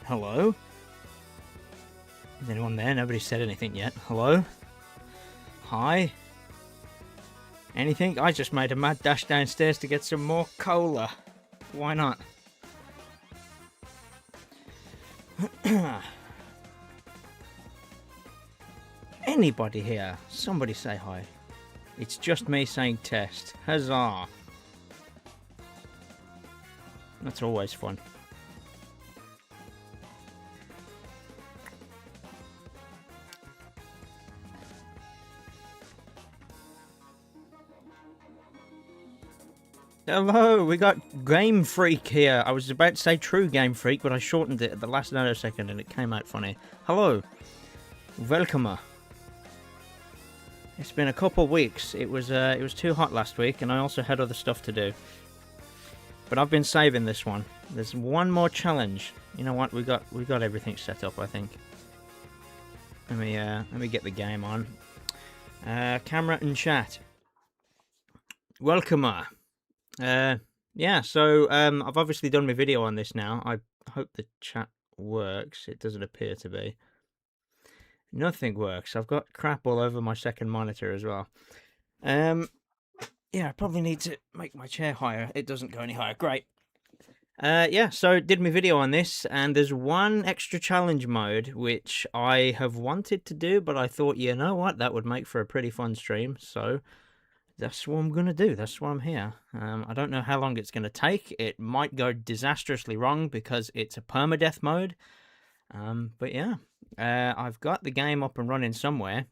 Hello? Is anyone there? Nobody said anything yet. Hello? Hi? Anything? I just made a mad dash downstairs to get some more cola. Why not? Anybody here? Somebody say hi. It's just me saying test. Huzzah! That's always fun. Hello, we got Game Freak here. I was about to say True Game Freak, but I shortened it at the last nanosecond and it came out funny. Hello. Welcome. It's been a couple weeks. It was too hot last week, and I also had other stuff to do. But I've been saving this one. There's one more challenge. You know what? We got everything set up, I think. Let me get the game on. Camera and chat. Welcome. Yeah, so I've obviously done my video on this now. I hope the chat works. It doesn't appear to be. Nothing works. I've got crap all over my second monitor as well. Yeah, I probably need to make my chair higher. It doesn't go any higher. Great. Yeah, so did my video on this, and there's one extra challenge mode which I have wanted to do, but I thought, you know what, that would make for a pretty fun stream, so that's what I'm going to do. That's why I'm here. I don't know how long it's going to take. It might go disastrously wrong because it's a permadeath mode. But yeah, I've got the game up and running somewhere,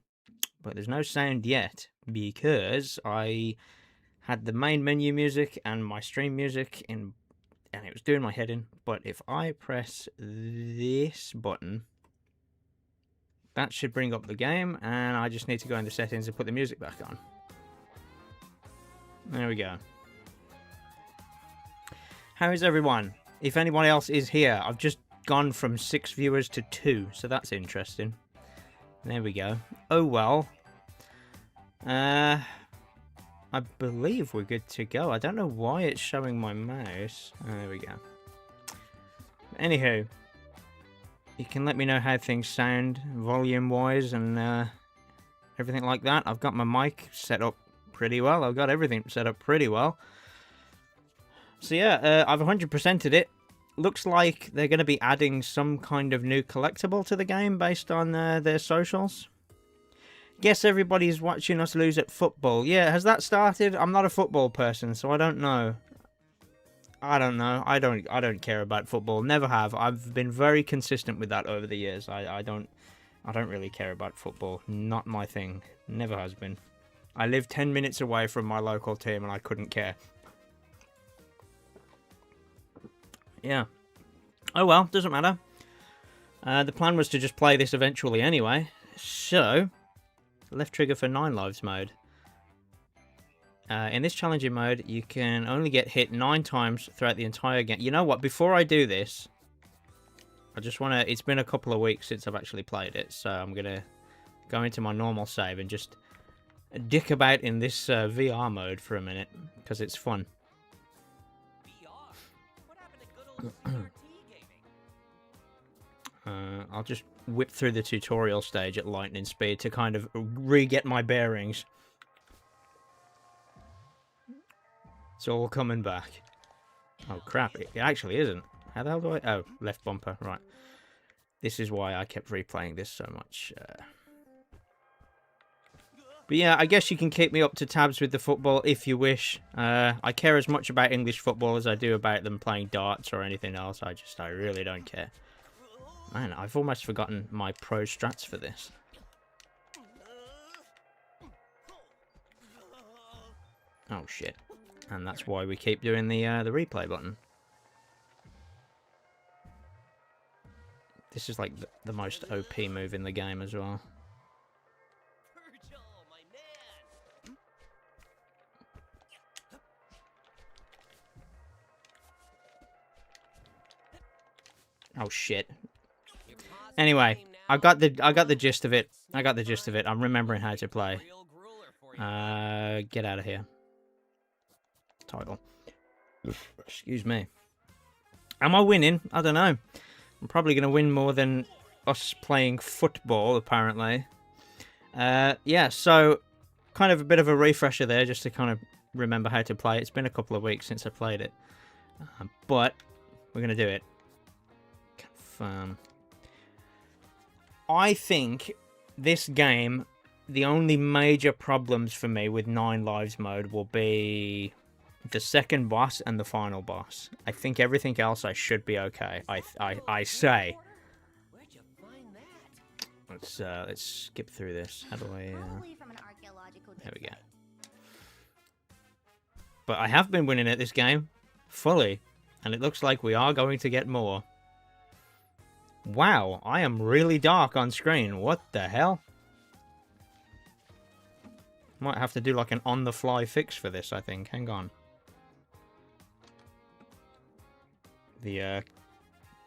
but there's no sound yet because I had the main menu music and my stream music in, and it was doing my head in. But if I press this button, that should bring up the game, and I just need to go in the settings and put the music back on. There we go. How is everyone? If anyone else is here, I've just gone from 6 viewers to 2, so that's interesting. There we go. Oh well. I believe we're good to go. I don't know why it's showing my mouse. Oh, there we go. Anywho, you can let me know how things sound volume-wise and everything like that. I've got my mic set up pretty well. I've got everything set up pretty well. So yeah, I've 100%ed it. Looks like they're going to be adding some kind of new collectible to the game based on their socials. Guess everybody's watching us lose at football. Yeah, has that started? I'm not a football person, so I don't know. I don't know. I don't care about football. Never have. I've been very consistent with that over the years. I don't really care about football. Not my thing. Never has been. I live 10 minutes away from my local team and I couldn't care. Yeah. Oh well, doesn't matter. The plan was to just play this eventually anyway. So, left trigger for 9 lives mode. In this challenging mode, you can only get hit 9 times throughout the entire game. You know what? Before I do this, I just want to... It's been a couple of weeks since I've actually played it, so I'm going to go into my normal save and just dick about in this VR mode for a minute, because it's fun. I'll just whip through the tutorial stage at lightning speed to kind of re-get my bearings. It's all coming back. Oh crap, it actually isn't. How the hell do I... Oh, left bumper, right. This is why I kept replaying this so much. But yeah, I guess you can keep me up to tabs with the football if you wish. I care as much about English football as I do about them playing darts or anything else. I really don't care. Man, I've almost forgotten my pro strats for this. Oh shit. And that's why we keep doing the replay button. This is like the most OP move in the game as well. Oh shit. Anyway, I got the gist of it. I'm remembering how to play. Get out of here. Title. Excuse me. Am I winning? I don't know. I'm probably going to win more than us playing football, apparently. Yeah, so kind of a bit of a refresher there, just to kind of remember how to play. It's been a couple of weeks since I played it. But we're going to do it. Confirm. I think this game, the only major problems for me with 9 lives mode will be the second boss and the final boss. I think everything else I should be okay. I say. Let's skip through this. How do I? There we go. But I have been winning at this game fully, and it looks like we are going to get more. Wow, I am really dark on screen. What the hell? Might have to do like an on-the-fly fix for this, I think. Hang on. The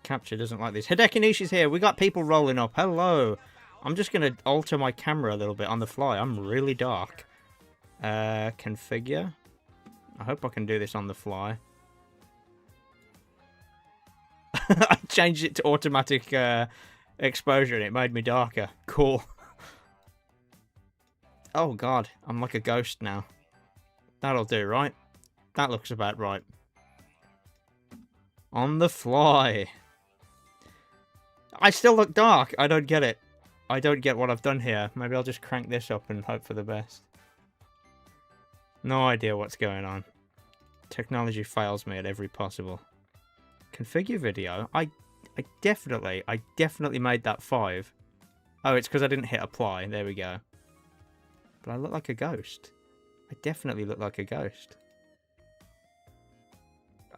capture doesn't like this. Hideki Nishi's here. We got people rolling up. Hello. I'm just going to alter my camera a little bit on the fly. I'm really dark. Configure. I hope I can do this on the fly. I changed it to automatic exposure and it made me darker. Cool. Oh god, I'm like a ghost now. That'll do, right? That looks about right. On the fly. I still look dark. I don't get it. I don't get what I've done here. Maybe I'll just crank this up and hope for the best. No idea what's going on. Technology fails me at every possible. Configure video. I definitely made that 5. Oh, it's because I didn't hit apply. There we go. But I look like a ghost. I definitely look like a ghost.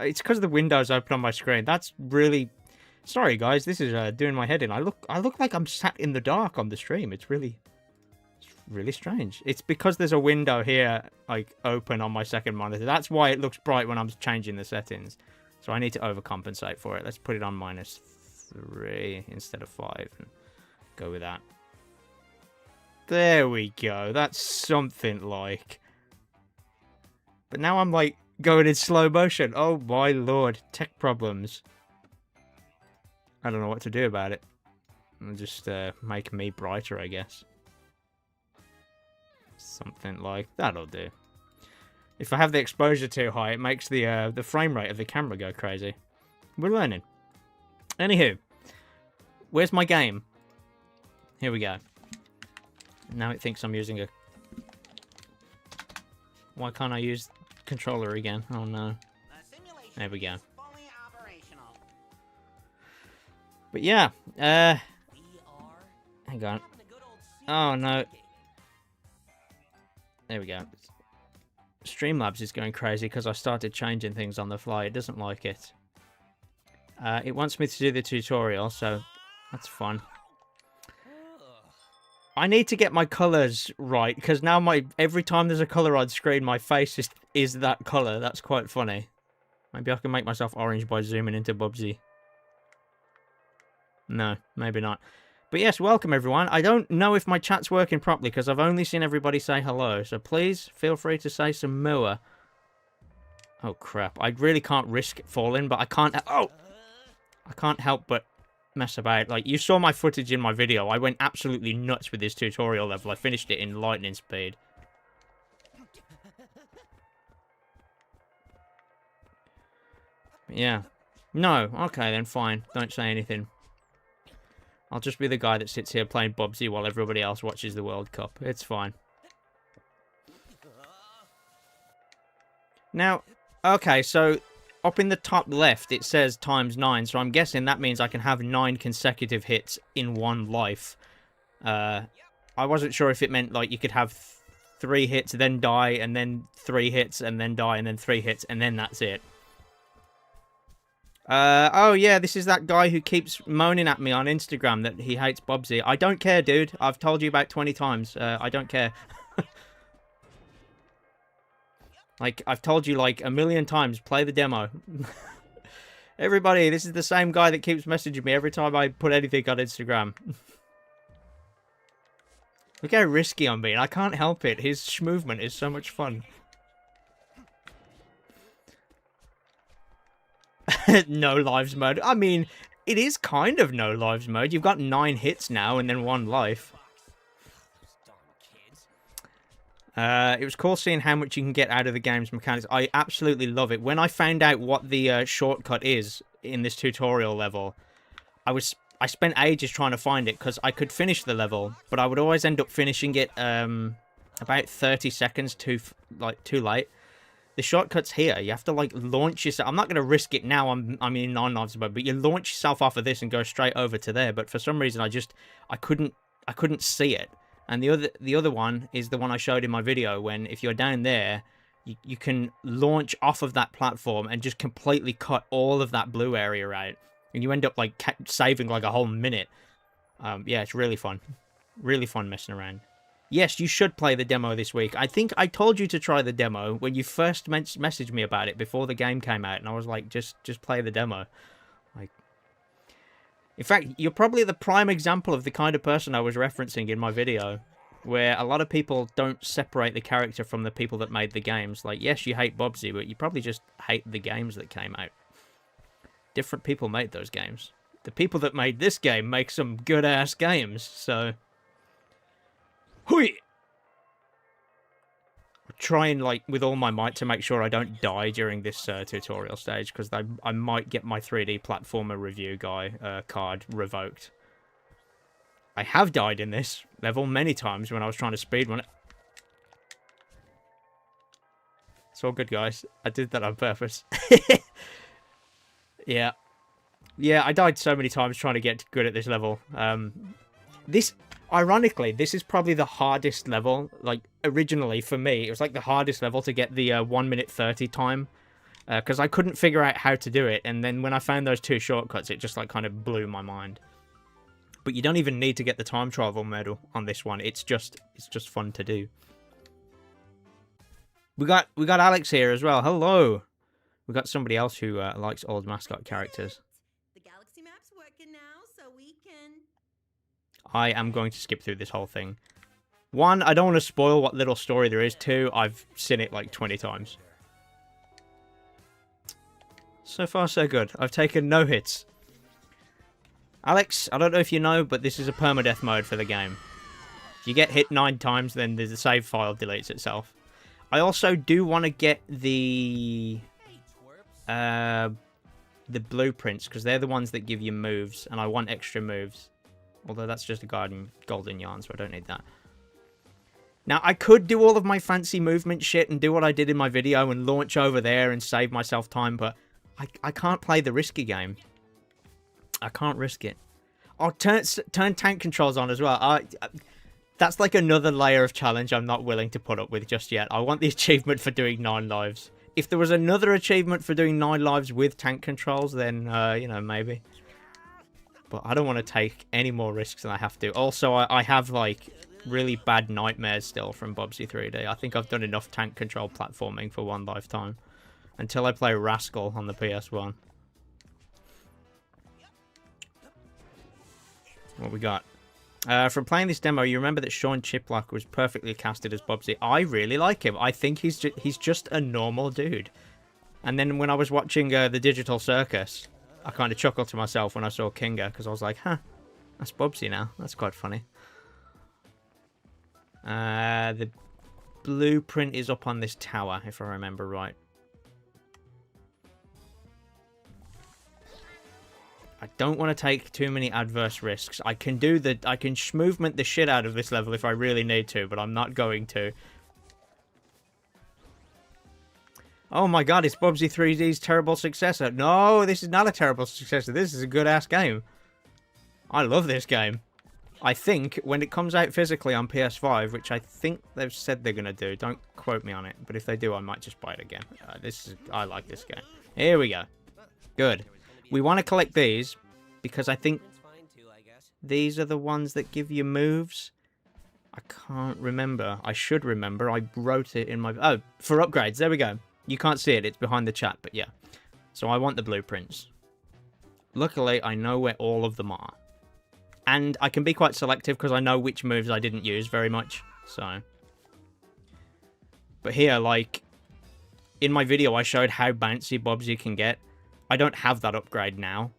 It's because the window's open on my screen. That's really... Sorry, guys. This is doing my head in. I look like I'm sat in the dark on the stream. It's really strange. It's because there's a window here, like, open on my second monitor. That's why it looks bright when I'm changing the settings. So I need to overcompensate for it. Let's put it on -3 instead of 5 and go with that. There we go. That's something like. But now I'm like going in slow motion. Oh my lord. Tech problems. I don't know what to do about it. I'll just make me brighter, I guess. Something like that'll do. If I have the exposure too high, it makes the frame rate of the camera go crazy. We're learning. Anywho, where's my game? Here we go. Now it thinks I'm using a... Why can't I use controller again? Oh no. There we go. But yeah, hang on. Oh no. There we go. Streamlabs is going crazy because I started changing things on the fly. It doesn't like it. It wants me to do the tutorial, so that's fun. I need to get my colours right, because now every time there's a colour on screen, my face is that colour. That's quite funny. Maybe I can make myself orange by zooming into Bubsy. No, maybe not. But yes, welcome everyone. I don't know if my chat's working properly, because I've only seen everybody say hello. So please, feel free to say some more. Oh crap, I really can't risk falling, but I can't... Oh! I can't help but mess about. Like, you saw my footage in my video. I went absolutely nuts with this tutorial level. I finished it in lightning speed. Yeah. No, okay then, fine. Don't say anything. I'll just be the guy that sits here playing Bubsy while everybody else watches the World Cup. It's fine. Now, okay, so up in the top left it says ×9, so I'm guessing that means I can have 9 consecutive hits in one life. I wasn't sure if it meant like you could have 3 hits, then die, and then 3 hits, and then die, and then 3 hits, and then that's it. Oh yeah, this is that guy who keeps moaning at me on Instagram that he hates Bubsy. I don't care, dude. I've told you about 20 times. I don't care. Like, I've told you like a million times, play the demo. Everybody, this is the same guy that keeps messaging me every time I put anything on Instagram. Look how risky I'm being. I can't help it. His schmovement is so much fun. No lives mode. I mean, It is kind of no lives mode. You've got 9 hits now and then 1 life. It was cool seeing how much you can get out of the game's mechanics. I absolutely love it. When I found out what the shortcut is in this tutorial level, I spent ages trying to find it because I could finish the level, but I would always end up finishing it about 30 seconds too late. The shortcut's here. You have to like launch yourself. I'm not going to risk it now. I'm in 9 lives mode, but you launch yourself off of this and go straight over to there. But for some reason, I couldn't see it. And the other one is the one I showed in my video, when if you're down there, you can launch off of that platform and just completely cut all of that blue area out. And you end up like saving like a whole minute. Yeah, it's really fun. Really fun messing around. Yes, you should play the demo this week. I think I told you to try the demo when you first messaged me about it before the game came out. And I was like, just play the demo. Like, in fact, you're probably the prime example of the kind of person I was referencing in my video, where a lot of people don't separate the character from the people that made the games. Like, yes, you hate Bubsy, but you probably just hate the games that came out. Different people made those games. The people that made this game make some good-ass games, so... Hui! Trying, like, with all my might to make sure I don't die during this tutorial stage, because I might get my 3D platformer review guy card revoked. I have died in this level many times when I was trying to speedrun it. It's all good, guys. I did that on purpose. Yeah. Yeah, I died so many times trying to get good at this level. Ironically, this is probably the hardest level. Like, originally, for me, it was like the hardest level to get the 1 minute 30 time. Because I couldn't figure out how to do it. And then when I found those 2 shortcuts, it just, like, kind of blew my mind. But you don't even need to get the time travel medal on this one. It's just fun to do. We got Alex here as well. Hello. We got somebody else who likes old mascot characters. The galaxy map's working now, so we can... I am going to skip through this whole thing. 1, I don't want to spoil what little story there is. 2, I've seen it like 20 times. So far, so good. I've taken no hits. Alex, I don't know if you know, but this is a permadeath mode for the game. If you get hit 9 times, then the save file deletes itself. I also do want to get the blueprints, because they're the ones that give you moves, and I want extra moves. Although that's just a golden yarn, so I don't need that. Now, I could do all of my fancy movement shit and do what I did in my video and launch over there and save myself time, but I can't play the risky game. I can't risk it. I'll turn tank controls on as well. That's like another layer of challenge I'm not willing to put up with just yet. I want the achievement for doing 9 lives. If there was another achievement for doing 9 lives with tank controls, then, you know, maybe. But I don't want to take any more risks than I have to. Also, I have, like, really bad nightmares still from Bubsy 3D. I think I've done enough tank control platforming for one lifetime. Until I play Rascal on the PS1. What we got? From playing this demo, you remember that Sean Chiplock was perfectly casted as Bubsy. I really like him. I think he's just a normal dude. And then when I was watching the Digital Circus, I kind of chuckled to myself when I saw Kinga, because I was like, huh, that's Bubsy now. That's quite funny. The blueprint is up on this tower, if I remember right. I don't want to take too many adverse risks. I can movement the shit out of this level if I really need to, but I'm not going to. Oh my god, it's Bubsy 3D's terrible successor. No, this is not a terrible successor. This is a good-ass game. I love this game. I think when it comes out physically on PS5, which I think they've said they're going to do, don't quote me on it, but if they do, I might just buy it again. I like this game. Here we go. Good. We want to collect these, because I think these are the ones that give you moves. I can't remember. I should remember. I wrote it in my... Oh, for upgrades. There we go. You can't see it. It's behind the chat, but yeah. So I want the blueprints. Luckily, I know where all of them are. And I can be quite selective, because I know which moves I didn't use very much. So... But here, like... In my video, I showed how bouncy Bubsy can get. I don't have that upgrade now,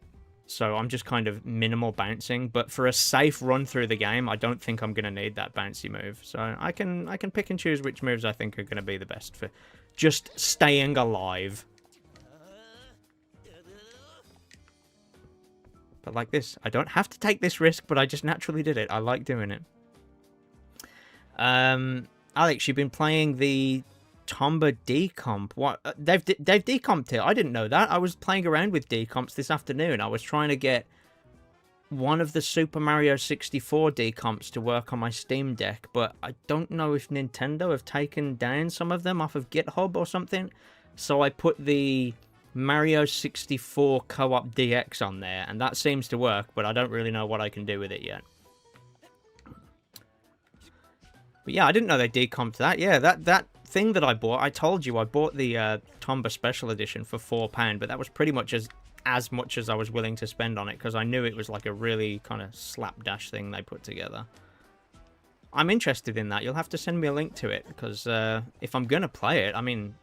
So I'm just kind of minimal bouncing, but for a safe run through the game, I don't think I'm going to need that bouncy move. So I can pick and choose which moves I think are going to be the best for just staying alive. But like this, I don't have to take this risk, but I just naturally did it. I like doing it. Alex, you've been playing the Tomba decomp. What? They've decomped it. I didn't know that. I was playing around with decomps this afternoon. I was trying to get one of the Super Mario 64 decomps to work on my Steam Deck, but I don't know if Nintendo have taken down some of them off of GitHub or something. So I put the Mario 64 Co-op DX on there, and that seems to work, but I don't really know what I can do with it yet. But yeah, I didn't know they decomped that. Yeah, that thing that I bought, I told you I bought the Tomba Special Edition for £4, but that was pretty much as much as I was willing to spend on it, because I knew it was like a really kind of slapdash thing they put together. I'm interested in that. You'll have to send me a link to it, because if I'm going to play it, I mean,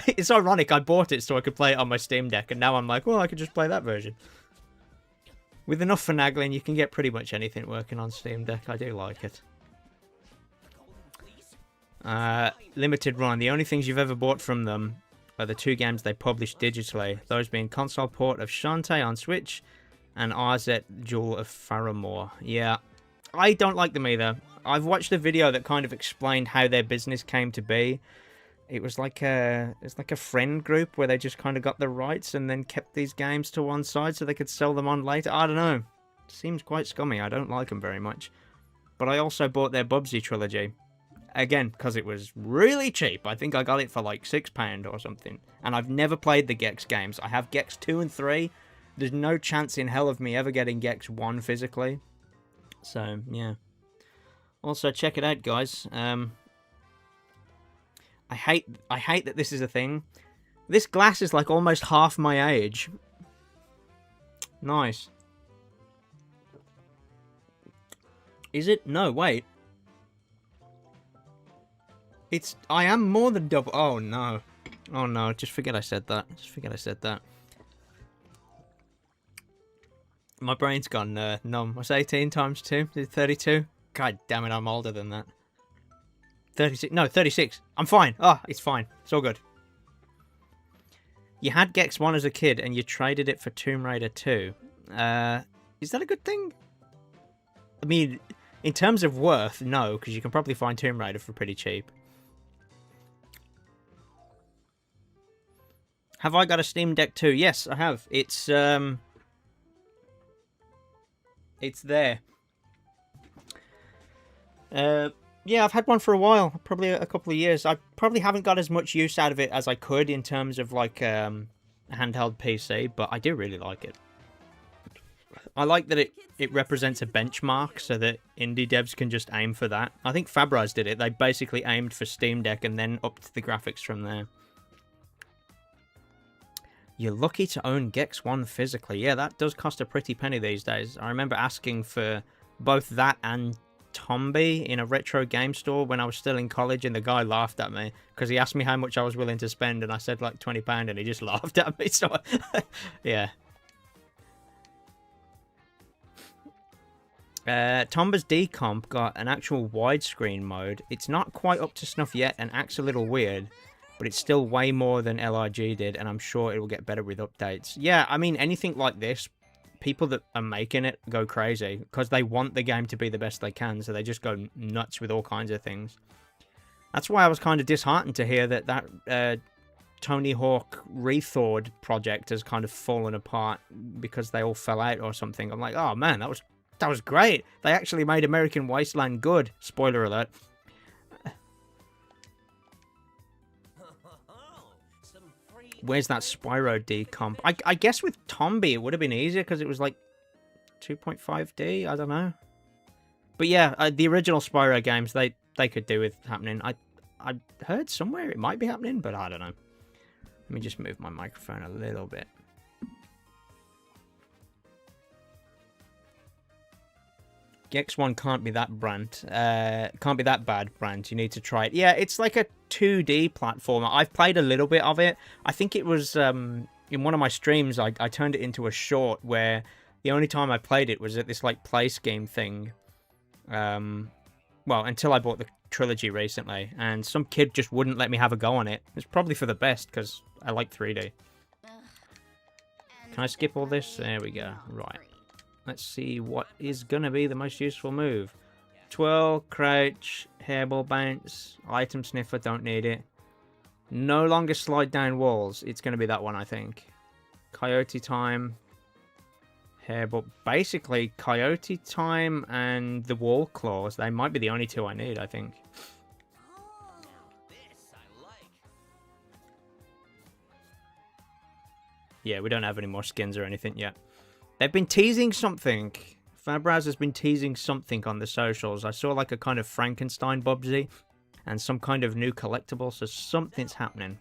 it's ironic. I bought it so I could play it on my Steam Deck, and now I'm like, well, I could just play that version. With enough finagling, you can get pretty much anything working on Steam Deck. I do like it. Limited run. The only things you've ever bought from them are the 2 games they published digitally, those being console port of Shantae on Switch and RZ Jewel of Faramore. Yeah, I don't like them either. I've watched a video that kind of explained how their business came to be. It was like a friend group where they just kind of got the rights and then kept these games to one side so they could sell them on later. I don't know. Seems quite scummy. I don't like them very much. But I also bought their Bubsy trilogy. Again, because it was really cheap. I think I got it for like £6 or something. And I've never played the Gex games. I have Gex 2 and 3. There's no chance in hell of me ever getting Gex 1 physically. So, yeah. Also, check it out, guys. I hate that this is a thing. This glass is like almost half my age. Nice. Is it? No, wait. I am more than double. Oh no. Oh no, just forget I said that. Just forget I said that. My brain's gone numb. What's 18 times 2? Is it 32? God damn it, I'm older than that. 36. No, 36. I'm fine. Oh, it's fine. It's all good. You had Gex 1 as a kid and you traded it for Tomb Raider 2. Is that a good thing? I mean, in terms of worth, no, because you can probably find Tomb Raider for pretty cheap. Have I got a Steam Deck 2? Yes, I have. It's there. Yeah, I've had one for a while, probably a couple of years. I probably haven't got as much use out of it as I could in terms of like a handheld PC, but I do really like it. I like that it represents a benchmark so that indie devs can just aim for that. I think Fabraz did it. They basically aimed for Steam Deck and then upped the graphics from there. You're lucky to own Gex 1 physically. Yeah, that does cost a pretty penny these days. I remember asking for both that and Tombi in a retro game store when I was still in college, and the guy laughed at me because he asked me how much I was willing to spend, and I said like £20, and he just laughed at me. So, yeah. Tomba's decomp got an actual widescreen mode. It's not quite up to snuff yet and acts a little weird, but it's still way more than LRG did, and I'm sure it will get better with updates. Yeah, I mean, anything like this, people that are making it go crazy because they want the game to be the best they can, so they just go nuts with all kinds of things. That's why I was kind of disheartened to hear that Tony Hawk Rethawed project has kind of fallen apart because they all fell out or something. I'm like, oh man, that was great. They actually made American Wasteland good. Spoiler alert. Where's that Spyro decomp? I guess with Tombi it would have been easier because it was like 2.5D. I don't know. But yeah, the original Spyro games, they could do with happening. I heard somewhere it might be happening, but I don't know. Let me just move my microphone a little bit. Gex 1 can't be that can't be that bad, Brand. You need to try it. Yeah, it's like a 2D platformer. I've played a little bit of it. I think it was in one of my streams, I turned it into a short where the only time I played it was at this like play scheme thing. Well, until I bought the trilogy recently, and some kid just wouldn't let me have a go on it. It's probably for the best because I like 3D. Can I skip all this? There we go. Right. Let's see what is gonna be the most useful move. Twirl, crouch, hairball bounce, item sniffer. Don't need it. No longer slide down walls. It's gonna be that one, I think. Coyote time. Hairball. Basically, coyote time and the wall claws. They might be the only two I need, I think. Yeah, we don't have any more skins or anything yet. They've been teasing something. Fabraz has been teasing something on the socials. I saw like a kind of Frankenstein Bubsy and some kind of new collectible, so something's happening.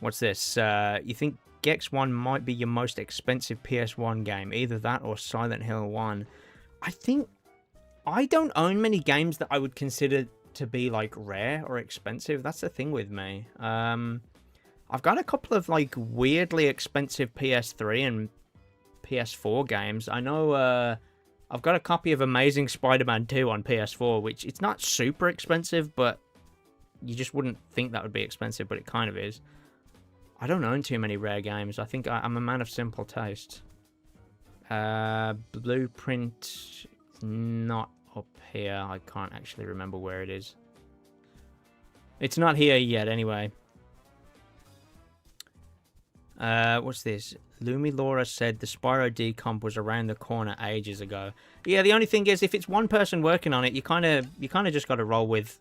What's this? You think Gex 1 might be your most expensive PS1 game? Either that or Silent Hill 1. I think... I don't own many games that I would consider to be, like, rare or expensive. That's the thing with me. I've got a couple of, like, weirdly expensive PS3 and PS4 games. I know, I've got a copy of Amazing Spider-Man 2 on PS4, which it's not super expensive, but you just wouldn't think that would be expensive, but it kind of is. I don't own too many rare games. I think I'm a man of simple taste. Blueprint, not up here. I can't actually remember where it is. It's not here yet, anyway. What's this? Lumi Laura said the Spyro decomp was around the corner ages ago. Yeah, the only thing is, if it's one person working on it, you kind of just got to roll with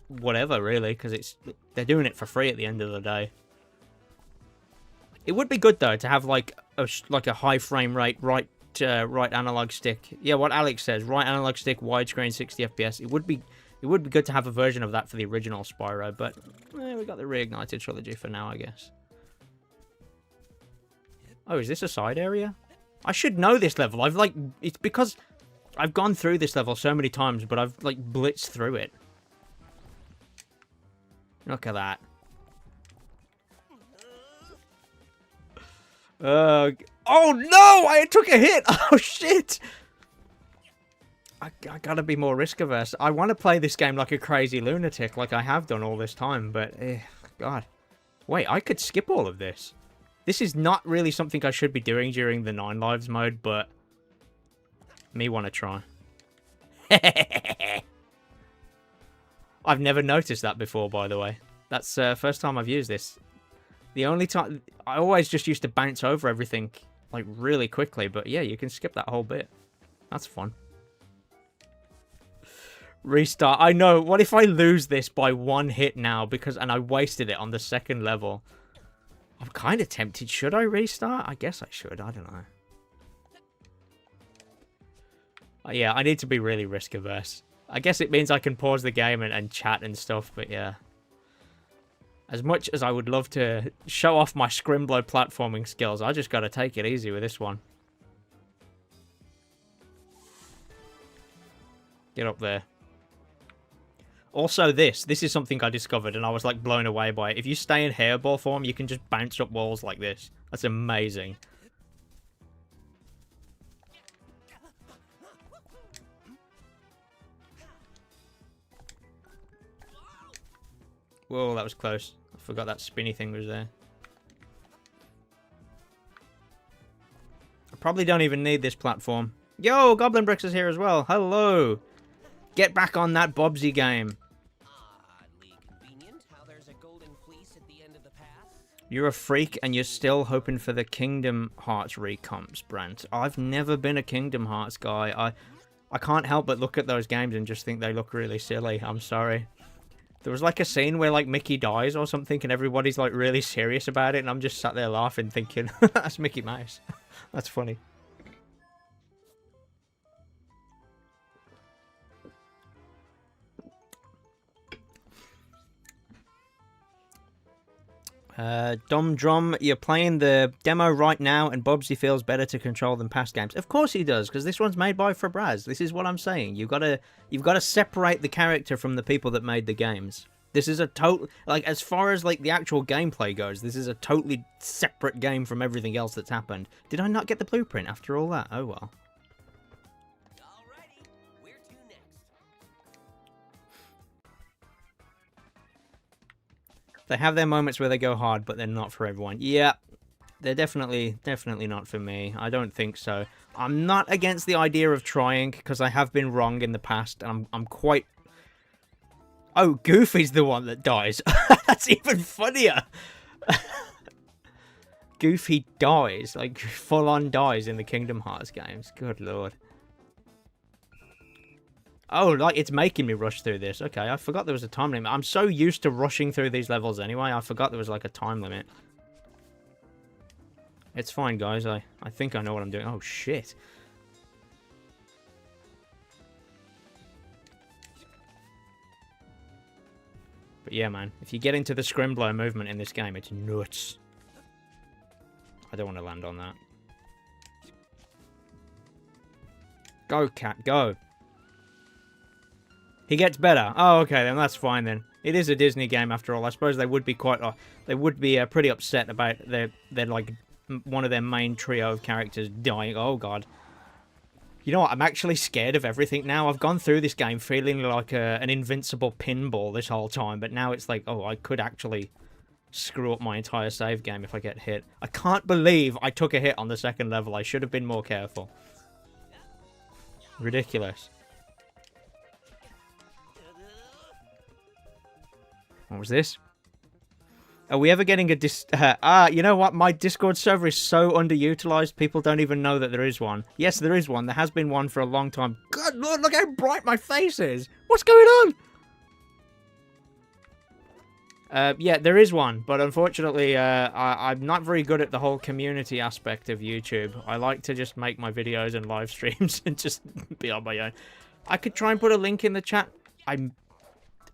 whatever, really, because they're doing it for free at the end of the day. It would be good though to have like a high frame rate, right analog stick. Yeah, what Alex says, right analog stick, widescreen, 60 FPS. It would be good to have a version of that for the original Spyro, but we got the Reignited trilogy for now, I guess. Oh, is this a side area? I should know this level. It's because I've gone through this level so many times, but I've like blitzed through it. Look at that. Oh no! I took a hit! Oh shit! I gotta be more risk averse. I want to play this game like a crazy lunatic, like I have done all this time, but God. Wait, I could skip all of this. This is not really something I should be doing during the 9 lives mode, but me want to try. I've never noticed that before, by the way. That's the first time I've used this. The only time... I always just used to bounce over everything, like, really quickly. But, yeah, you can skip that whole bit. That's fun. Restart. I know. What if I lose this by one hit now? And I wasted it on the second level. I'm kind of tempted. Should I restart? I guess I should. I don't know. Yeah, I need to be really risk-averse. I guess it means I can pause the game and chat and stuff, but yeah. As much as I would love to show off my Scrimblow platforming skills, I just gotta take it easy with this one. Get up there. Also this is something I discovered and I was like blown away by it. If you stay in hairball form, you can just bounce up walls like this. That's amazing. Whoa, that was close. I forgot that spinny thing was there. I probably don't even need this platform. Yo, Goblin Bricks is here as well. Hello. Get back on that Bubsy game. You're a freak and you're still hoping for the Kingdom Hearts recomps, Brent. I've never been a Kingdom Hearts guy. I can't help but look at those games and just think they look really silly. I'm sorry. There was like a scene where like Mickey dies or something and everybody's like really serious about it and I'm just sat there laughing thinking, that's Mickey Mouse. That's funny. Dom Drum, you're playing the demo right now, and Bubsy feels better to control than past games. Of course he does, because this one's made by Fabraz. This is what I'm saying. You've got to separate the character from the people that made the games. This is a total, like, as far as like the actual gameplay goes, this is a totally separate game from everything else that's happened. Did I not get the blueprint after all that? Oh well. Alrighty, where to next? They have their moments where they go hard, but they're not for everyone. Yeah, they're definitely not for me. I don't think so. I'm not against the idea of trying, because I have been wrong in the past, and I'm quite... Oh, Goofy's the one that dies. That's even funnier. Goofy dies, like full-on dies in the Kingdom Hearts games. Good lord. Oh, like, it's making me rush through this. Okay, I forgot there was a time limit. I'm so used to rushing through these levels anyway, I forgot there was, like, a time limit. It's fine, guys. I think I know what I'm doing. Oh, shit. But yeah, man, if you get into the Scrimblow movement in this game, it's nuts. I don't want to land on that. Go, cat, go. He gets better. Oh, okay, then that's fine then. It is a Disney game after all. I suppose they would be pretty upset about their like one of their main trio of characters dying. Oh god. You know what? I'm actually scared of everything now. I've gone through this game feeling like an invincible pinball this whole time, but now it's like, oh, I could actually screw up my entire save game if I get hit. I can't believe I took a hit on the second level. I should have been more careful. Ridiculous. What was this? Are we ever getting a you know what? My Discord server is so underutilized, people don't even know that there is one. Yes, there is one. There has been one for a long time. God, Lord, look how bright my face is. What's going on? Yeah, there is one, but unfortunately, I'm not very good at the whole community aspect of YouTube. I like to just make my videos and live streams and just be on my own. I could try and put a link in the chat.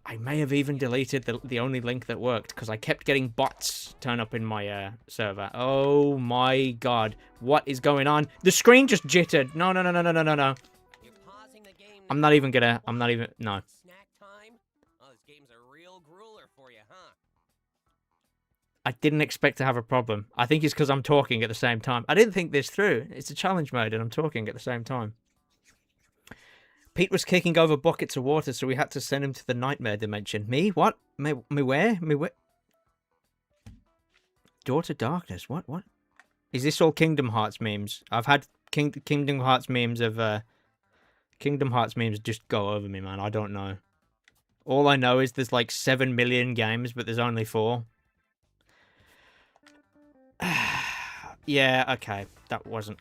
I may have even deleted the only link that worked, because I kept getting bots turn up in my server. Oh my god. What is going on? The screen just jittered. No. You're pausing the game. I'm not even, no. Snack time? Oh, this game's a real grueler for you, huh? I didn't expect to have a problem. I think it's because I'm talking at the same time. I didn't think this through. It's a challenge mode and I'm talking at the same time. Pete was kicking over buckets of water, so we had to send him to the nightmare dimension. Me? What? Me where? Me where? Door to Darkness? What? Is this all Kingdom Hearts memes? I've had Kingdom Hearts memes of, Kingdom Hearts memes just go over me, man. I don't know. All I know is there's like 7 million games, but there's only 4. Yeah, okay. That wasn't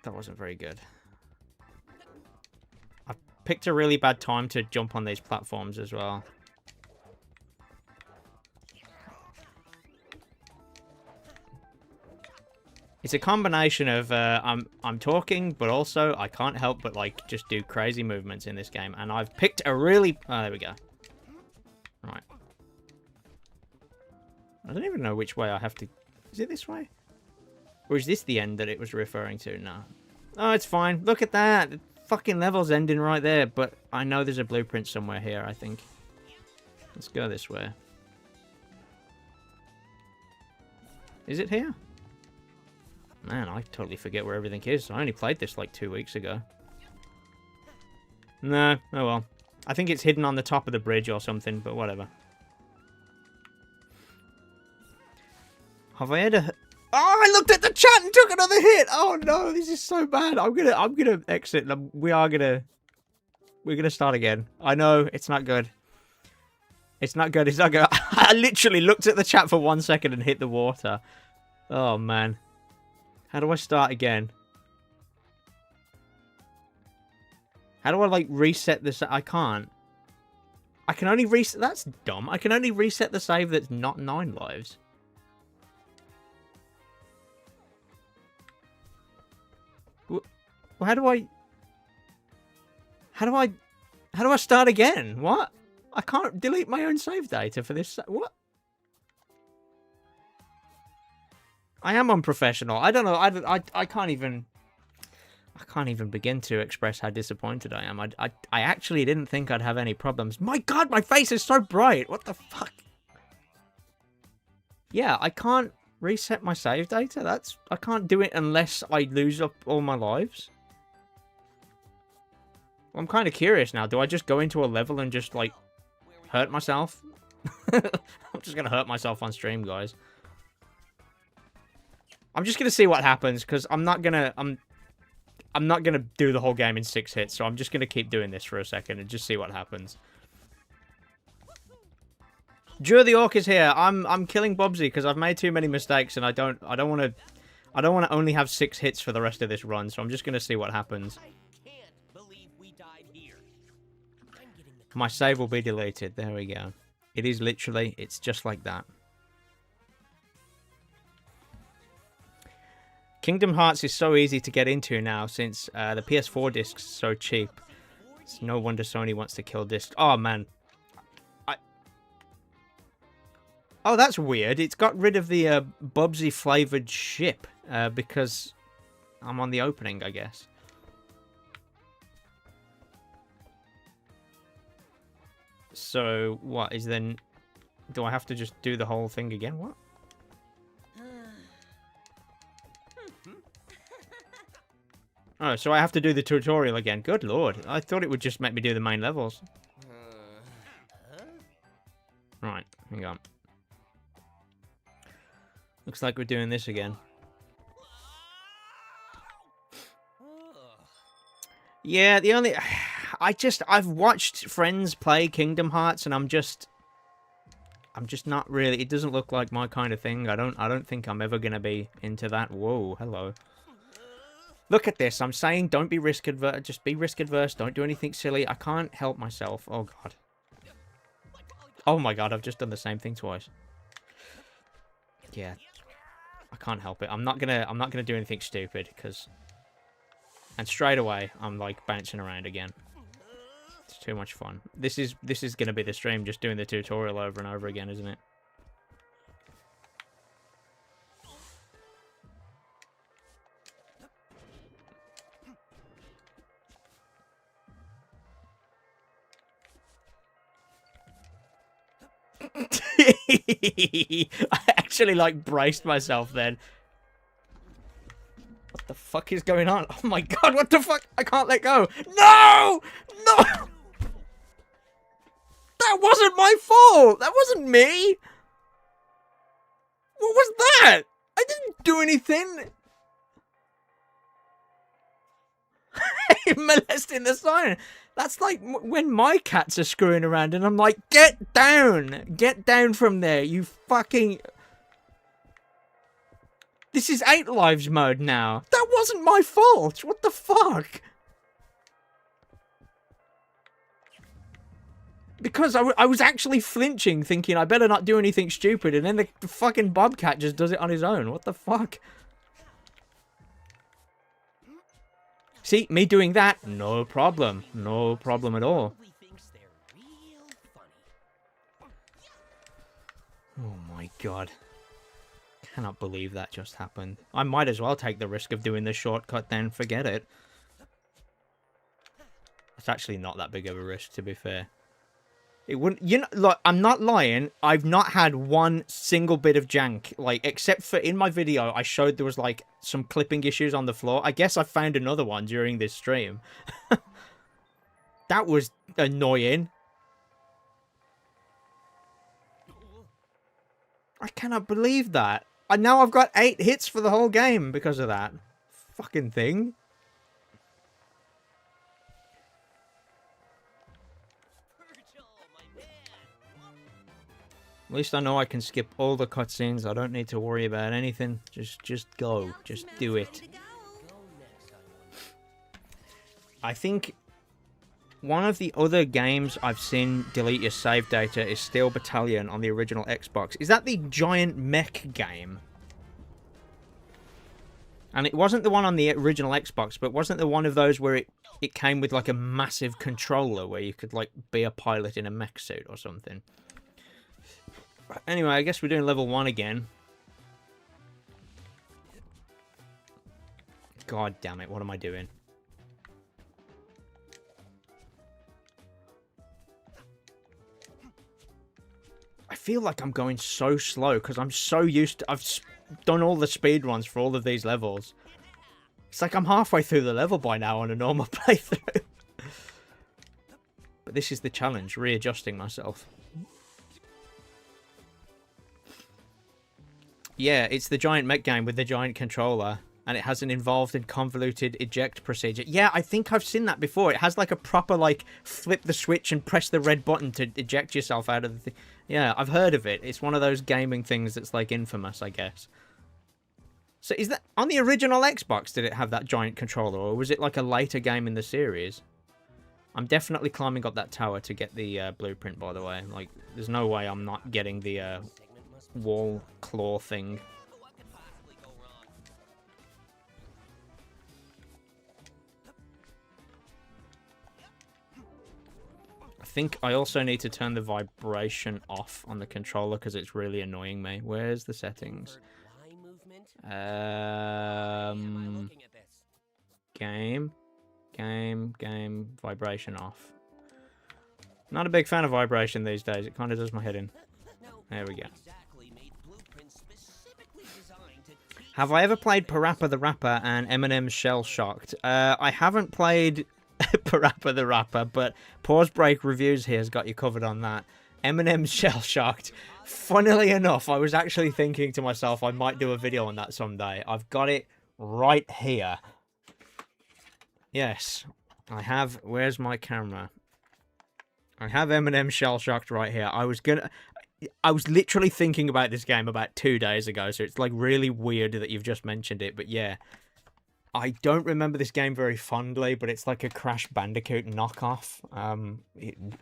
very good. Picked a really bad time to jump on these platforms as well. It's a combination of I'm talking, but also I can't help but like just do crazy movements in this game, and I've picked a really there we go. Right. I don't even know which way I have to. Is it this way? Or is this the end that it was referring to? No. Oh, it's fine. Look at that. The fucking level's ending right there, but I know there's a blueprint somewhere here, I think. Let's go this way. Is it here? Man, I totally forget where everything is. I only played this like 2 weeks ago. No, oh well. I think it's hidden on the top of the bridge or something, but whatever. Have I had a... Oh, I looked at the chat and took another hit. Oh no, this is so bad. I'm gonna exit. We're gonna start again. I know it's not good. It's not good. It's not good. I literally looked at the chat for 1 second and hit the water. Oh man. How do I start again? How do I like reset this? I can't. I can only reset. That's dumb. I can only reset the save that's not 9 lives. Well, how do I start again? What? I can't delete my own save data for this. What? I am unprofessional. I don't know. I can't even... I can't even begin to express how disappointed I am. I actually didn't think I'd have any problems. My god, my face is so bright! What the fuck? Yeah, I can't reset my save data. I can't do it unless I lose up all my lives. Well, I'm kind of curious now. Do I just go into a level and just, like, hurt myself? I'm just gonna hurt myself on stream, guys. I'm just gonna see what happens, because I'm not gonna do the whole game in 6 hits, so I'm just gonna keep doing this for a second and just see what happens. Drew the Orc is here. I'm killing Bubsy because I've made too many mistakes and I don't want to only have 6 hits for the rest of this run, so I'm just gonna see what happens. I can't believe we died here. I'm getting the My save will be deleted. There we go. It is literally, it's just like that. Kingdom Hearts is so easy to get into now since the PS4 discs are so cheap. It's no wonder Sony wants to kill discs. Oh man. Oh, that's weird. It's got rid of the Bubsy flavored ship because I'm on the opening, I guess. So, what is then... Do I have to just do the whole thing again? What? Oh, so I have to do the tutorial again. Good lord. I thought it would just make me do the main levels. Right, hang on. Looks like we're doing this again. Yeah, the only... I've watched friends play Kingdom Hearts and I'm just not really... It doesn't look like my kind of thing. I don't think I'm ever gonna be into that. Whoa, hello. Look at this. I'm saying don't be risk adverse. Just be risk adverse. Don't do anything silly. I can't help myself. Oh god. Oh my god, I've just done the same thing twice. Yeah. I can't help it. I'm not gonna do anything stupid because... And straight away, I'm like bouncing around again. It's too much fun. This is gonna be the stream, just doing the tutorial over and over again, isn't it? I actually like braced myself then. What the fuck is going on? Oh my god, what the fuck? I can't let go. No! No! That wasn't my fault! That wasn't me! What was that? I didn't do anything! Molesting the siren. That's like when my cats are screwing around and I'm like, get down! Get down from there, you fucking... This is 8 lives mode now. That wasn't my fault! What the fuck? Because I was actually flinching, thinking I better not do anything stupid, and then the fucking bobcat just does it on his own. What the fuck? See, me doing that, no problem. No problem at all. Oh my god. Cannot believe that just happened. I might as well take the risk of doing the shortcut then, forget it. It's actually not that big of a risk, to be fair. It wouldn't, you know, look, I'm not lying. I've not had one single bit of jank, like, except for in my video, I showed there was, like, some clipping issues on the floor. I guess I found another one during this stream. That was annoying. I cannot believe that. And now I've got 8 hits for the whole game because of that. Fucking thing. At least I know I can skip all the cutscenes. I don't need to worry about anything. Just go. Just do it. I think one of the other games I've seen delete your save data is Steel Battalion on the original Xbox. Is that the giant mech game? And it wasn't the one on the original Xbox, but wasn't the one of those where it came with like a massive controller where you could like be a pilot in a mech suit or something. Anyway, I guess we're doing level 1 again. God damn it, what am I doing? I feel like I'm going so slow because I'm so used to... I've done all the speed runs for all of these levels. It's like I'm halfway through the level by now on a normal playthrough. But this is the challenge, readjusting myself. Yeah, it's the giant mech game with the giant controller. And it has an involved and convoluted eject procedure. Yeah, I think I've seen that before. It has like a proper, like, flip the switch and press the red button to eject yourself out of the thing. Yeah, I've heard of it. It's one of those gaming things that's, like, infamous, I guess. So is that... On the original Xbox, did it have that giant controller? Or was it, like, a later game in the series? I'm definitely climbing up that tower to get the blueprint, by the way. Like, there's no way I'm not getting the wall claw thing. I think I also need to turn the vibration off on the controller because it's really annoying me. Where's the settings? Game, vibration off. Not a big fan of vibration these days. It kind of does my head in. There we go. Have I ever played Parappa the Rapper and Eminem's Shell Shocked? I haven't played Parappa the Rapper, but Pause Break Reviews here has got you covered on that. Eminem's Shell Shocked. Funnily enough, I was actually thinking to myself I might do a video on that someday. I've got it right here. Yes, I have. Where's my camera? I have Eminem Shell Shocked right here. I was literally thinking about this game about 2 days ago, so it's like really weird that you've just mentioned it, but yeah. I don't remember this game very fondly, but it's like a Crash Bandicoot knockoff.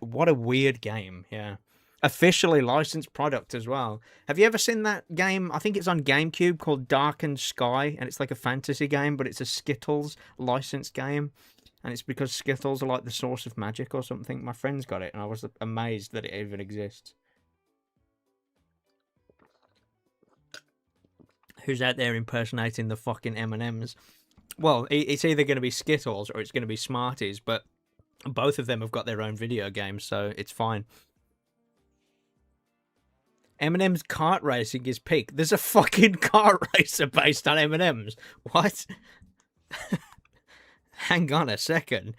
What a weird game, yeah. Officially licensed product as well. Have you ever seen that game? I think it's on GameCube called Darkened Sky, and it's like a fantasy game, but it's a Skittles licensed game. And it's because Skittles are like the source of magic or something. My friend's got it, and I was amazed that it even exists. Who's out there impersonating the fucking M&Ms? Well, it's either going to be Skittles or it's going to be Smarties, but both of them have got their own video games, so it's fine. Eminem's kart racing is peak. There's a fucking kart racer based on Eminem's. What? Hang on a second.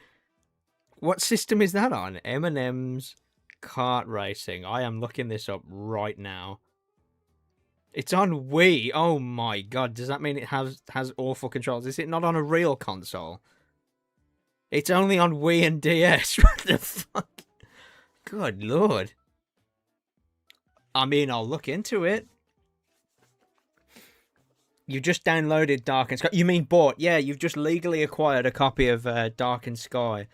What system is that on? Eminem's kart racing. I am looking this up right now. It's on Wii. Oh my god. Does that mean it has awful controls? Is it not on a real console? It's only on Wii and DS. What the fuck? Good lord. I mean, I'll look into it. You just downloaded Darkened Sky. You mean bought? Yeah, you've just legally acquired a copy of Darkened Sky.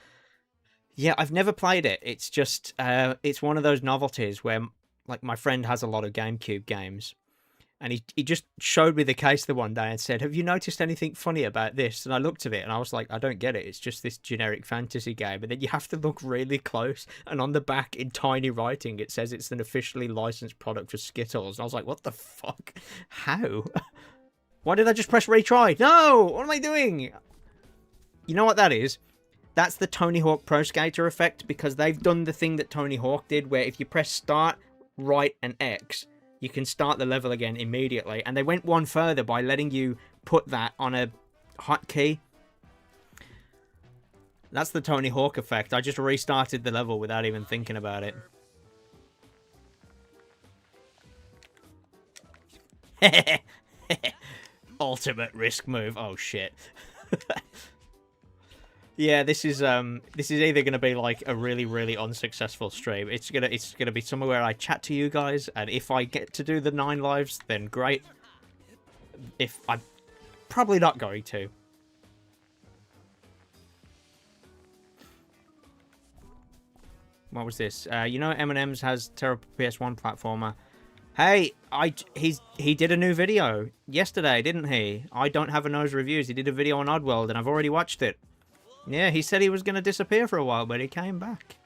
Yeah, I've never played it. It's just, it's one of those novelties where, like, my friend has a lot of GameCube games. And he just showed me the case the one day and said, have you noticed anything funny about this? And I looked at it and I was like, I don't get it. It's just this generic fantasy game. And then you have to look really close. And on the back in tiny writing, it says it's an officially licensed product for Skittles. And I was like, what the fuck? How? Why did I just press retry? No! What am I doing? You know what that is? That's the Tony Hawk Pro Skater effect, because they've done the thing that Tony Hawk did, where if you press start, right, and X, you can start the level again immediately. And they went one further by letting you put that on a hotkey. That's the Tony Hawk effect. I just restarted the level without even thinking about it. Ultimate risk move. Oh shit. Yeah, this is either gonna be like a really, really unsuccessful stream. It's gonna be somewhere where I chat to you guys, and if I get to do the 9 lives, then great. If I'm probably not going to. What was this? You know, Eminem's has terrible PS1 platformer. Hey, he did a new video yesterday, didn't he? I don't have a nose reviews. He did a video on Oddworld, and I've already watched it. Yeah, he said he was going to disappear for a while, but he came back.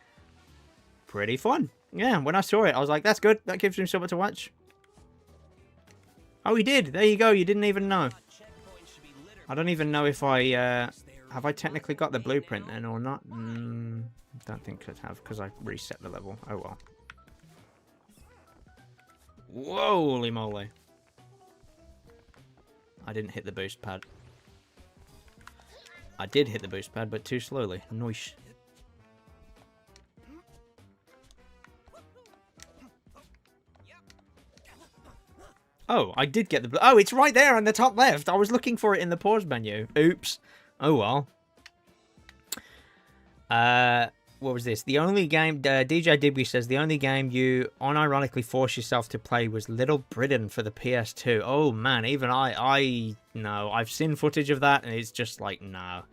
Pretty fun. Yeah, when I saw it, I was like, that's good. That gives him something to watch. Oh, he did. There you go. You didn't even know. I don't even know if I have I technically got the blueprint then or not. Don't think I have because I reset the level. Oh well. Whoa, holy moly! I didn't hit the boost pad. I did hit the boost pad, but too slowly. Nice. Oh, I did get the... Oh, it's right there on the top left. I was looking for it in the pause menu. Oops. Oh, well. What was this? The only game... DJ Dibby says the only game you unironically forced yourself to play was Little Britain for the PS2. Oh, man. Even no. I've seen footage of that, and it's just like, no.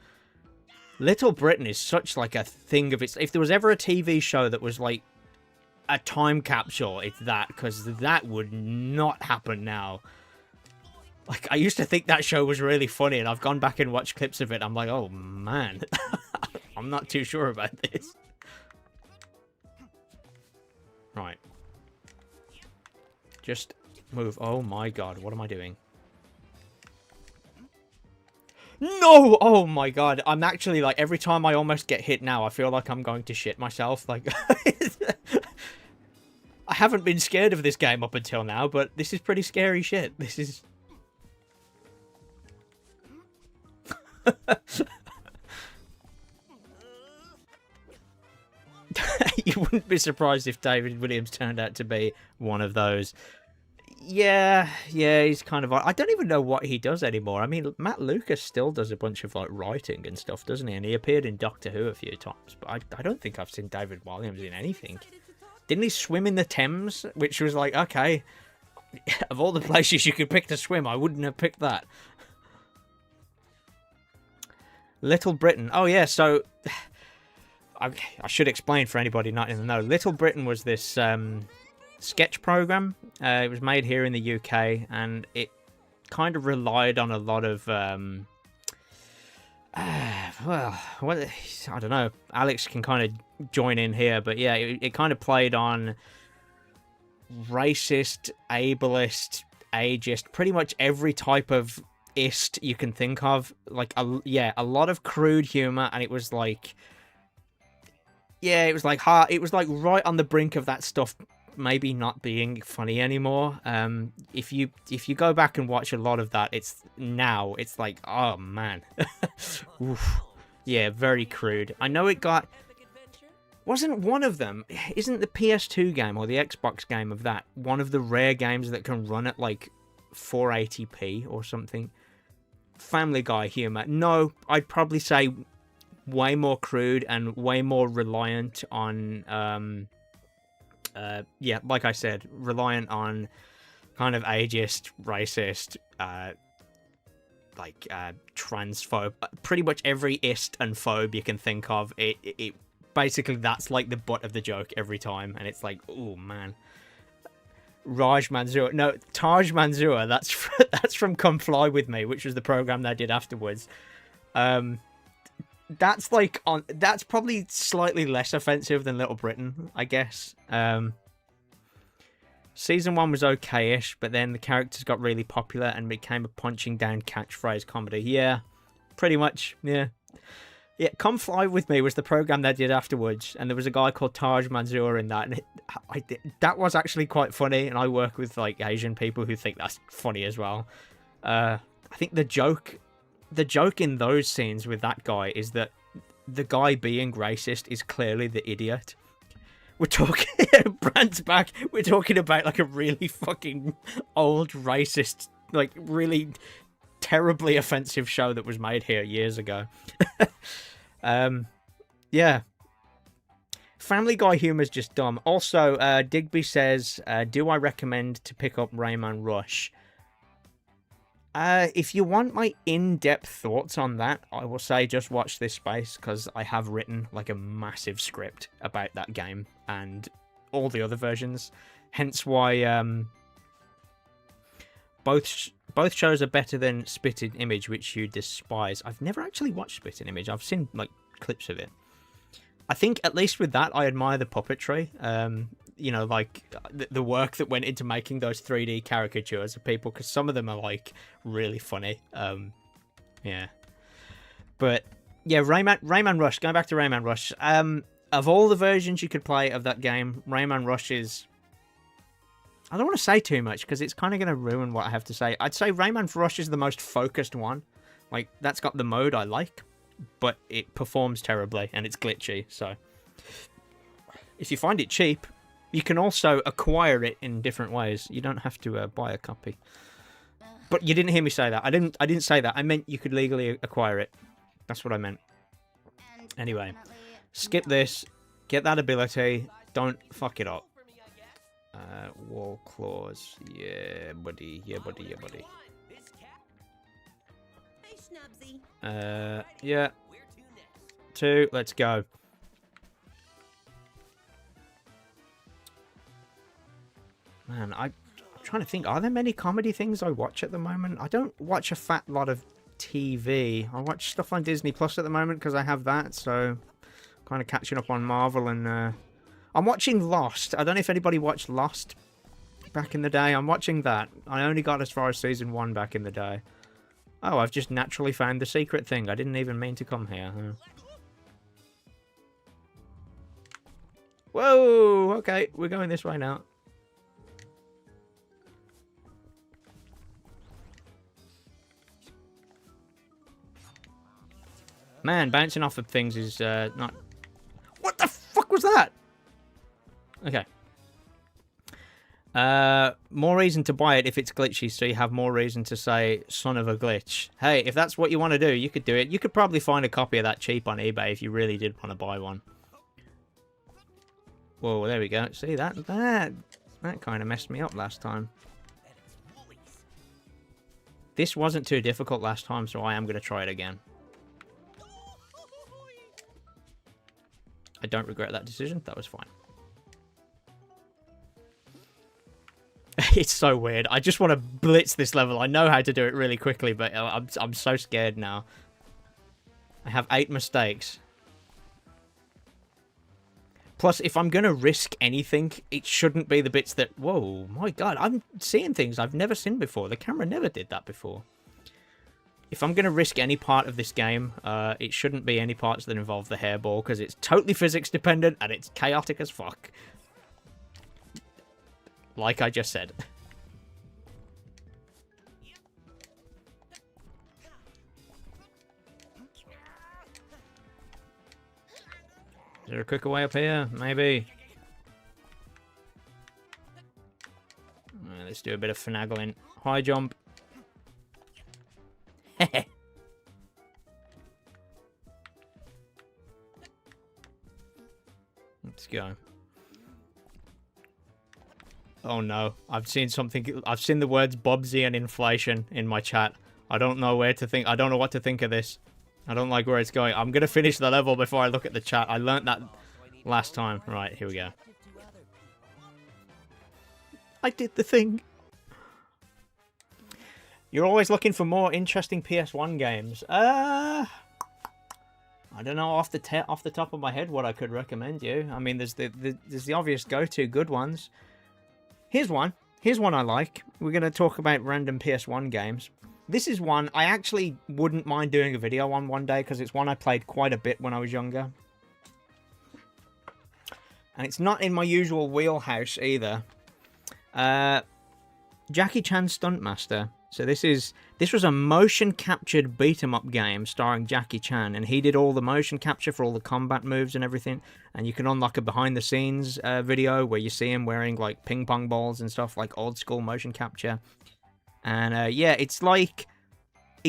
Little Britain is such like a thing of its... If there was ever a TV show that was like a time capsule, it's that, because that would not happen now. Like, I used to think that show was really funny, and I've gone back and watched clips of it. I'm like, oh man, I'm not too sure about this. Right. Just move. Oh my god, what am I doing? No! Oh my god, I'm actually like, every time I almost get hit now, I feel like I'm going to shit myself. Like, I haven't been scared of this game up until now, but this is pretty scary shit. This is... You wouldn't be surprised if David Williams turned out to be one of those. Yeah, he's kind of... I don't even know what he does anymore. I mean, Matt Lucas still does a bunch of, like, writing and stuff, doesn't he? And he appeared in Doctor Who a few times, but I don't think I've seen David Williams in anything. Didn't he swim in the Thames? Which was like, okay, of all the places you could pick to swim, I wouldn't have picked that. Little Britain. Oh, yeah, so... I should explain for anybody not in the know. Little Britain was this sketch program. It was made here in the UK, and it kind of relied on a lot of... well, I don't know. Alex can kind of join in here, but yeah, it kind of played on racist, ableist, ageist, pretty much every type of ist you can think of. Like, a lot of crude humor, and it was like... Yeah, it was like hard. It was like right on the brink of that stuff maybe not being funny anymore. If you go back and watch a lot of that, it's like, oh man. Oof. Yeah, very crude. I know it got... Wasn't one of them... Isn't the PS2 game or the Xbox game of that one of the rare games that can run at like 480p or something? Family Guy humor. No, I'd probably say... way more crude and way more reliant on yeah, like I said, reliant on kind of ageist, racist, transphobe, pretty much every ist and phobe you can think of. It basically, that's like the butt of the joke every time, and it's like, oh man. Taj Mansour, that's from Come Fly With Me, which was the program they did afterwards. That's like that's probably slightly less offensive than Little Britain, I guess. Season 1 was okay-ish, but then the characters got really popular and became a punching down catchphrase comedy. Yeah, pretty much. Yeah. Come Fly With Me was the program they did afterwards, and there was a guy called Taj Mansour in that, and that was actually quite funny. And I work with like Asian people who think that's funny as well. I think the joke in those scenes with that guy is that the guy being racist is clearly the idiot. We're talking... Brand's back. We're talking about like a really fucking old racist, like really terribly offensive show that was made here years ago. Yeah. Family Guy humor is just dumb. Also, Digby says, do I recommend to pick up Rayman Rush? If you want my in-depth thoughts on that, I will say just watch this space, because I have written like a massive script about that game and all the other versions. Hence why both shows are better than Spitting Image, which you despise. I've never actually watched Spitting Image. I've seen like clips of it. I think at least with that, I admire the puppetry. You know, like the work that went into making those 3D caricatures of people, because some of them are like really funny. Yeah. But yeah, Rayman Rush. Going back to Rayman Rush. Of all the versions you could play of that game, Rayman Rush is. I don't want to say too much because it's kind of going to ruin what I have to say. I'd say Rayman Rush is the most focused one. Like, that's got the mode I like, but it performs terribly and it's glitchy. So, if you find it cheap, you can also acquire it in different ways. You don't have to buy a copy. But you didn't hear me say that. I didn't say that. I meant you could legally acquire it. That's what I meant. Anyway, skip this. Get that ability. Don't fuck it up. Wall claws. Yeah, buddy. Yeah, buddy. Yeah, buddy. Hey, Snubsy. Yeah. 2. Let's go. Man, I'm trying to think. Are there many comedy things I watch at the moment? I don't watch a fat lot of TV. I watch stuff on Disney Plus at the moment because I have that. So, kind of catching up on Marvel and... I'm watching Lost. I don't know if anybody watched Lost back in the day. I'm watching that. I only got as far as season 1 back in the day. Oh, I've just naturally found the secret thing. I didn't even mean to come here. Huh? Whoa! Okay, we're going this way now. Man, bouncing off of things is not... What the fuck was that? Okay. More reason to buy it if it's glitchy, so you have more reason to say, son of a glitch. Hey, if that's what you want to do, you could do it. You could probably find a copy of that cheap on eBay if you really did want to buy one. Whoa, there we go. See, that kind of messed me up last time. This wasn't too difficult last time, so I am going to try it again. I don't regret that decision. That was fine. It's so weird. I just want to blitz this level. I know how to do it really quickly, but I'm so scared now. I have 8 mistakes. Plus, if I'm going to risk anything, it shouldn't be the bits that... Whoa, my God. I'm seeing things I've never seen before. The camera never did that before. If I'm going to risk any part of this game, it shouldn't be any parts that involve the hairball, because it's totally physics dependent and it's chaotic as fuck. Like I just said. Is there a quicker way up here? Maybe. Let's do a bit of finagling. High jump. Let's go. Oh no, I've seen something. I've seen the words Bubsy and inflation in my chat. I don't know where to think. I don't know what to think of this. I don't like where it's going. I'm going to finish the level before I look at the chat. I learnt that last time. Right, here we go. I did the thing. You're always looking for more interesting PS1 games. I don't know off the top of my head what I could recommend you. I mean, there's the obvious go-to good ones. Here's one. Here's one I like. We're going to talk about random PS1 games. This is one I actually wouldn't mind doing a video on one day because it's one I played quite a bit when I was younger. And it's not in my usual wheelhouse either. Jackie Chan Stuntmaster. So this was a motion captured beat 'em up game starring Jackie Chan, and he did all the motion capture for all the combat moves and everything. And you can unlock a behind the scenes video where you see him wearing like ping pong balls and stuff, like old school motion capture. And yeah, it's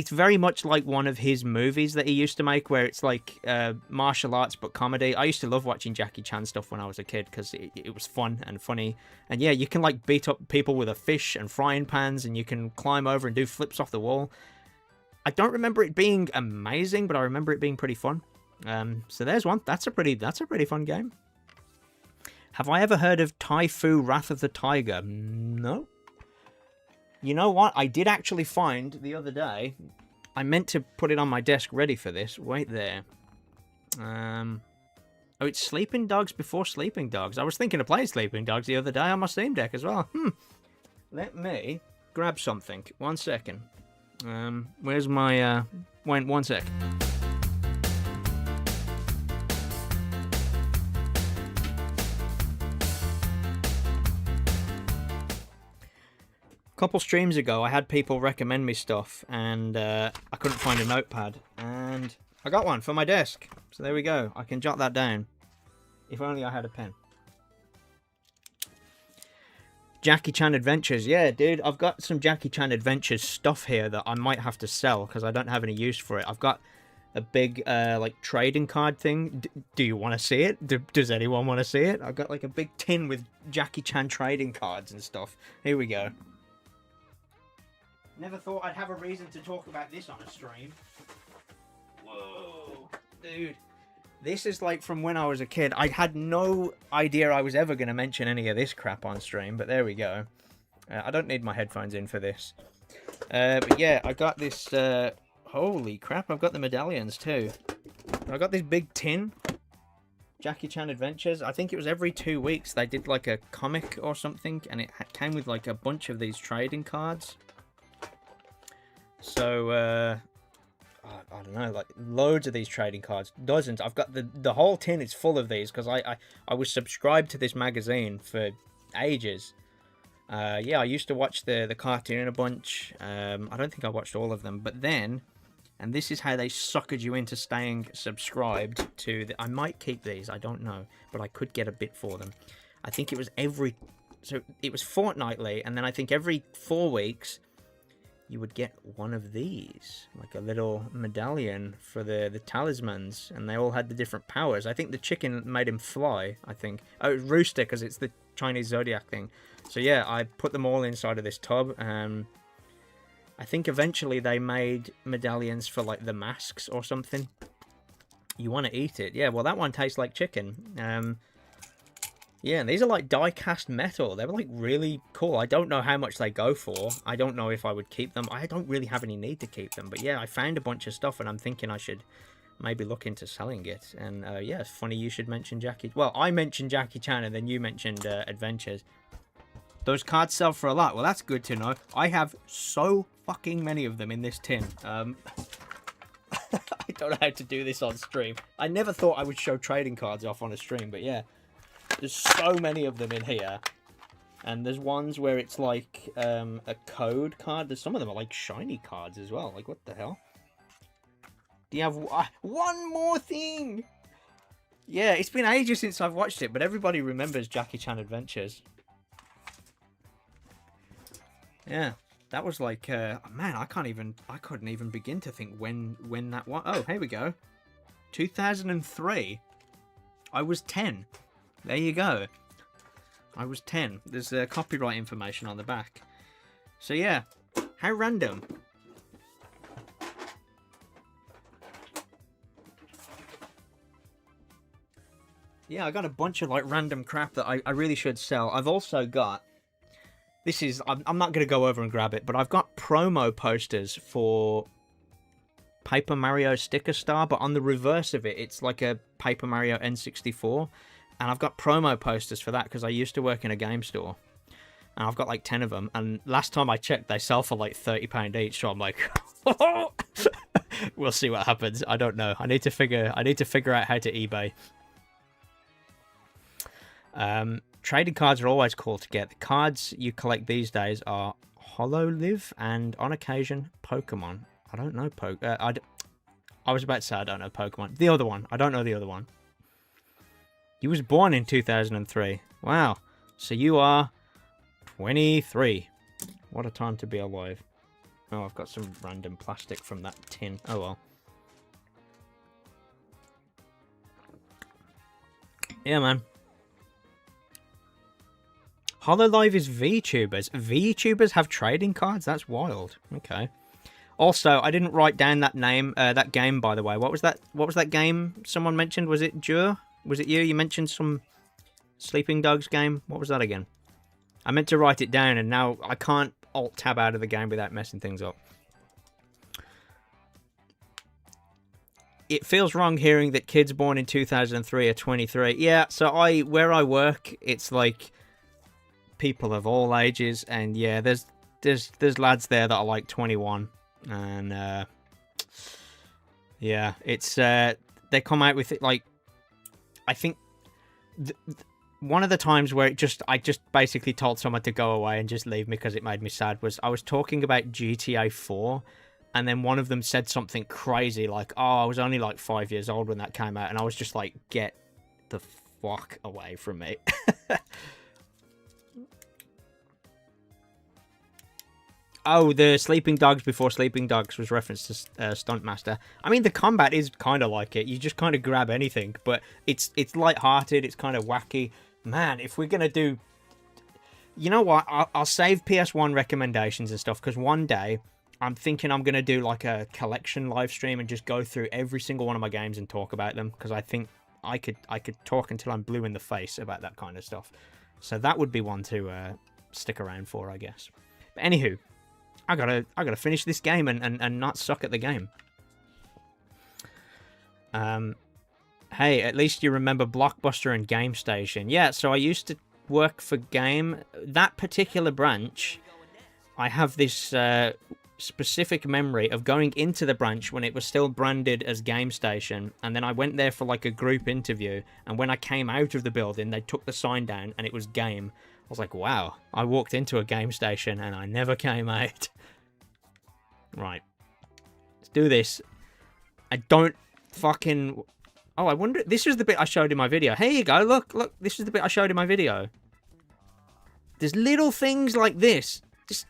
very much like one of his movies that he used to make, where it's like martial arts but comedy. I used to love watching Jackie Chan stuff when I was a kid because it was fun and funny. And yeah, you can like beat up people with a fish and frying pans, and you can climb over and do flips off the wall. I don't remember it being amazing, but I remember it being pretty fun. So there's one. That's a pretty fun game. Have I ever heard of Tai-Fu Wrath of the Tiger? No. You know what? I did actually find the other day. I meant to put it on my desk ready for this. Wait there. Oh, it's Sleeping Dogs before Sleeping Dogs. I was thinking of playing Sleeping Dogs the other day on my Steam Deck as well. Let me grab something. 1 second. Where's my, wait, one sec. A couple streams ago, I had people recommend me stuff, and I couldn't find a notepad, and I got one for my desk. So there we go. I can jot that down. If only I had a pen. Jackie Chan Adventures. Yeah, dude, I've got some Jackie Chan Adventures stuff here that I might have to sell because I don't have any use for it. I've got a big, like, trading card thing. Do you want to see it? Does anyone want to see it? I've got, like, a big tin with Jackie Chan trading cards and stuff. Here we go. Never thought I'd have a reason to talk about this on a stream. Whoa, dude. This is like from when I was a kid. I had no idea I was ever going to mention any of this crap on stream, but there we go. I don't need my headphones in for this. But yeah, I got this... holy crap, I've got the medallions too. I got this big tin. Jackie Chan Adventures. I think it was every 2 weeks they did like a comic or something, and it came with like a bunch of these trading cards. So, I don't know, like loads of these trading cards, dozens. I've got the whole tin is full of these because I was subscribed to this magazine for ages. Yeah, I used to watch the cartoon a bunch. I don't think I watched all of them, but then, and this is how they suckered you into staying subscribed to I might keep these, I don't know, but I could get a bit for them. I think it was so it was fortnightly, and then I think every 4 weeks you would get one of these, like a little medallion for the talismans, and they all had the different powers. I think the chicken made him fly, I think. Oh, it was rooster, because it's the Chinese zodiac thing. So yeah, I put them all inside of this tub, and I think eventually they made medallions for, like, the masks or something. You want to eat it. Yeah, well, that one tastes like chicken. Yeah, and these are like die-cast metal. They're like really cool. I don't know how much they go for. I don't know if I would keep them. I don't really have any need to keep them. But yeah, I found a bunch of stuff and I'm thinking I should maybe look into selling it. And yeah, it's funny you should mention Jackie. Well, I mentioned Jackie Chan and then you mentioned Adventures. Those cards sell for a lot. Well, that's good to know. I have so fucking many of them in this tin. I don't know how to do this on stream. I never thought I would show trading cards off on a stream, but yeah. There's so many of them in here. And there's ones where it's like a code card. There's some of them are like shiny cards as well. Like, what the hell? Do you have one more thing? Yeah, it's been ages since I've watched it, but everybody remembers Jackie Chan Adventures. Yeah, that was like, man, I couldn't even begin to think when that was. Oh, here we go. 2003. I was 10. There you go. I was 10. There's copyright information on the back. So yeah, how random. Yeah, I got a bunch of like random crap that I really should sell. I've also got... This is... I'm not going to go over and grab it, but I've got promo posters for Paper Mario Sticker Star, but on the reverse of it, it's like a Paper Mario N64. And I've got promo posters for that because I used to work in a game store. And I've got like 10 of them. And last time I checked, they sell for like £30 each. So I'm like, we'll see what happens. I don't know. I need to figure out how to eBay. Trading cards are always cool to get. The cards you collect these days are Hololive and, on occasion, Pokemon. I don't know I was about to say I don't know Pokemon. The other one. I don't know the other one. You was born in 2003. Wow. So you are 23. What a time to be alive. Oh, I've got some random plastic from that tin. Oh well. Yeah, man. Hololive is VTubers. VTubers have trading cards? That's wild. Okay. Also, I didn't write down that name, that game, by the way. What was that game someone mentioned? Was it Jur? Was it you? You mentioned some Sleeping Dogs game. What was that again? I meant to write it down, and now I can't alt-tab out of the game without messing things up. It feels wrong hearing that kids born in 2003 are 23. Yeah, so where I work, it's like people of all ages, and yeah, there's lads there that are like 21. And yeah, it's they come out with it like, I think one of the times where I just basically told someone to go away and just leave me because it made me sad was I was talking about GTA 4, and then one of them said something crazy like, oh, I was only like 5 years old when that came out, and I was just like, get the fuck away from me. Oh, the Sleeping Dogs before Sleeping Dogs was referenced to Stuntmaster. I mean, the combat is kind of like it. You just kind of grab anything, but it's light-hearted. It's kind of wacky. Man, if we're going to do... You know what? I'll save PS1 recommendations and stuff, because one day I'm thinking I'm going to do like a collection live stream and just go through every single one of my games and talk about them, because I think I could talk until I'm blue in the face about that kind of stuff. So that would be one to stick around for, I guess. But anywho... I gotta finish this game and not suck at the game. Hey, at least you remember Blockbuster and Game Station. Yeah, so I used to work for Game. That particular branch, I have this specific memory of going into the branch when it was still branded as Game Station, and then I went there for like a group interview, and when I came out of the building, they took the sign down and it was Game. I was like, wow, I walked into a Game Station and I never came out. Right. Let's do this. I don't fucking... Oh, I wonder... This is the bit I showed in my video. Here you go, look. This is the bit I showed in my video. There's little things like this. Just...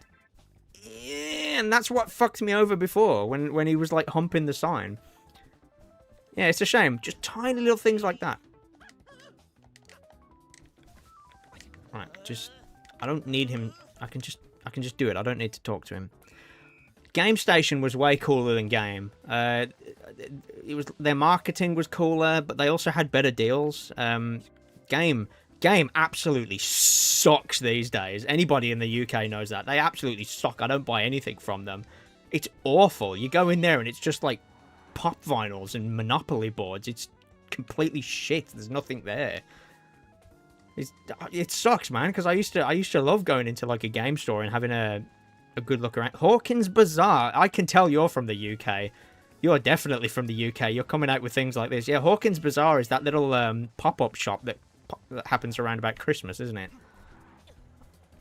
Yeah, and that's what fucked me over before, when he was, like, humping the sign. Yeah, it's a shame. Just tiny little things like that. Right, just... I don't need him... I can just do it. I don't need to talk to him. Game Station was way cooler than Game. Their marketing was cooler, but they also had better deals. Game absolutely sucks these days. Anybody in the UK knows that. They absolutely suck. I don't buy anything from them. It's awful. You go in there and it's just like pop vinyls and Monopoly boards. It's completely shit. There's nothing there. It sucks, man, because I used to love going into like a game store and having a good look around. Hawkins Bazaar. I can tell you're from the UK. You're definitely from the UK. You're coming out with things like this. Yeah, Hawkins Bazaar is that little pop-up shop that happens around about Christmas, isn't it?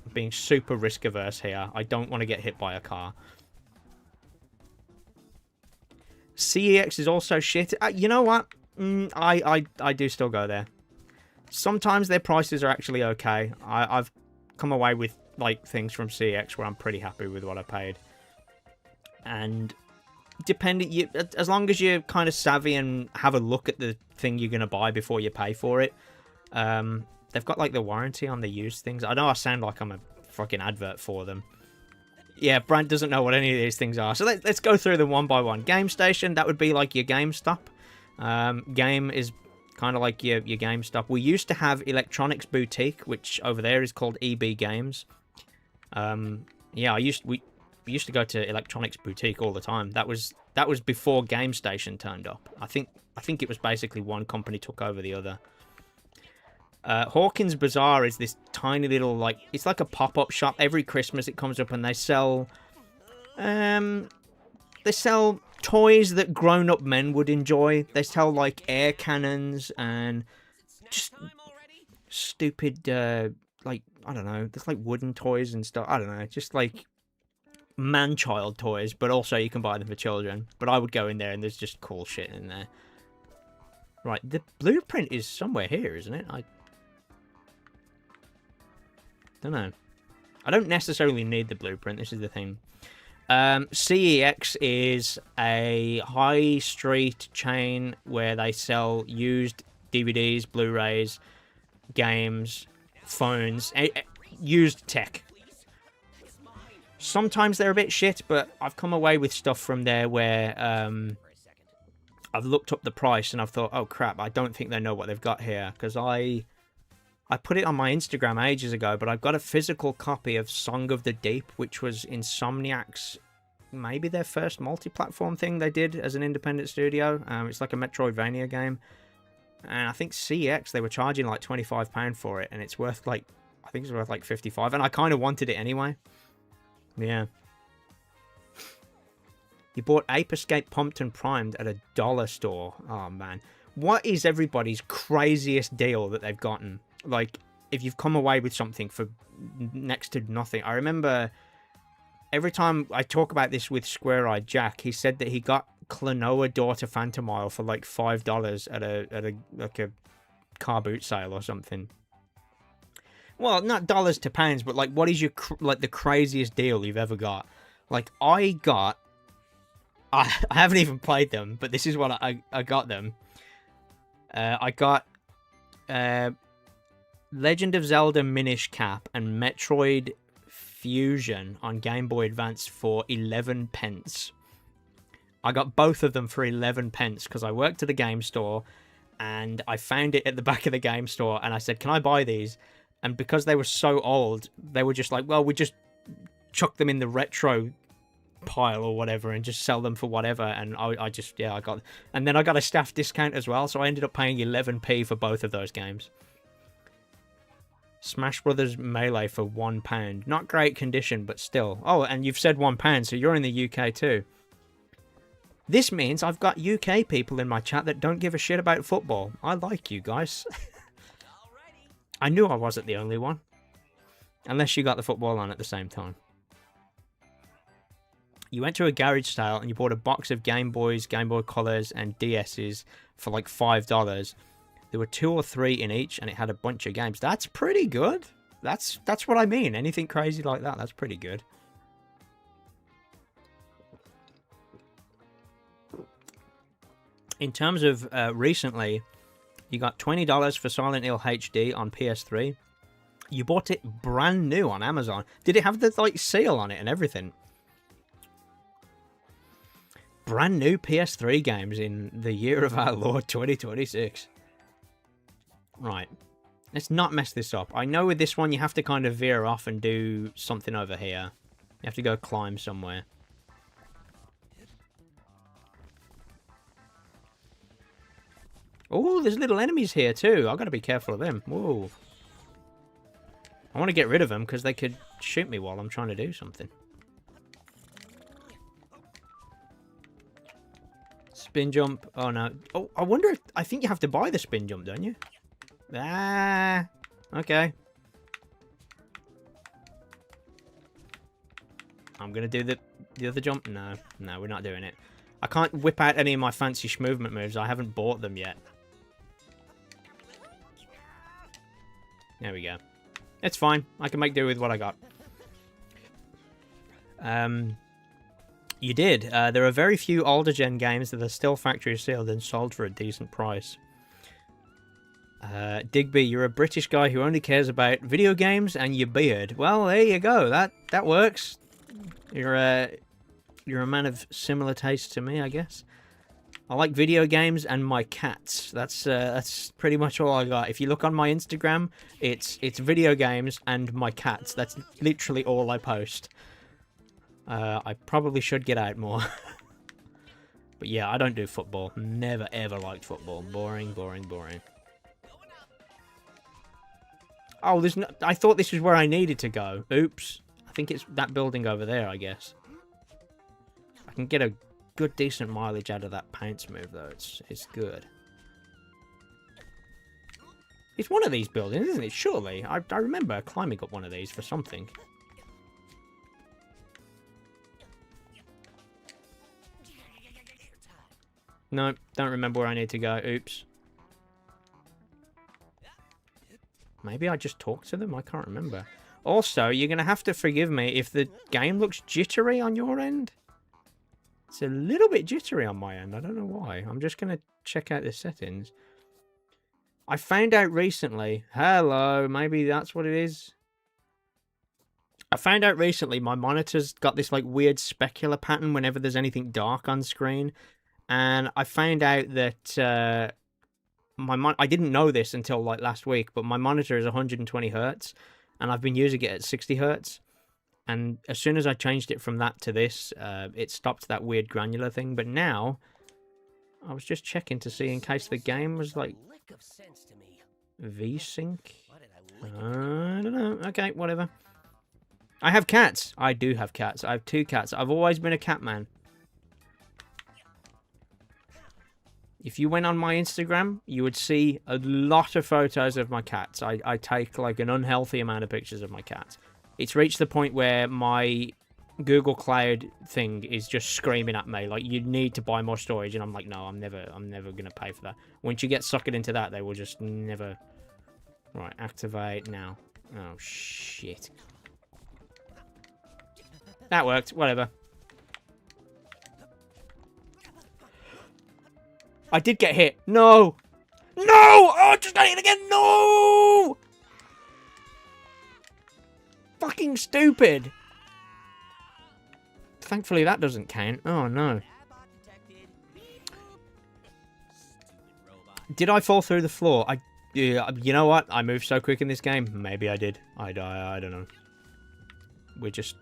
I'm being super risk-averse here. I don't want to get hit by a car. CEX is also shit. You know what? I do still go there. Sometimes their prices are actually okay. I've come away with like things from CX where I'm pretty happy with what I paid. And as long as you're kind of savvy and have a look at the thing you're going to buy before you pay for it, they've got like the warranty on the used things. I know I sound like I'm a fucking advert for them. Yeah, Brant doesn't know what any of these things are. So let's go through them one by one. Game Station, that would be like your GameStop. Game is kind of like your GameStop. We used to have Electronics Boutique, which over there is called EB Games. Yeah, we used to go to Electronics Boutique all the time. That was before Game Station turned up. I think it was basically one company took over the other. Hawkins Bazaar is this tiny little, like, it's like a pop-up shop. Every Christmas it comes up and they sell toys that grown-up men would enjoy. They sell like air cannons and just stupid like, I don't know, there's like wooden toys and stuff. I don't know, just like man-child toys, but also you can buy them for children. But I would go in there and there's just cool shit in there. Right, the blueprint is somewhere here, isn't it? I don't know. I don't necessarily need the blueprint, this is the thing. CEX is a high street chain where they sell used DVDs, Blu-rays, games, phones, used tech. Sometimes they're a bit shit, but I've come away with stuff from there where I've looked up the price and I've thought, oh crap, I don't think they know what they've got here, because I put it on my Instagram ages ago, but I've got a physical copy of Song of the Deep, which was Insomniac's, maybe their first multi-platform thing they did as an independent studio. It's like a Metroidvania game. And I think CX, they were charging like £25 for it, and it's worth like, I think it's worth like 55, and I kind of wanted it anyway. Yeah. You bought Ape Escape Pumped and Primed at a dollar store. Oh, man. What is everybody's craziest deal that they've gotten? Like, if you've come away with something for next to nothing. I remember every time I talk about this with Square Eyed Jack, he said that he got Klonoa Daughter Phantomile for like $5 at a car boot sale or something. Well, not dollars to pounds, but like, what is your the craziest deal you've ever got? Like, I haven't even played them, but this is what I got them. I got Legend of Zelda Minish Cap and Metroid Fusion on Game Boy Advance for 11 pence. I got both of them for 11 pence because I worked at the game store and I found it at the back of the game store and I said, can I buy these? And because they were so old, they were just like, well, we just chuck them in the retro pile or whatever and just sell them for whatever. And I got, and then I got a staff discount as well. So I ended up paying 11p for both of those games. Smash Brothers Melee for £1. Not great condition, but still. Oh, and you've said £1, so you're in the UK too. This means I've got UK people in my chat that don't give a shit about football. I like you guys. I knew I wasn't the only one. Unless you got the football on at the same time. You went to a garage sale and you bought a box of Game Boys, Game Boy Colors, and DS's for like $5. There were 2 or 3 in each, and it had a bunch of games. That's pretty good. That's what I mean. Anything crazy like that, that's pretty good. In terms of recently, you got $20 for Silent Hill HD on PS3. You bought it brand new on Amazon. Did it have the like seal on it and everything? Brand new PS3 games in the year of our Lord 2026. Right. Let's not mess this up. I know with this one you have to kind of veer off and do something over here. You have to go climb somewhere. Oh, there's little enemies here too. I've got to be careful of them. Whoa. I want to get rid of them because they could shoot me while I'm trying to do something. Spin jump. Oh, no. Oh, I wonder if... I think you have to buy the spin jump, don't you? Ah. Okay. I'm going to do the other jump. No. No, we're not doing it. I can't whip out any of my fancy movement moves. I haven't bought them yet. There we go. It's fine. I can make do with what I got. You did. There are very few older gen games that are still factory sealed and sold for a decent price. Digby, you're a British guy who only cares about video games and your beard. Well, there you go. That works. You're a man of similar taste to me, I guess. I like video games and my cats. That's pretty much all I got. If you look on my Instagram, it's video games and my cats. That's literally all I post. I probably should get out more. But yeah, I don't do football. Never ever liked football. Boring, boring, boring. Oh, there's no... I thought this was where I needed to go. Oops. I think it's that building over there, I guess. I can get a good, decent mileage out of that pounce move, though. It's good. It's one of these buildings, isn't it? Surely. I remember climbing up one of these for something. No, don't remember where I need to go. Oops. Maybe I just talked to them? I can't remember. Also, you're going to have to forgive me if the game looks jittery on your end. It's a little bit jittery on my end. I don't know why. I'm just going to check out the settings. I found out recently... Hello, maybe that's what it is. I found out recently my monitor's got this like weird specular pattern whenever there's anything dark on screen. And I found out that I didn't know this until like last week, but my monitor is 120 hertz and I've been using it at 60 hertz. And as soon as I changed it from that to this, it stopped that weird granular thing. But now, I was just checking to see in case the game was like V-Sync. I don't know. Okay, whatever. I have cats. I do have cats. I have 2 cats. I've always been a cat man. If you went on my Instagram, you would see a lot of photos of my cats. I take like an unhealthy amount of pictures of my cats. It's reached the point where my Google Cloud thing is just screaming at me like, you need to buy more storage, and I'm like, no, I'm never gonna pay for that. Once you get suckered into that, they will just never. Right, activate now. Oh shit. That worked. Whatever. I did get hit. No! No! Oh, just got hit again! No! Fucking stupid! Thankfully that doesn't count. Oh no. Did I fall through the floor? You know what? I moved so quick in this game. Maybe I did. I don't know. We're just...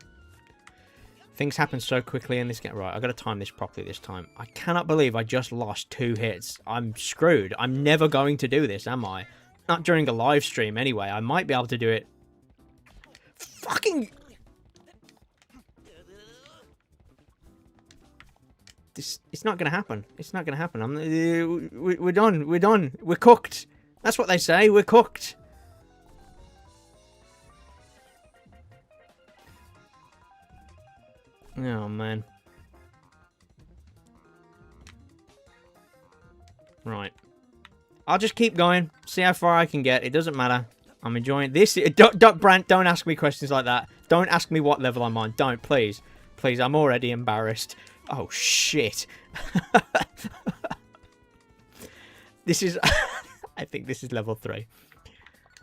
Things happen so quickly in this game. Right, I gotta time this properly this time. I cannot believe I just lost 2 hits. I'm screwed. I'm never going to do this, am I? Not during a live stream anyway. I might be able to do it. Fucking... It's not gonna happen. It's not gonna happen. We're done. We're done. We're cooked. That's what they say. We're cooked. Oh, man. Right. I'll just keep going. See how far I can get. It doesn't matter. I'm enjoying this. Brant, don't ask me questions like that. Don't ask me what level I'm on. Don't, please. Please, I'm already embarrassed. Oh, shit. This is... I think this is level 3.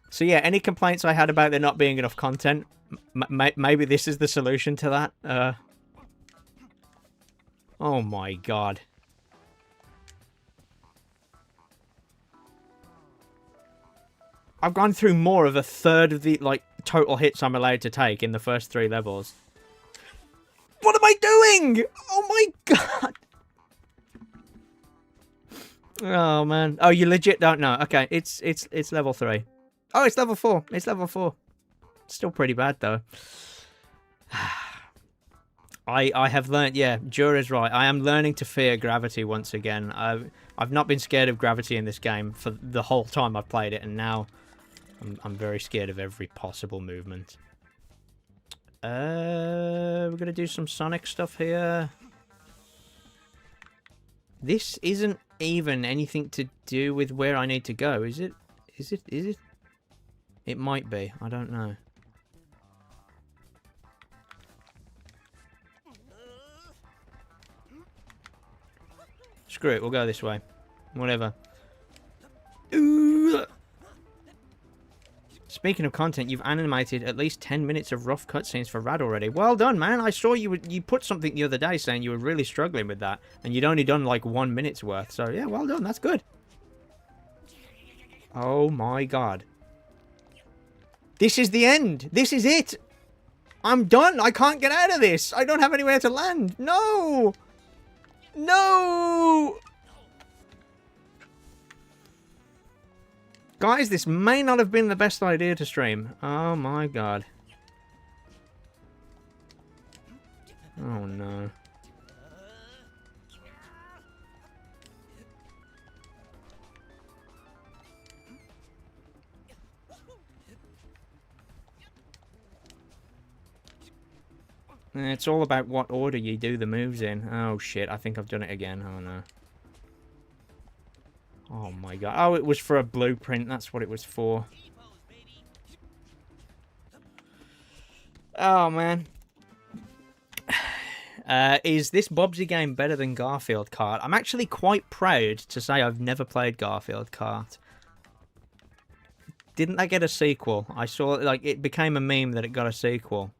So, yeah, any complaints I had about there not being enough content, maybe this is the solution to that. Oh my god. I've gone through more of a third of the, like, total hits I'm allowed to take in the first 3 levels. What am I doing? Oh my god. Oh man. Oh, you legit don't know. Okay, it's level 3. Oh, it's level 4. It's level 4. Still pretty bad though. I have learned, yeah, Jura's right. I am learning to fear gravity once again. I've not been scared of gravity in this game for the whole time I've played it, and now I'm very scared of every possible movement. We're gonna do some Sonic stuff here. This isn't even anything to do with where I need to go, is it? Is it? It might be. I don't know. Screw it, we'll go this way. Whatever. Ooh. Speaking of content, you've animated at least 10 minutes of rough cutscenes for Rad already. Well done, man. I saw you put something the other day saying you were really struggling with that, and you'd only done like 1 minute's worth. So yeah, well done. That's good. Oh my god. This is the end. This is it. I'm done. I can't get out of this. I don't have anywhere to land. No. No! Guys, this may not have been the best idea to stream. Oh my god. Oh no. It's all about what order you do the moves in. Oh shit, I think I've done it again. Oh no. Oh my god. Oh, it was for a blueprint. That's what it was for. Oh man. Is this Bubsy game better than Garfield Kart? I'm actually quite proud to say I've never played Garfield Kart. Didn't that get a sequel? I saw, like, it became a meme that it got a sequel.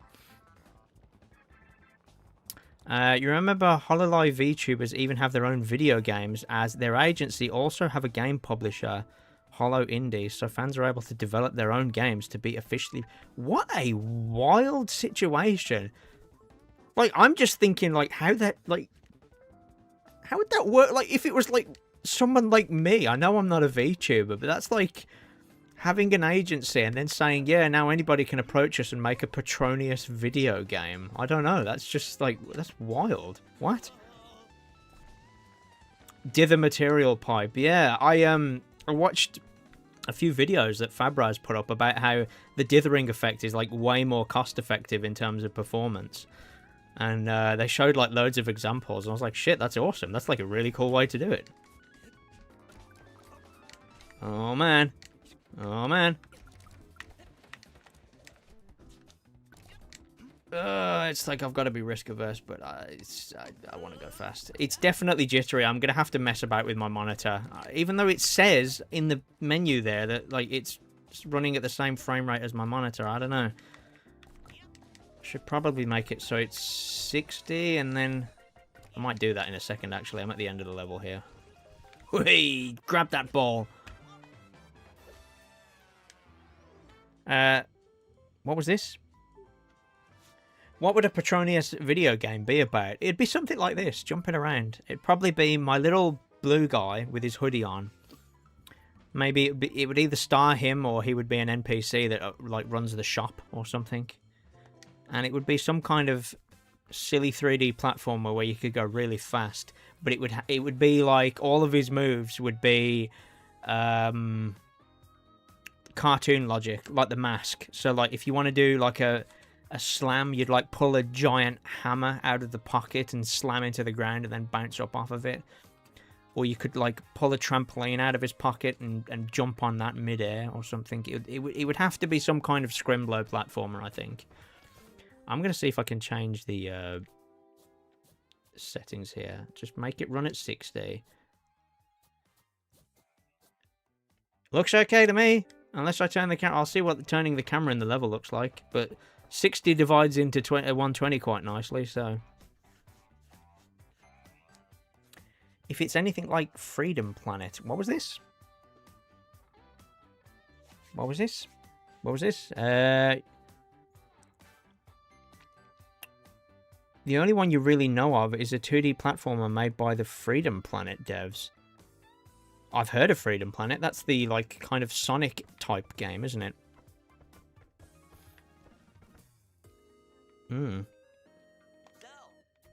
You remember HoloLive VTubers even have their own video games, as their agency also have a game publisher, Holo Indies, so fans are able to develop their own games to be officially... What a wild situation. Like, I'm just thinking, like, how that, like... How would that work? Like, if it was, like, someone like me, I know I'm not a VTuber, but that's like... having an agency and then saying, yeah, now anybody can approach us and make a Petronius video game. I don't know. That's just like, that's wild. What? Dither material pipe. Yeah, I watched a few videos that Fabraz put up about how the dithering effect is like way more cost effective in terms of performance. And they showed like loads of examples, and I was like, shit, that's awesome. That's like a really cool way to do it. Oh man. Oh man. It's like I've got to be risk averse, but I want to go fast. It's definitely jittery. I'm going to have to mess about with my monitor. Even though it says in the menu there that like it's running at the same frame rate as my monitor. I don't know. Should probably make it so it's 60, and then I might do that in a second, actually. I'm at the end of the level here. Whee! Grab that ball. What was this? What would a Petronius video game be about? It'd be something like this, jumping around. It'd probably be my little blue guy with his hoodie on. Maybe it would either star him, or he would be an NPC that like runs the shop or something. And it would be some kind of silly 3D platformer where you could go really fast. But it would be like all of his moves would be cartoon logic, like the Mask. So like if you want to do like a slam, you'd like pull a giant hammer out of the pocket and slam into the ground and then bounce up off of it. Or you could like pull a trampoline out of his pocket and jump on that midair or something. It would have to be some kind of scrimble platformer, I think. I'm going to see if I can change the settings here. Just make it run at 60. Looks okay to me. Unless I turn the camera. I'll see what turning the camera in the level looks like. But 60 divides into 120 quite nicely, so... If it's anything like Freedom Planet... What was this? What was this? What was this? The only one you really know of is a 2D platformer made by the Freedom Planet devs. I've heard of Freedom Planet. That's the, like, kind of Sonic type game, isn't it? Hmm. So,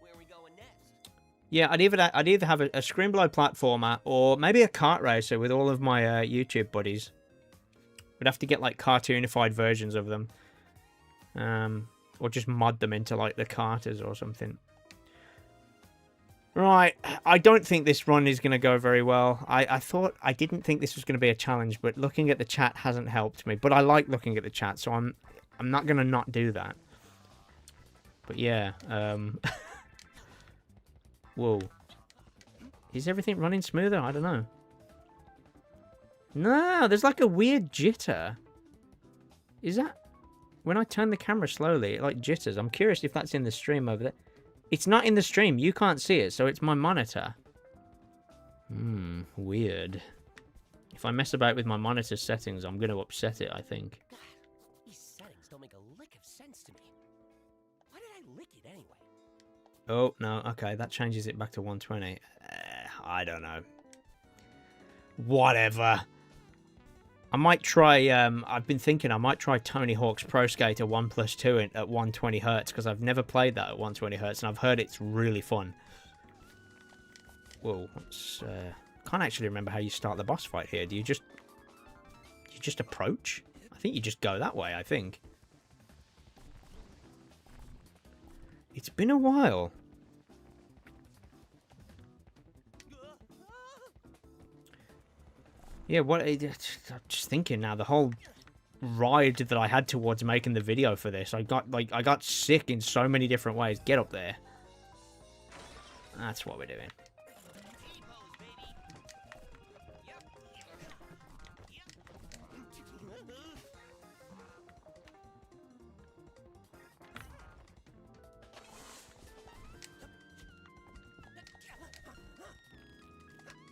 where are we going next? Yeah, I'd either have a scrimble platformer or maybe a kart racer with all of my YouTube buddies. We'd have to get, like, cartoonified versions of them. Or just mod them into, like, the carters or something. Right, I don't think this run is going to go very well. I didn't think this was going to be a challenge, but looking at the chat hasn't helped me. But I like looking at the chat, so I'm not going to not do that. But yeah, whoa. Is everything running smoother? I don't know. No, there's like a weird jitter. Is that... When I turn the camera slowly, it like jitters. I'm curious if that's in the stream over there. It's not in the stream. You can't see it, so it's my monitor. Weird. If I mess about with my monitor settings, I'm going to upset it, I think. These settings don't make a lick of sense to me. Why did I lick it anyway? Oh, no. Okay, that changes it back to 120. I don't know. Whatever. I might try, I've been thinking I might try Tony Hawk's Pro Skater 1+2 at 120 Hz, because I've never played that at 120 Hz, and I've heard it's really fun. Whoa, can't actually remember how you start the boss fight here. Do you just approach? I think you just go that way, I think. It's been a while. Yeah, I'm just thinking now, the whole ride that I had towards making the video for this, I got sick in so many different ways. Get up there. That's what we're doing.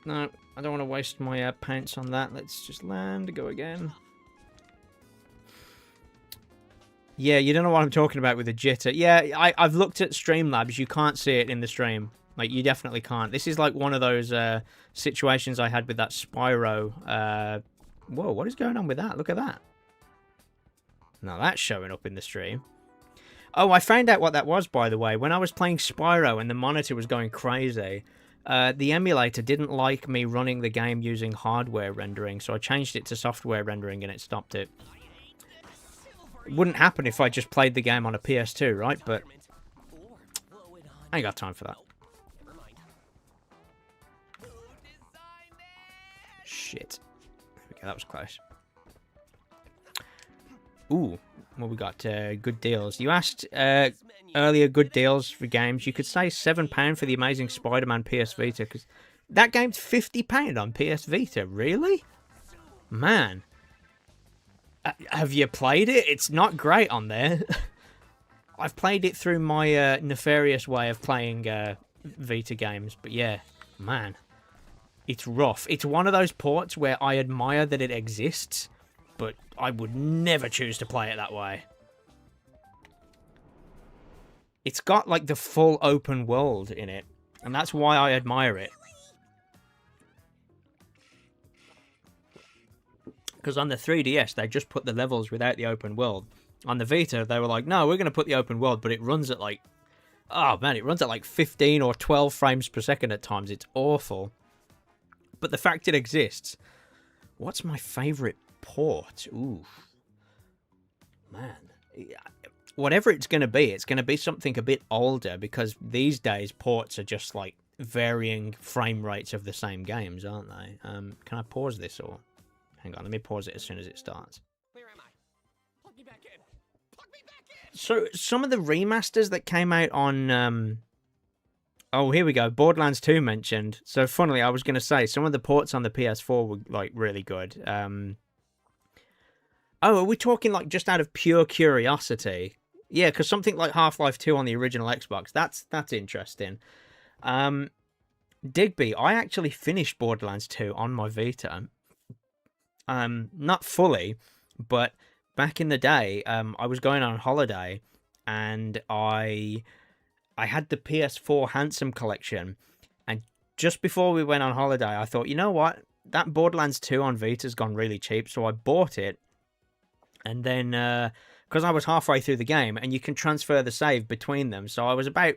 No, I don't want to waste my pounce on that. Let's just land, go again. Yeah, you don't know what I'm talking about with the jitter. Yeah, I've looked at Streamlabs. You can't see it in the stream. Like, you definitely can't. This is like one of those situations I had with that Spyro. Whoa, what is going on with that? Look at that. Now that's showing up in the stream. Oh, I found out what that was, by the way. When I was playing Spyro and the monitor was going crazy, the emulator didn't like me running the game using hardware rendering, so I changed it to software rendering and it stopped it. It wouldn't happen if I just played the game on a PS2, right? But I ain't got time for that. Shit. Okay, that was close. Ooh, what we got? Good deals. You asked earlier good deals for games. You could say £7 for the Amazing Spider-Man PS Vita, because that game's £50 on PS Vita. Really? Man. Have you played it? It's not great on there. I've played it through my nefarious way of playing Vita games, but yeah, man. It's rough. It's one of those ports where I admire that it exists, but I would never choose to play it that way. It's got, like, the full open world in it, and that's why I admire it. Because on the 3DS, they just put the levels without the open world. On the Vita, they were like, no, we're going to put the open world, but it runs at, like... Oh, man, it runs at, like, 15 or 12 frames per second at times. It's awful. But the fact it exists... What's my favourite port? Ooh. Man. Whatever it's going to be something a bit older, because these days ports are just like varying frame rates of the same games, aren't they? Can I pause this, or hang on, let me pause it as soon as it starts. Where am I? Plug me back in. Plug me back in. So some of the remasters that came out on oh, here we go. Borderlands 2 mentioned. So funnily, I was going to say some of the ports on the PS4 were like really good. Oh, are we talking like just out of pure curiosity? Yeah, because something like Half-Life 2 on the original Xbox, that's interesting. Digby, I actually finished Borderlands 2 on my Vita. Not fully, but back in the day, I was going on holiday, and I had the PS4 Handsome Collection, and just before we went on holiday, I thought, you know what? That Borderlands 2 on Vita's gone really cheap, so I bought it. And then, because I was halfway through the game, and you can transfer the save between them, so I was about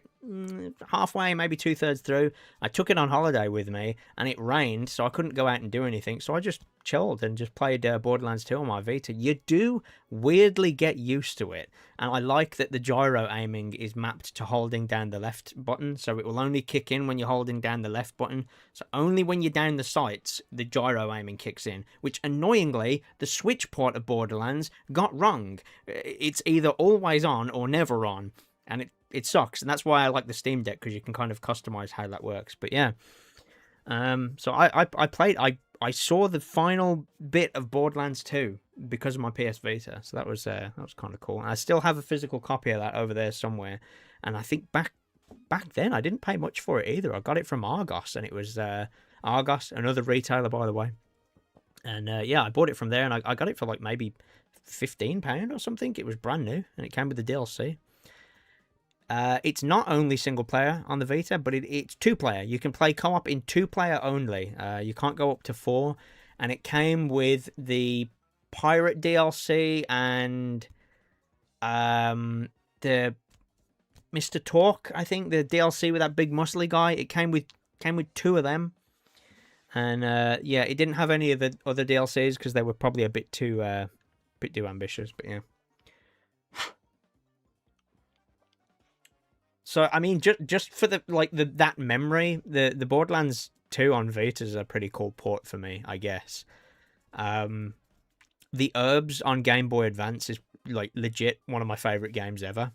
halfway, maybe 2/3 through. I took it on holiday with me, and it rained, so I couldn't go out and do anything, so I just chilled and just played Borderlands 2 on my Vita. You do weirdly get used to it, and I like that the gyro aiming is mapped to holding down the left button, so it will only kick in when you're holding down the left button, so only when you're down the sights, the gyro aiming kicks in, which annoyingly, the Switch port of Borderlands got wrong. It's either always on or never on, and it sucks, and that's why I like the Steam Deck, because you can kind of customize how that works. But yeah, so I saw the final bit of Borderlands 2 because of my PS Vita, so that was kind of cool. And I still have a physical copy of that over there somewhere, and I think back then I didn't pay much for it either. I got it from Argos, and it was Argos, another retailer, by the way. And yeah, I bought it from there, and I got it for like maybe £15 or something. It was brand new, and it came with the DLC. It's not only single player on the Vita, but it's 2-player. You can play co-op in 2-player only. You can't go up to 4. And it came with the Pirate DLC and the Mr. Talk, I think, the DLC with that big muscly guy. It came with 2 of them. And yeah, it didn't have any of the other DLCs because they were probably a bit too ambitious. But yeah. So I mean, just for that memory, the Borderlands 2 on Vita is a pretty cool port for me, I guess. The Herbs on Game Boy Advance is like legit one of my favorite games ever.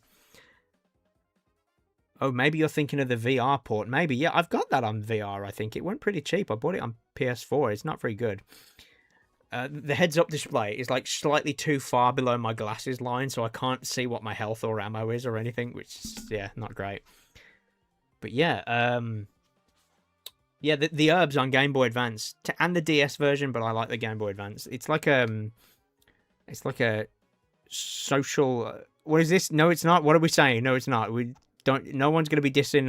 Oh, maybe you're thinking of the VR port. Maybe, yeah, I've got that on VR. I think it went pretty cheap. I bought it on PS4. It's not very good. The heads-up display is like slightly too far below my glasses line, so I can't see what my health or ammo is or anything, which is, yeah, not great. But yeah, yeah, the Herbs on Game Boy Advance and the DS version, but I like the Game Boy Advance. It's like a social. What is this? No, it's not. What are we saying? No, it's not. We don't. No one's gonna be dissing.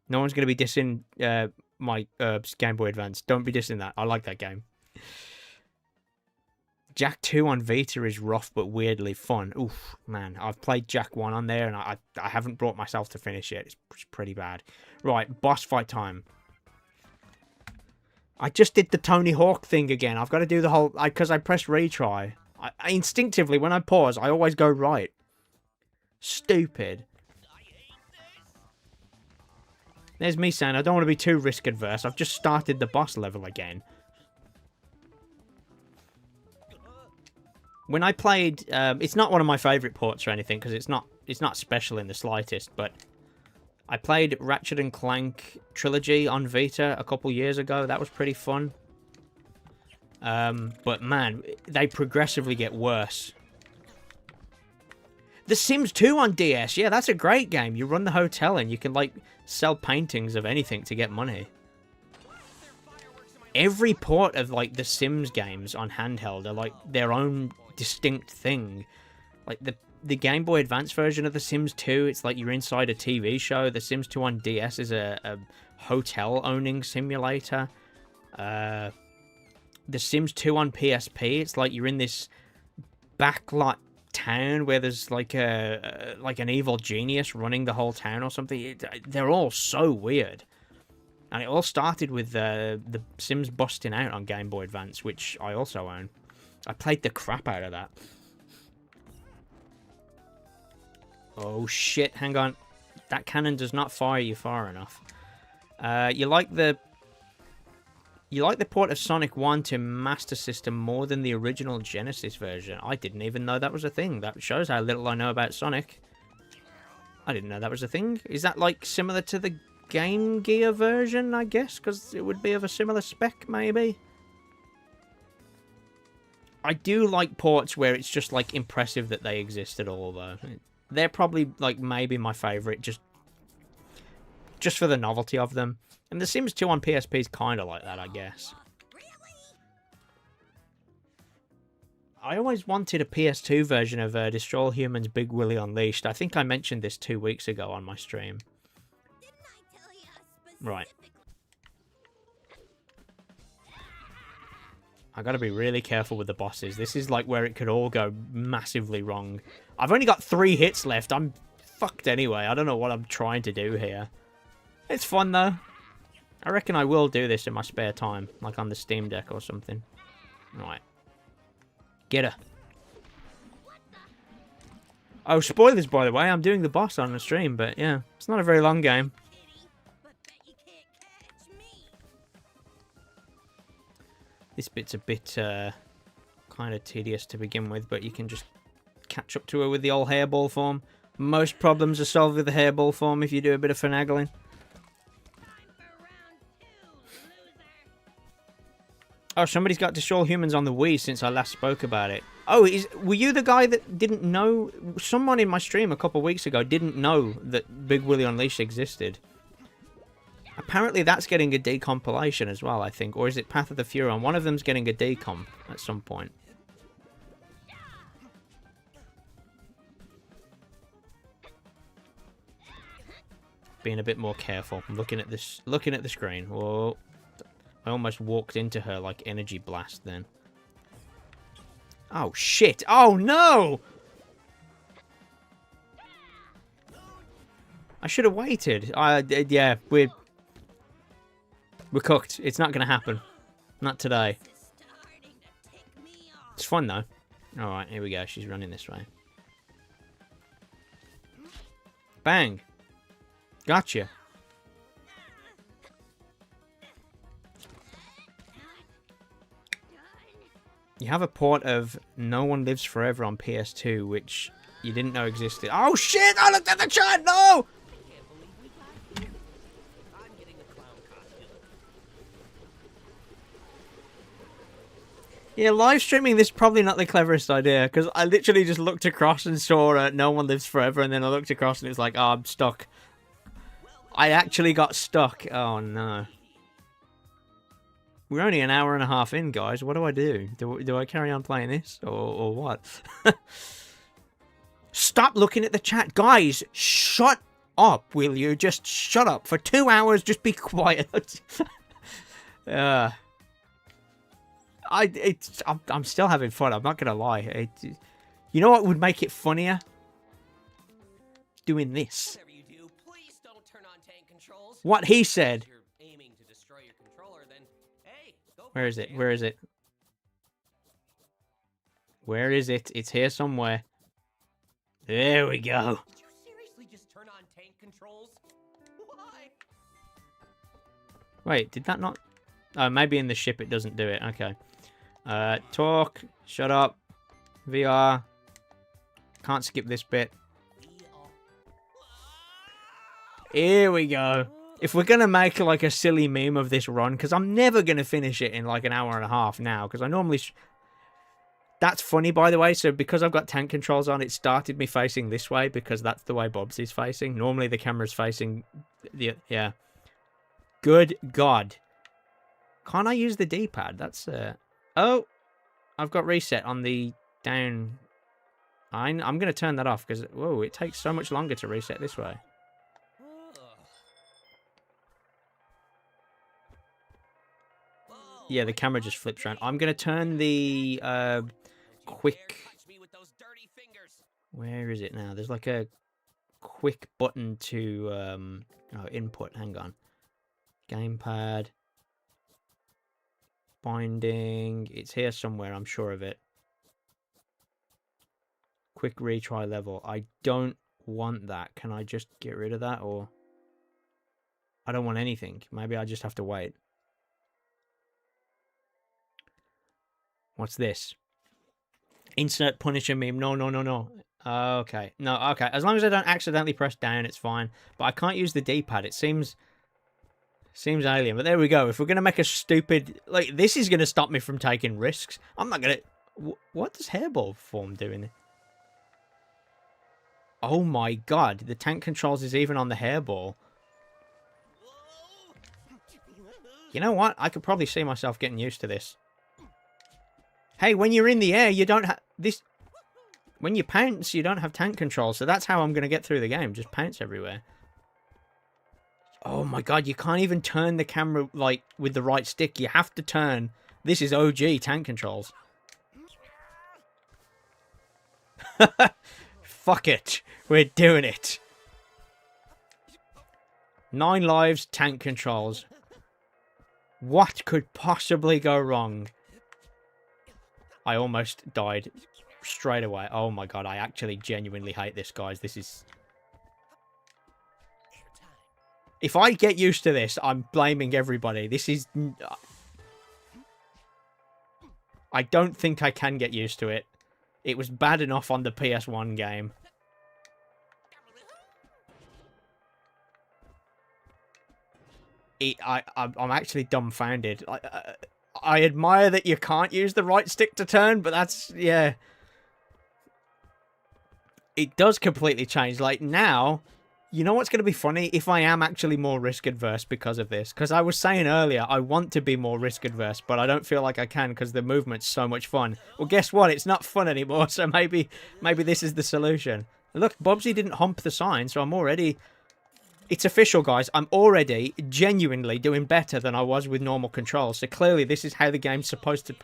No one's gonna be dissing my Herbs Game Boy Advance. Don't be dissing that. I like that game. Jak 2 on Vita is rough but weirdly fun. Oof, man. I've played Jak 1 on there and I haven't brought myself to finish it. It's pretty bad. Right, boss fight time. I just did the Tony Hawk thing again. I've got to do the whole... Because I pressed retry. I instinctively, when I pause, I always go right. Stupid. There's me saying I don't want to be too risk adverse. I've just started the boss level again. When I played, it's not one of my favourite ports or anything because it's not special in the slightest. But I played Ratchet and Clank Trilogy on Vita a couple years ago. That was pretty fun. But man, they progressively get worse. The Sims 2 on DS, yeah, that's a great game. You run the hotel and you can like sell paintings of anything to get money. Every port of like the Sims games on handheld are like their own distinct thing. Like the Game Boy Advance version of The Sims 2, it's like you're inside a TV show. The Sims 2 on DS is a hotel owning simulator. The Sims 2 on PSP, it's like you're in this backlot town where there's like an evil genius running the whole town or something. They're all so weird. And it all started with the Sims busting out on Game Boy Advance, which I also own. I played the crap out of that. Oh shit, hang on. That cannon does not fire you far enough. You like the port of Sonic 1 to Master System more than the original Genesis version. I didn't even know that was a thing. That shows how little I know about Sonic. I didn't know that was a thing. Is that like similar to the Game Gear version, I guess? Because it would be of a similar spec, maybe? I do like ports where it's just like impressive that they exist at all, though. They're probably like maybe my favourite, just for the novelty of them. And The Sims 2 on PSP is kind of like that, I guess. I always wanted a PS2 version of Destroy All Humans Big Willy Unleashed. I think I mentioned this 2 weeks ago on my stream. Right. I gotta be really careful with the bosses. This is like where it could all go massively wrong. I've only got 3 hits left. I'm fucked anyway. I don't know what I'm trying to do here. It's fun though. I reckon I will do this in my spare time, like on the Steam Deck or something. Right. Get her. Oh, spoilers by the way. I'm doing the boss on the stream, but yeah, it's not a very long game. This bit's a bit kind of tedious to begin with, but you can just catch up to her with the old hairball form. Most problems are solved with the hairball form if you do a bit of finagling. Oh, somebody's got Destroy All Humans on the Wii since I last spoke about it. Oh, were you the guy that didn't know? Someone in my stream a couple of weeks ago didn't know that Big Willy Unleashed existed. Apparently that's getting a decompilation as well, I think. Or is it Path of the Furon? One of them's getting a decomp at some point. Being a bit more careful. I'm looking at this, looking at the screen. Whoa. I almost walked into her like energy blast then. Oh shit. Oh no! I should have waited. Yeah, we're cooked. It's not going to happen. Not today. It's fun, though. Alright, here we go. She's running this way. Bang. Gotcha. You have a port of No One Lives Forever on PS2, which you didn't know existed. Oh, shit! I looked at the chat! No! Yeah, live streaming this is probably not the cleverest idea, because I literally just looked across and saw No One Lives Forever, and then I looked across and it's like, oh, I'm stuck. I actually got stuck. Oh, no. We're only an hour and a half in, guys. What do I do? Do I carry on playing this, or what? Stop looking at the chat. Guys, shut up, will you? Just shut up. For 2 hours, just be quiet. I'm still having fun. I'm not gonna lie. You know what would make it funnier? Doing this. Whatever you do, please don't turn on tank controls. What he said. If you're aiming to destroy your controller, then hey, go Where is it? Where is it? Where is it? It's here somewhere. There we go. Did you seriously just turn on tank controls? Why? Wait, did that not? Oh, maybe in the ship it doesn't do it. Okay. Talk. Shut up. VR. Can't skip this bit. Here we go. If we're going to make like a silly meme of this run, because I'm never going to finish it in like an hour and a half now, because I normally... That's funny, by the way. So because I've got tank controls on, it started me facing this way, because that's the way Bubsy's facing. Normally the camera's facing... Yeah. Good God. Can't I use the D-pad? That's... Oh! I've got reset on the down... I'm going to turn that off, because... Whoa, it takes so much longer to reset this way. Yeah, the camera just flips around. I'm going to turn the quick... Where is it now? There's like a quick button to input. Hang on. Gamepad. Binding. It's here somewhere, I'm sure of it. Quick retry level. I don't want that. Can I just get rid of that? Or... I don't want anything. Maybe I just have to wait. What's this? Insert Punisher meme. No, no, no, no. Okay. No, okay. As long as I don't accidentally press down, it's fine. But I can't use the D-pad. It seems alien. But there we go. If we're going to make a stupid... Like, this is going to stop me from taking risks. I'm not going to... What does hairball form do in it? Oh my God. The tank controls is even on the hairball. You know what? I could probably see myself getting used to this. Hey, when you're in the air, you don't have this. When you pounce, you don't have tank control. So that's how I'm going to get through the game. Just pounce everywhere. Oh my God, you can't even turn the camera like with the right stick. You have to turn. This is OG tank controls. Fuck it. We're doing it. 9 lives, tank controls. What could possibly go wrong? I almost died straight away. Oh my God, I actually genuinely hate this, guys. This is... If I get used to this, I'm blaming everybody. This is... I don't think I can get used to it. It was bad enough on the PS1 game. I'm actually dumbfounded. I admire that you can't use the right stick to turn, but that's, yeah. It does completely change. Like, now, you know what's going to be funny? If I am actually more risk-adverse because of this. Because I was saying earlier, I want to be more risk-adverse, but I don't feel like I can because the movement's so much fun. Well, guess what? It's not fun anymore, so maybe this is the solution. Look, Bubsy didn't hump the sign, so I'm already... It's official, guys. I'm already genuinely doing better than I was with normal controls. So clearly, this is how the game's supposed to...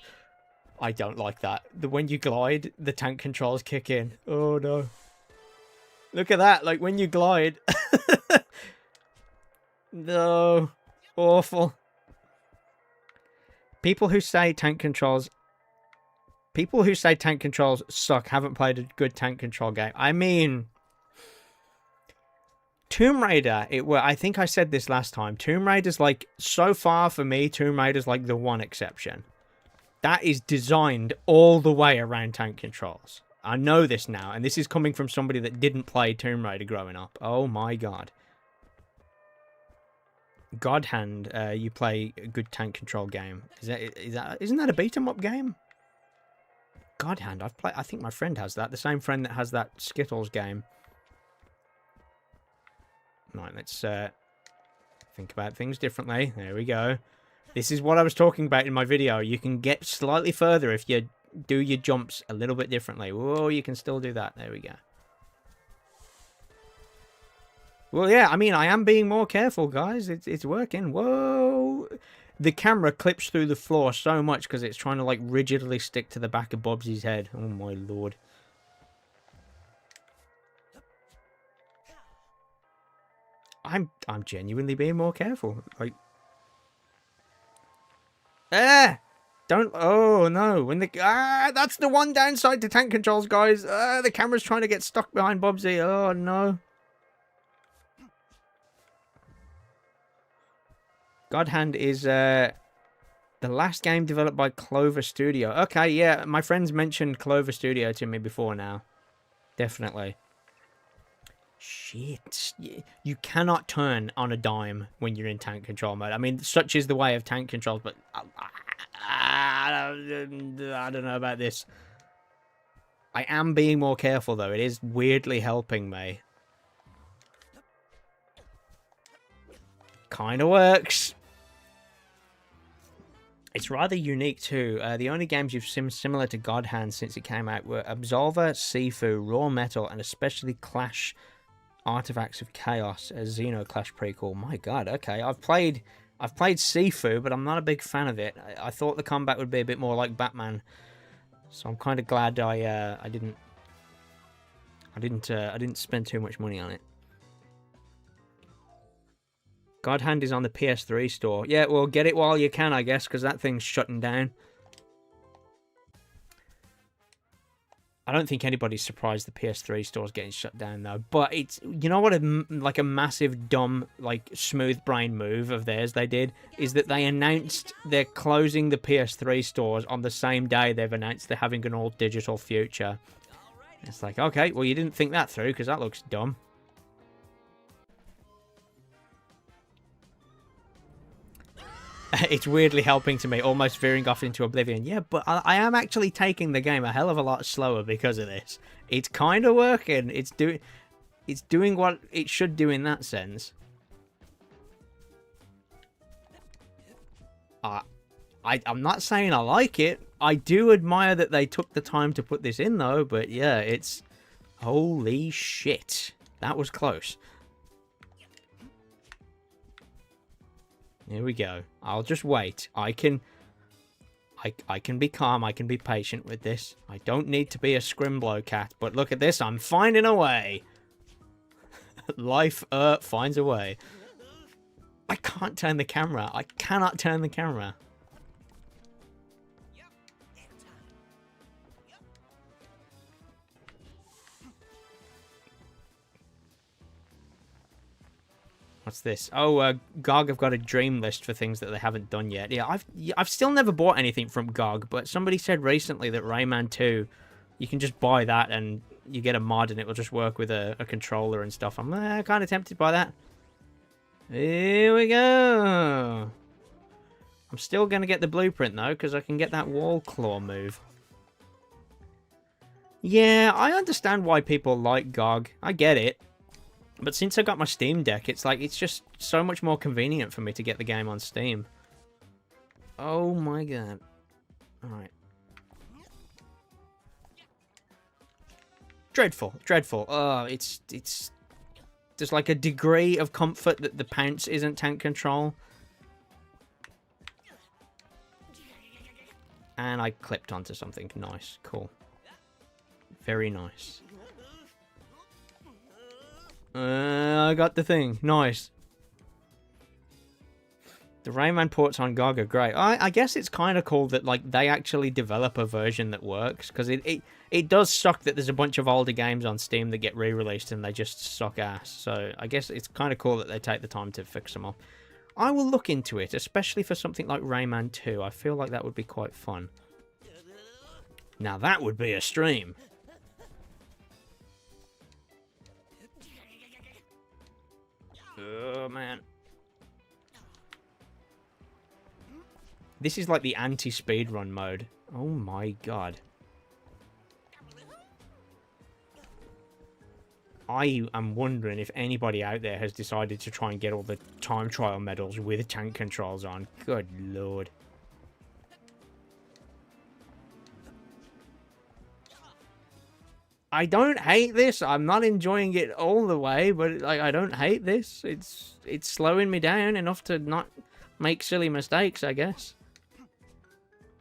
I don't like that. When you glide, the tank controls kick in. Oh, no. Look at that. Like, when you glide... No. Awful. People who say tank controls suck haven't played a good tank control game. I mean... Tomb Raider, I think I said this last time. Tomb Raider's like, so far for me, Tomb Raider's like the one exception. That is designed all the way around tank controls. I know this now, and this is coming from somebody that didn't play Tomb Raider growing up. Oh my God. God Hand, you play a good tank control game. Isn't that a beat 'em up game? God Hand, I think my friend has that. The same friend that has that Skittles game. Right, let's think about things differently. There we go. This is what I was talking about in my video. You can get slightly further if you do your jumps a little bit differently. Whoa, you can still do that. There we go. Well, yeah, I mean, I am being more careful, guys. It's working. Whoa. the camera clips through the floor so much because it's trying to like rigidly stick to the back of Bubsy's head. Oh my lord. I'm genuinely being more careful. Like, don't. Oh no! When the that's the one downside to tank controls, guys. The camera's trying to get stuck behind Bubsy. Oh no. God Hand is the last game developed by Clover Studio. Okay, yeah, my friends mentioned Clover Studio to me before now. Definitely. Shit. You cannot turn on a dime when you're in tank control mode. I mean, such is the way of tank controls, but I don't know about this. I am being more careful, though. It is weirdly helping me. Kind of works. It's rather unique, too. The only games you've seen similar to God Hand since it came out were Absolver, Sifu, Raw Metal, and especially Clash Artifacts of Chaos, a Xenoclash prequel. My god, okay. I've played Sifu, but I'm not a big fan of it. I thought the combat would be a bit more like Batman. So I'm kind of glad I didn't spend too much money on it. God Hand is on the PS3 store. Yeah, well, get it while you can, I guess, because that thing's shutting down. I don't think anybody's surprised the PS3 store's getting shut down, though. But it's, you know what, like a massive, dumb, like, smooth brain move of theirs they did? Is that they announced they're closing the PS3 stores on the same day they've announced they're having an all-digital future. It's like, okay, well, you didn't think that through, because that looks dumb. It's weirdly helping to me, almost veering off into oblivion. Yeah, but I am actually taking the game a hell of a lot slower because of this. It's kind of working. It's doing what it should do in that sense. I'm not saying I like it. I do admire that they took the time to put this in, though. But yeah, it's... Holy shit. That was close. Here we go. I'll just wait. I can be calm. I can be patient with this. I don't need to be a Scrimblow cat. But look at this. I'm finding a way. Life finds a way. I can't turn the camera. I cannot turn the camera. What's this? Oh, GOG have got a dream list for things that they haven't done yet. Yeah, I've still never bought anything from GOG, but somebody said recently that Rayman 2, you can just buy that and you get a mod and it will just work with a controller and stuff. I'm kind of tempted by that. Here we go. I'm still going to get the blueprint, though, because I can get that wall claw move. Yeah, I understand why people like GOG. I get it. But since I got my Steam Deck, it's like, it's just so much more convenient for me to get the game on Steam. Oh my god. Alright. Dreadful, dreadful. It's there's like a degree of comfort that the pounce isn't tank control. And I clipped onto something nice. Cool. Very nice. I got the thing. Nice. The Rayman ports on GOG are great. I guess it's kind of cool that like they actually develop a version that works, because it does suck that there's a bunch of older games on Steam that get re-released and they just suck ass. So I guess it's kind of cool that they take the time to fix them up. I will look into it, especially for something like Rayman 2. I feel like that would be quite fun. Now that would be a stream. Oh, man. This is like the anti-speedrun mode. Oh my god. I am wondering if anybody out there has decided to try and get all the time trial medals with tank controls on. Good lord. I don't hate this. I'm not enjoying it all the way, but like, I don't hate this. It's slowing me down enough to not... make silly mistakes, I guess.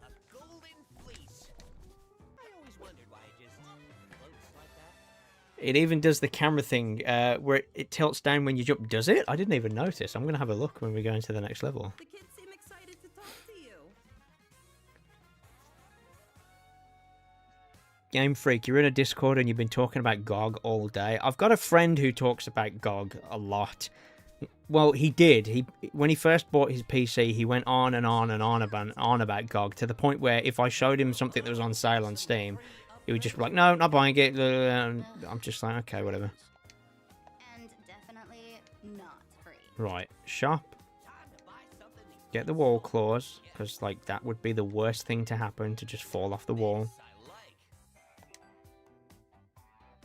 A golden fleece. I always wondered why it just floats like that. It even does the camera thing where it tilts down when you jump. Does it? I didn't even notice. I'm going to have a look when we go into the next level. The kids seem excited to talk to you. Game Freak, you're in a Discord and you've been talking about GOG all day. I've got a friend who talks about GOG a lot. Well, he did. When he first bought his PC, he went on and on and on about GOG to the point where if I showed him something that was on sale on Steam, he would just be like, no, not buying it. I'm just like, okay, whatever. And definitely not free. Right, shop. Time to buy something to Get the wall claws, because like that would be the worst thing to happen, to just fall off the wall. I like.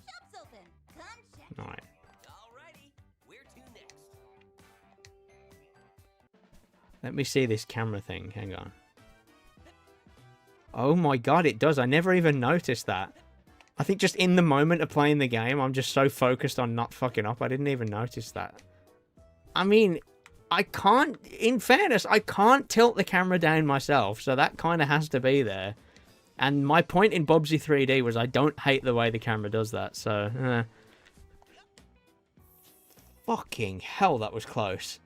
Shop's open. Come check. Alright. Alrighty, where to next? Let me see this camera thing. Hang on. Oh my god, it does. I never even noticed that. I think just in the moment of playing the game, I'm just so focused on not fucking up, I didn't even notice that. I mean, I can't, in fairness, I can't tilt the camera down myself, so that kind of has to be there. And my point in Bubsy 3D was I don't hate the way the camera does that, so... Fucking hell, that was close.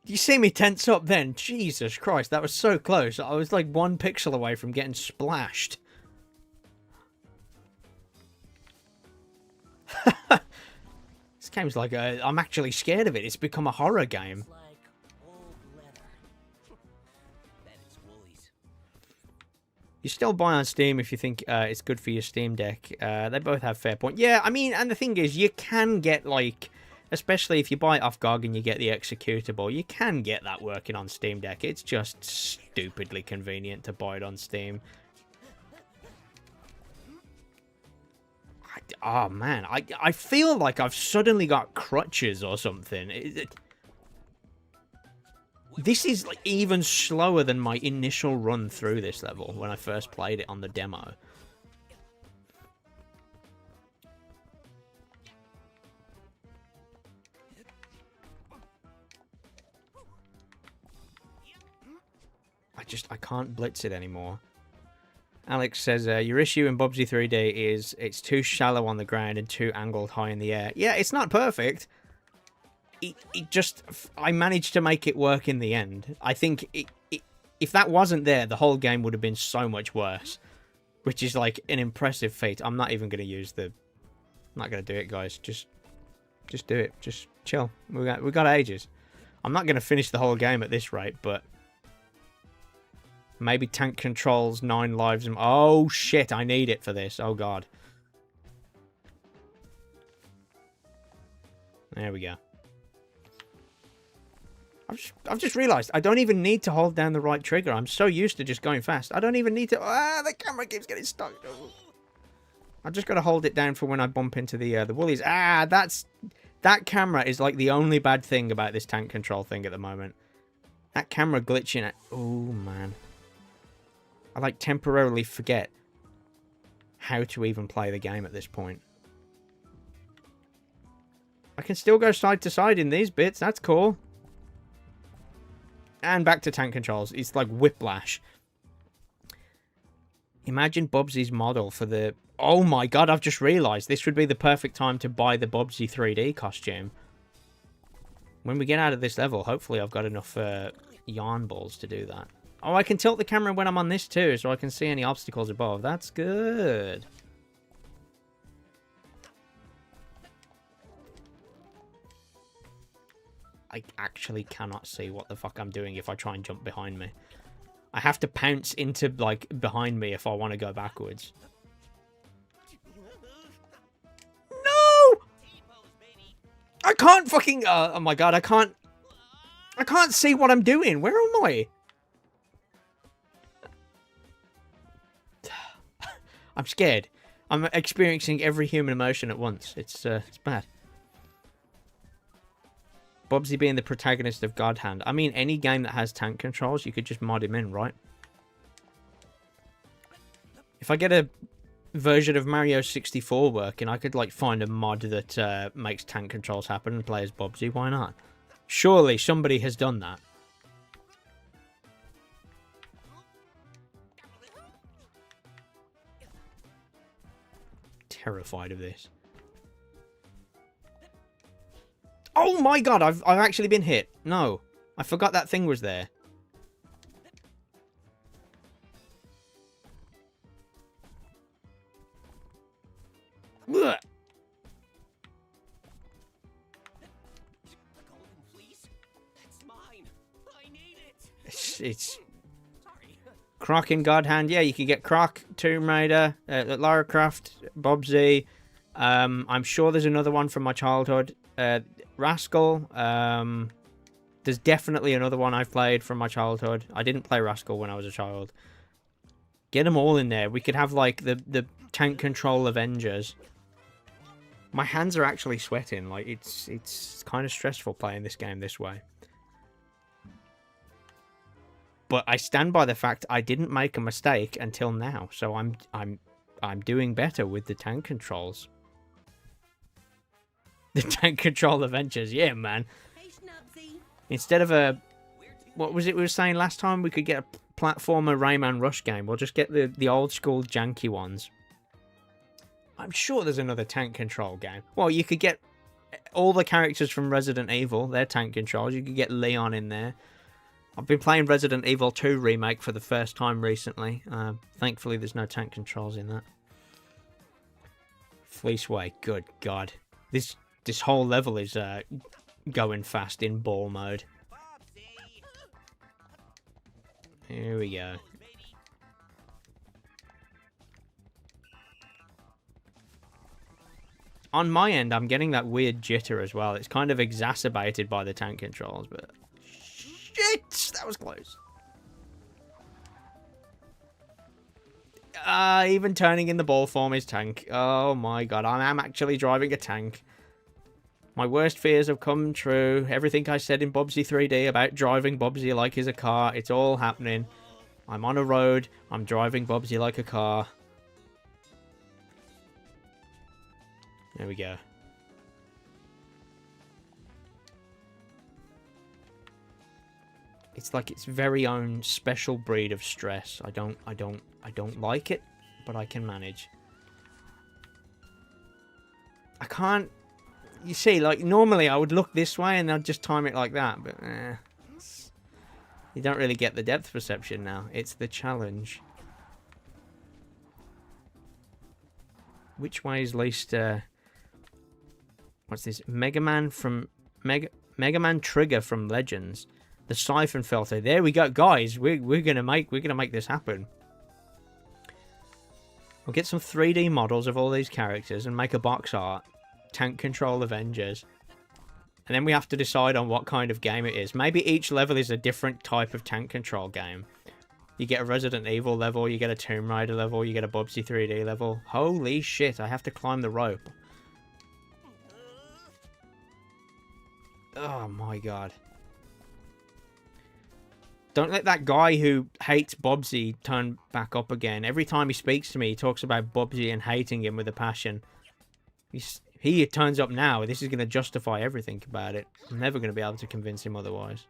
You see me tense up then? Jesus Christ, that was so close. I was like 1 pixel away from getting splashed. This game's like I'm actually scared of it. It's become a horror game. It's like old leather. Bet it's Woolies. You still buy on Steam if you think it's good for your Steam Deck. They both have fair point. Yeah, I mean, and the thing is, you can get like... Especially if you buy it off GOG and you get the executable, you can get that working on Steam Deck. It's just stupidly convenient to buy it on Steam. Oh man, I feel like I've suddenly got crutches or something. This is like even slower than my initial run through this level when I first played it on the demo. I can't blitz it anymore. Alex says, your issue in Bubsy 3D is it's too shallow on the ground and too angled high in the air. Yeah, it's not perfect. I managed to make it work in the end. I think if that wasn't there, the whole game would have been so much worse. Which is like an impressive feat. I'm not even going to use the... I'm not going to do it, guys. Just do it. Just chill. We got ages. I'm not going to finish the whole game at this rate, but... Maybe tank controls, 9 lives. Oh, shit. I need it for this. Oh, God. There we go. I've just realised I don't even need to hold down the right trigger. I'm so used to just going fast. I don't even need to... Ah, the camera keeps getting stuck. Oh. I just got to hold it down for when I bump into the Woolies. Ah, that camera is like the only bad thing about this tank control thing at the moment. That camera glitching. Oh, man. I like temporarily forget how to even play the game at this point. I can still go side to side in these bits. That's cool. And back to tank controls. It's like whiplash. Imagine Bubsy's model for the... Oh my god, I've just realised. This would be the perfect time to buy the Bubsy 3D costume. When we get out of this level, hopefully I've got enough yarn balls to do that. Oh, I can tilt the camera when I'm on this too, so I can see any obstacles above. That's good. I actually cannot see what the fuck I'm doing if I try and jump behind me. I have to pounce into, like, behind me if I want to go backwards. No! I can't fucking... oh my god, I can't see what I'm doing. Where am I? I'm scared. I'm experiencing every human emotion at once. It's bad. Bubsy being the protagonist of God Hand. I mean, any game that has tank controls, you could just mod him in, right? If I get a version of Mario 64 working, I could, like, find a mod that makes tank controls happen and play as Bubsy. Why not? Surely somebody has done that. Terrified of this. Oh my god, I've actually been hit. No. I forgot that thing was there. Ugh. The golden fleece? That's mine. I need it. It's Sorry. Croc in God Hand. Yeah, you could get Croc, Tomb Raider, Lara Croft, Bubsy. I'm sure there's another one from my childhood. Rascal. There's definitely another one I've played from my childhood. I didn't play Rascal when I was a child. Get them all in there. We could have like the tank control Avengers. My hands are actually sweating. Like it's kind of stressful playing this game this way. But I stand by the fact I didn't make a mistake until now, so I'm doing better with the tank controls. The tank control Avengers, yeah, man. Hey, Schnubsy. Instead of a, what was it we were saying last time? We could get a platformer Rayman Rush game. We'll just get the old school janky ones. I'm sure there's another tank control game. Well, you could get all the characters from Resident Evil. Their tank controls. You could get Leon in there. I've been playing Resident Evil 2 Remake for the first time recently. Thankfully, there's no tank controls in that. Fleeceway, good God. This whole level is going fast in ball mode. Bubsy. Here we go. On my end, I'm getting that weird jitter as well. It's kind of exacerbated by the tank controls, but... Shit! That was close. Even turning in the ball form is tank. Oh my god, I am actually driving a tank. My worst fears have come true. Everything I said in Bubsy 3D about driving Bubsy like he's a car, it's all happening. I'm on a road, I'm driving Bubsy like a car. There we go. It's like its very own special breed of stress. I don't like it, but I can manage. I can't... You see, like, normally I would look this way and I'd just time it like that, but you don't really get the depth perception now. It's the challenge. Which way is least... what's this? Mega Man Trigger from Legends. The siphon filter. There we go, guys. We're gonna make this happen. We'll get some 3D models of all these characters and make a box art. Tank control Avengers. And then we have to decide on what kind of game it is. Maybe each level is a different type of tank control game. You get a Resident Evil level, you get a Tomb Raider level, you get a Bubsy 3D level. Holy shit, I have to climb the rope. Oh my god. Don't let that guy who hates Bubsy turn back up again. Every time he speaks to me, he talks about Bubsy and hating him with a passion. He turns up now. This is going to justify everything about it. I'm never going to be able to convince him otherwise.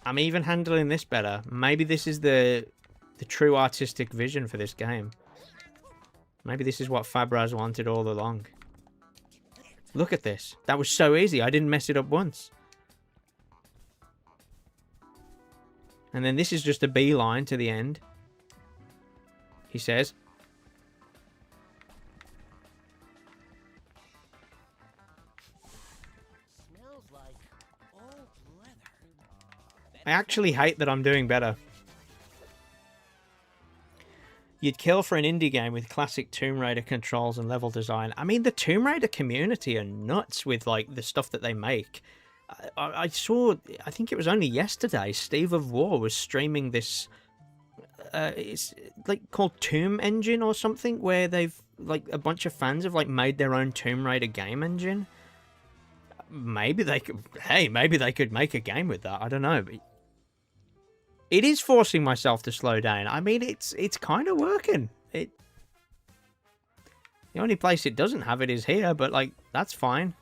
I'm even handling this better. Maybe this is the true artistic vision for this game. Maybe this is what Fabraz wanted all along. Look at this. That was so easy. I didn't mess it up once. And then this is just a beeline to the end. He says. Smells like old leather. I actually hate that I'm doing better. You'd kill for an indie game with classic Tomb Raider controls and level design. I mean, the Tomb Raider community are nuts with, like, the stuff that they make. I saw, I think it was only yesterday, Steve of War was streaming this, it's, like, called Tomb Engine or something, where they've, like, a bunch of fans have, like, made their own Tomb Raider game engine. Maybe they could, hey, maybe they could make a game with that, I don't know, but It is forcing myself to slow down. I mean, it's kind of working. The only place it doesn't have it is here, but like that's fine.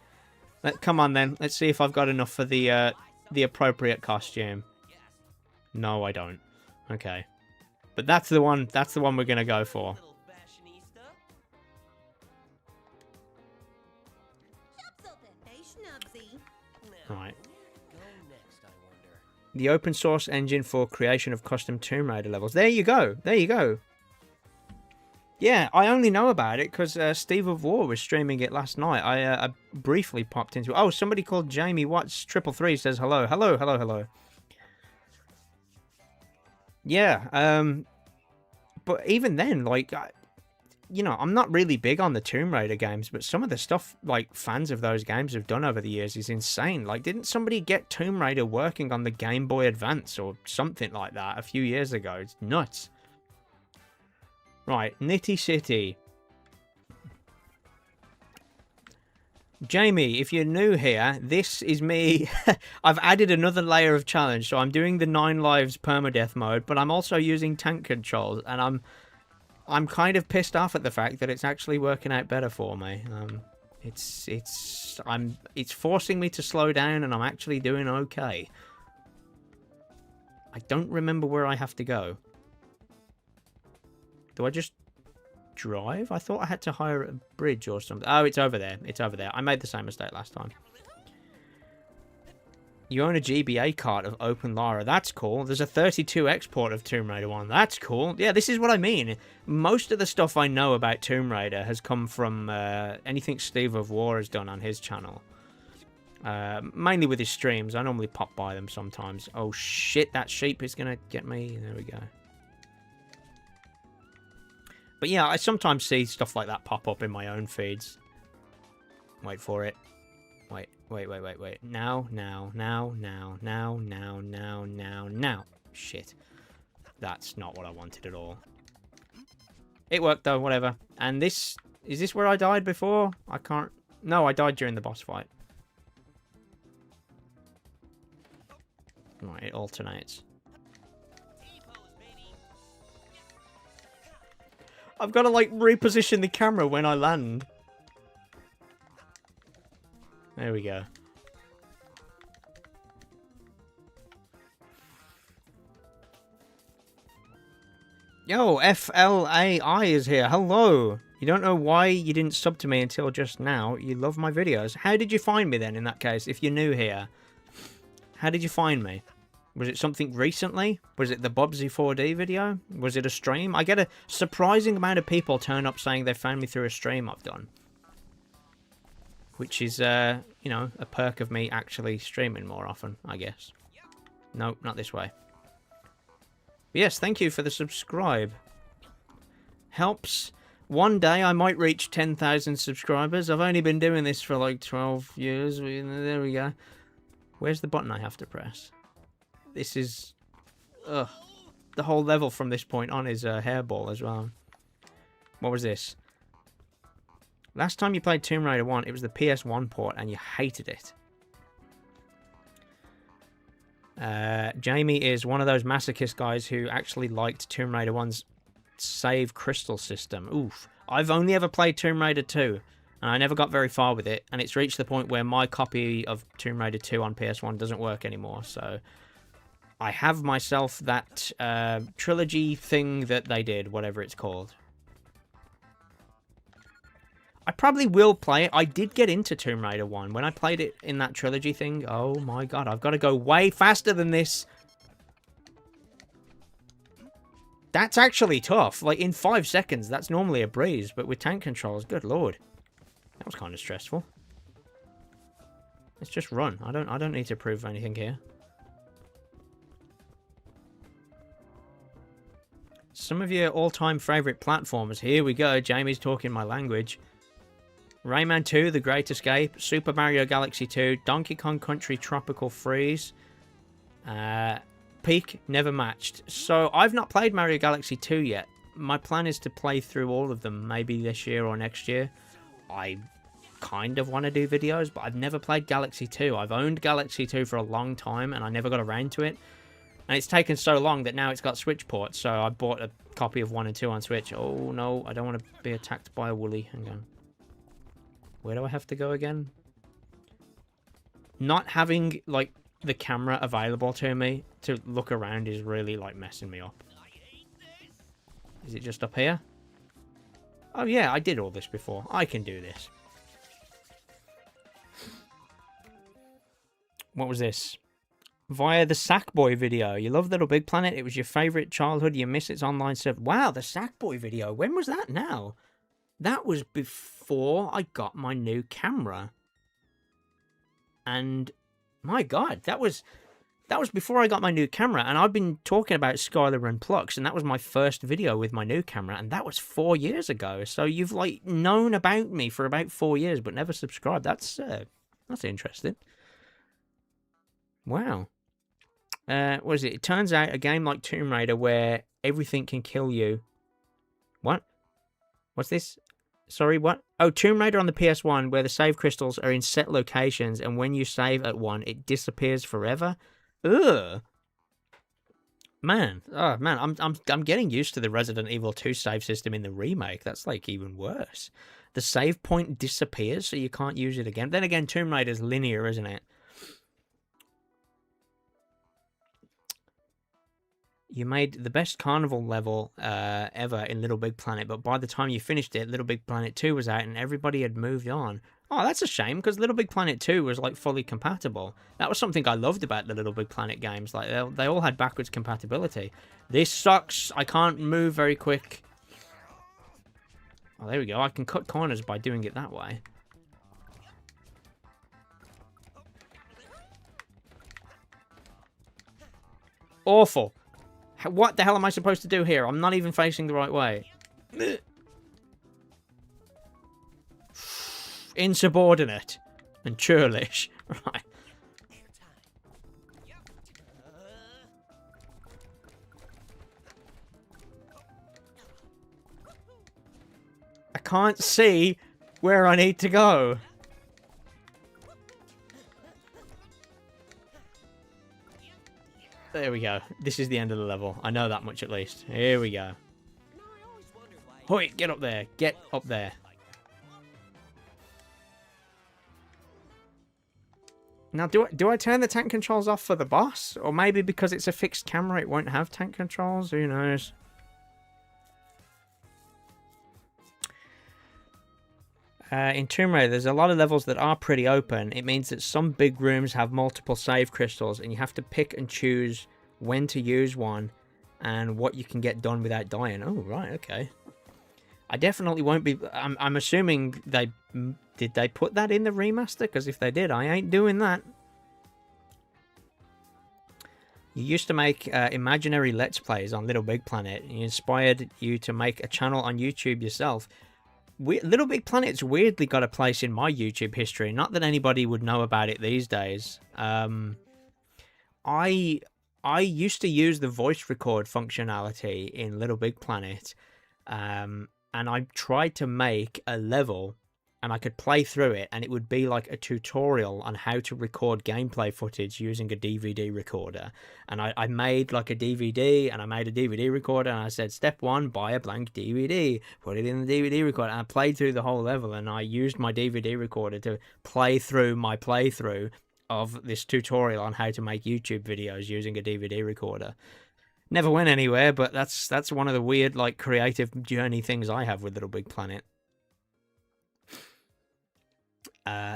Come on then. Let's see if I've got enough for the appropriate costume. No, I don't. Okay. But that's the one we're going to go for. Little fashionista. Hey, Schnubsy. Now, Right. where to go next, I wonder? The open source engine for creation of custom Tomb Raider levels. There you go. There you go. Yeah, I only know about it because Steve of War was streaming it last night. I briefly popped into it. Oh, somebody called Jamie Watts 333 says hello. Hello, hello, hello. Yeah, but even then, like, you know, I'm not really big on the Tomb Raider games, but some of the stuff, like, fans of those games have done over the years is insane. Like, didn't somebody get Tomb Raider working on the Game Boy Advance or something like that a few years ago? It's nuts. Right, Nitty City. Jamie, if you're new here, this is me. I've added another layer of challenge, so I'm doing the 9 lives permadeath mode, but I'm also using tank controls, and I'm kind of pissed off at the fact that it's actually working out better for me. It's forcing me to slow down, and I'm actually doing okay. I don't remember where I have to go. Do I just drive? I thought I had to hire a bridge or something. Oh, it's over there. It's over there. I made the same mistake last time. You own a GBA card of Open Lara. That's cool. There's a 32 export of Tomb Raider 1. That's cool. Yeah, this is what I mean. Most of the stuff I know about Tomb Raider has come from anything Steve of War has done on his channel. Mainly with his streams. I normally pop by them sometimes. Oh shit, that sheep is going to get me. There we go. But yeah, I sometimes see stuff like that pop up in my own feeds. Wait for it. Wait. Now. Shit. That's not what I wanted at all. It worked though, whatever. And this... Is this where I died before? I can't... No, I died during the boss fight. Right, it alternates. I've got to, like, reposition the camera when I land. There we go. Yo, FLAI is here. Hello. You don't know why you didn't sub to me until just now. You love my videos. How did you find me then, in that case, if you're new here? How did you find me? Was it something recently? Was it the Bubsy 4D video? Was it a stream? I get a surprising amount of people turn up saying they found me through a stream I've done. Which is, you know, a perk of me actually streaming more often, I guess. No, not this way. But yes, thank you for the subscribe. Helps. One day I might reach 10,000 subscribers. I've only been doing this for like 12 years. There we go. Where's the button I have to press? This is... Ugh. The whole level from this point on is a hairball as well. What was this? Last time you played Tomb Raider 1, it was the PS1 port and you hated it. Jamie is one of those masochist guys who actually liked Tomb Raider 1's save crystal system. Oof. I've only ever played Tomb Raider 2, and I never got very far with it, and it's reached the point where my copy of Tomb Raider 2 on PS1 doesn't work anymore, so... I have myself that trilogy thing that they did, whatever it's called. I probably will play it. I did get into Tomb Raider 1. When I played it in that trilogy thing, oh my god, I've got to go way faster than this. That's actually tough. Like, in 5 seconds, that's normally a breeze, but with tank controls, good lord. That was kind of stressful. Let's just run. I don't need to prove anything here. Some of your all-time favourite platformers. Here we go. Jamie's talking my language. Rayman 2, The Great Escape. Super Mario Galaxy 2. Donkey Kong Country Tropical Freeze. Peak, never matched. So, I've not played Mario Galaxy 2 yet. My plan is to play through all of them, maybe this year or next year. I kind of want to do videos, but I've never played Galaxy 2. I've owned Galaxy 2 for a long time, and I never got around to it. And it's taken so long that now it's got Switch ports, so I bought a copy of 1 and 2 on Switch. Oh no, I don't want to be attacked by a woolly. Hang on. Where do I have to go again? Not having, like, the camera available to me to look around is really, like, messing me up. Is it just up here? Oh yeah, I did all this before. I can do this. What was this? Via the Sackboy video. You love Little Big Planet. It was your favourite childhood. You miss its online stuff. Wow, the Sackboy video. When was that now? That was before I got my new camera. And my God, that was before I got my new camera. And I've been talking about Skylar and Plux, and that was my first video with my new camera, and that was 4 years ago. So you've like known about me for about 4 years, but never subscribed. That's interesting. Wow. What is it? It turns out a game like Tomb Raider where everything can kill you. What? What's this? Sorry, what? Oh, Tomb Raider on the PS1 where the save crystals are in set locations, and when you save at one, it disappears forever. Ugh. Man, oh man, I'm getting used to the Resident Evil 2 save system in the remake. That's like even worse. The save point disappears, so you can't use it again. Then again, Tomb Raider's linear, isn't it? You made the best carnival level ever in Little Big Planet, but by the time you finished it, Little Big Planet 2 was out and everybody had moved on. Oh, that's a shame, because Little Big Planet 2 was like fully compatible. That was something I loved about the Little Big Planet games. Like they all had backwards compatibility. This sucks. I can't move very quick. Oh, there we go. I can cut corners by doing it that way. Awful. What the hell am I supposed to do here? I'm not even facing the right way. Insubordinate and churlish. Right. I can't see where I need to go. There we go. This is the end of the level. I know that much at least. Here we go. Hoi, get up there. Get up there. Now, do I turn the tank controls off for the boss? Or maybe because it's a fixed camera, it won't have tank controls? Who knows? In Tomb Raider, there's a lot of levels that are pretty open. It means that some big rooms have multiple save crystals, and you have to pick and choose when to use one and what you can get done without dying. Oh, right, okay. I definitely won't be... I'm assuming they... Did they put that in the remaster? Because if they did, I ain't doing that. You used to make imaginary Let's Plays on Little Big Planet. It inspired you to make a channel on YouTube yourself. Little Big Planet's weirdly got a place in my YouTube history. Not that anybody would know about it these days. I used to use the voice record functionality in Little Big Planet. And I tried to make a level and I could play through it and it would be like a tutorial on how to record gameplay footage using a DVD recorder. And I made like a DVD and I made a DVD recorder and I said, step 1, buy a blank DVD, put it in the DVD recorder. And I played through the whole level and I used my DVD recorder to play through my playthrough of this tutorial on how to make YouTube videos using a DVD recorder. Never went anywhere, but that's one of the weird like creative journey things I have with Little Big Planet.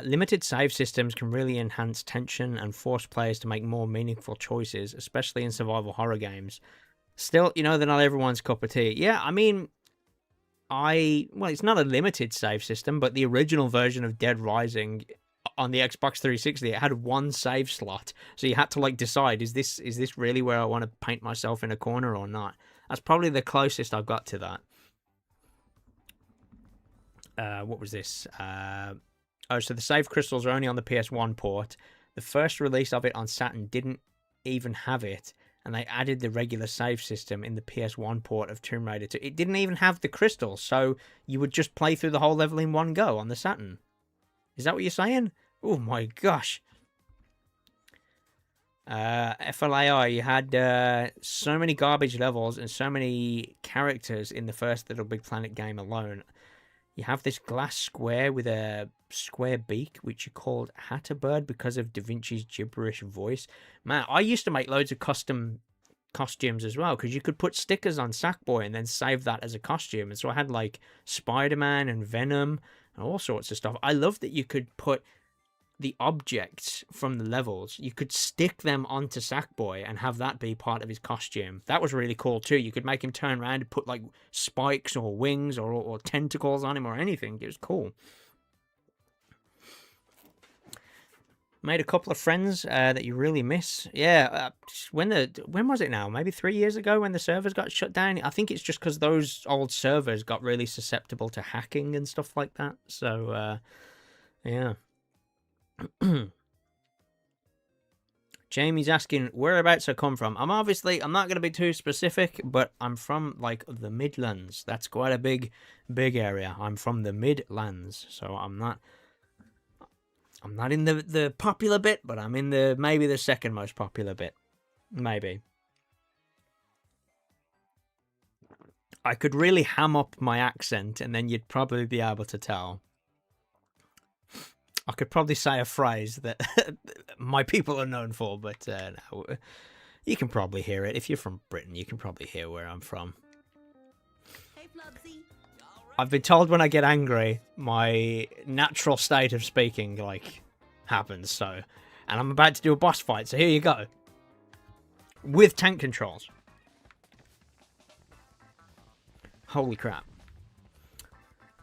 Limited save systems can really enhance tension and force players to make more meaningful choices, especially in survival horror games. Still, you know, they're not everyone's cup of tea. Yeah, I mean, well, it's not a limited save system, but the original version of Dead Rising on the Xbox 360, it had one save slot. So you had to, like, decide, is this really where I want to paint myself in a corner or not? That's probably the closest I've got to that. What was this? Oh, so the save crystals are only on the PS1 port. The first release of it on Saturn didn't even have it, and they added the regular save system in the PS1 port of Tomb Raider 2. It didn't even have the crystals, so you would just play through the whole level in one go on the Saturn. Is that what you're saying? Oh my gosh. FLAI, you had so many garbage levels and so many characters in the first Little Big Planet game alone. You have this glass square with a square beak, which you called Hatterbird because of Da Vinci's gibberish voice. Man, I used to make loads of custom costumes as well, because you could put stickers on Sackboy and then save that as a costume. And so I had like Spider-Man and Venom and all sorts of stuff. I love that you could put the objects from the levels, you could stick them onto Sackboy and have that be part of his costume. That was really cool too. You could make him turn around and put like spikes or wings or tentacles on him or anything. It was cool. Made a couple of friends that you really miss. Yeah, when was it now? Maybe 3 years ago when the servers got shut down. I think it's just because those old servers got really susceptible to hacking and stuff like that. So, yeah. Jamie's asking whereabouts I come from. I'm not going to be too specific, but I'm from like the Midlands. That's quite a big area. I'm from the Midlands, so I'm not in the popular bit, but I'm in maybe the second most popular bit. Maybe. I could really ham up my accent and then you'd probably be able to tell. I could probably say a phrase that my people are known for, but no, you can probably hear it. If you're from Britain, you can probably hear where I'm from. Hey, Bubsy. I've been told when I get angry, my natural state of speaking, like, happens, so... And I'm about to do a boss fight, so here you go. With tank controls. Holy crap.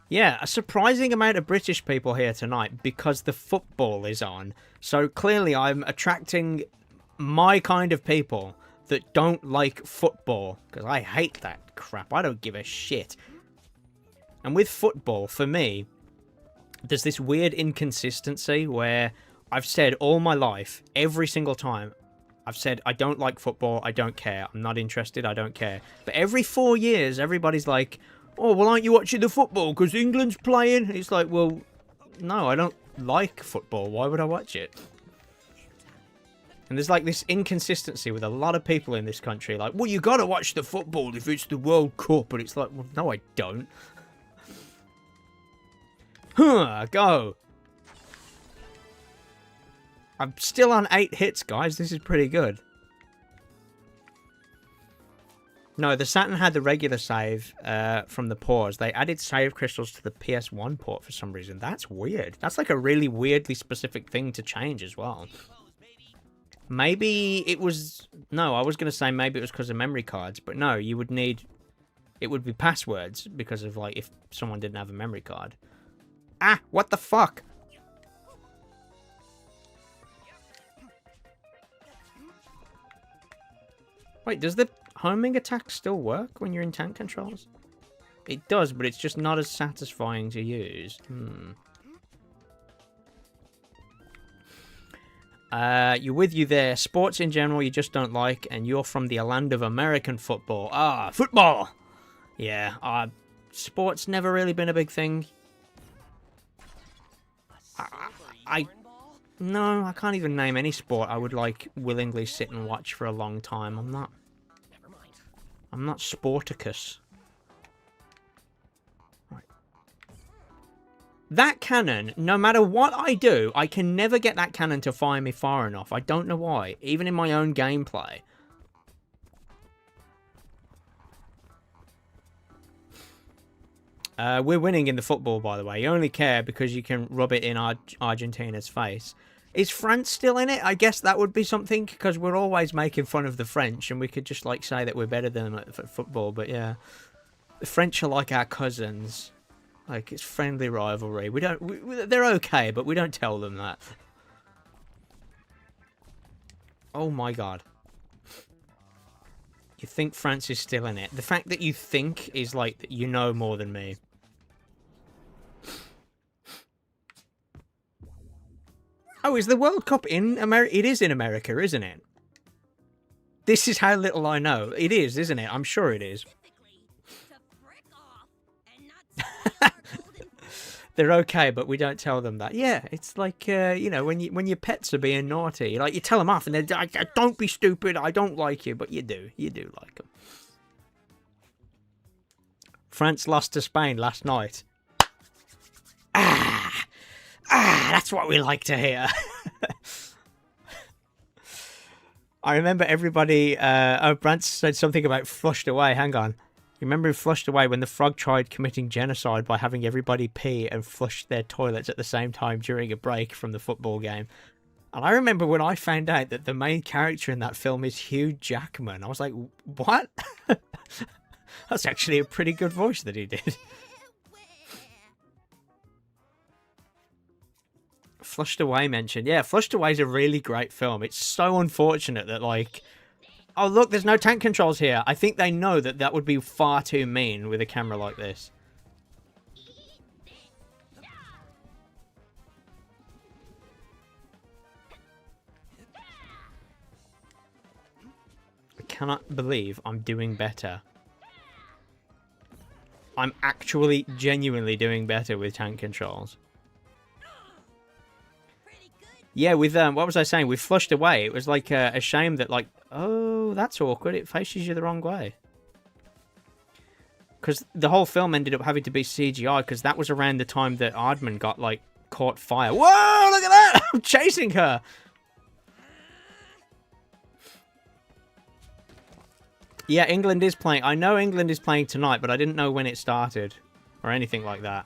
Yeah, a surprising amount of British people here tonight because the football is on. So clearly I'm attracting my kind of people that don't like football. Because I hate that crap. I don't give a shit. And with football, for me, there's this weird inconsistency where I've said all my life, every single time, I've said, I don't like football, I don't care, I'm not interested, I don't care. But every 4 years, everybody's like, oh, well, aren't you watching the football because England's playing? It's like, well, no, I don't like football. Why would I watch it? And there's like this inconsistency with a lot of people in this country. Like, well, you got to watch the football if it's the World Cup. But it's like, well, no, I don't. Go. I'm still on 8 hits, guys. This is pretty good. No, the Saturn had the regular save from the pause. They added save crystals to the PS1 port for some reason. That's weird. That's like a really weirdly specific thing to change as well. Maybe it was... No, I was going to say maybe it was because of memory cards. But no, you would need... It would be passwords because of like if someone didn't have a memory card. Ah, what the fuck? Wait, does the homing attack still work when you're in tank controls? It does, but it's just not as satisfying to use. You're with you there. Sports in general you just don't like, and you're from the land of American football. Ah, football! Yeah, sports never really been a big thing. No, I can't even name any sport I would like willingly sit and watch for a long time. I'm not Sporticus. Right. That cannon, no matter what I do, I can never get that cannon to fire me far enough. I don't know why, even in my own gameplay. We're winning in the football, by the way. You only care because you can rub it in Argentina's face. Is France still in it? I guess that would be something, because we're always making fun of the French, and we could just, like, say that we're better than them at football, but yeah. The French are like our cousins. Like, it's friendly rivalry. They're okay, but we don't tell them that. Oh my god. You think France is still in it. The fact that you think is like that you know more than me. Oh, is the World Cup in America? It is in America, isn't it? This is how little I know. It is, isn't it? I'm sure it is. they're okay, but we don't tell them that. Yeah, it's like you know, when your pets are being naughty, like you tell them off, and they're like, "Don't be stupid. I don't like you," but you do like them. France lost to Spain last night. That's what we like to hear. I remember everybody. Oh, Brant said something about flushed away. Hang on. You remember flushed away when the frog tried committing genocide by having everybody pee and flush their toilets at the same time during a break from the football game? And I remember when I found out that the main character in that film is Hugh Jackman. I was like, what? That's actually a pretty good voice that he did. Flushed Away mentioned. Yeah, Flushed Away is a really great film. It's so unfortunate that, like... Oh, look, there's no tank controls here. I think they know that that would be far too mean with a camera like this. I cannot believe I'm doing better. I'm actually genuinely doing better with tank controls. Yeah, with what was I saying? With Flushed Away, it was like a shame that, like, oh, that's awkward. It faces you the wrong way. Because the whole film ended up having to be CGI, because that was around the time that Aardman got, like, caught fire. Whoa, look at that! I'm chasing her! Yeah, England is playing. I know England is playing tonight, but I didn't know when it started. Or anything like that.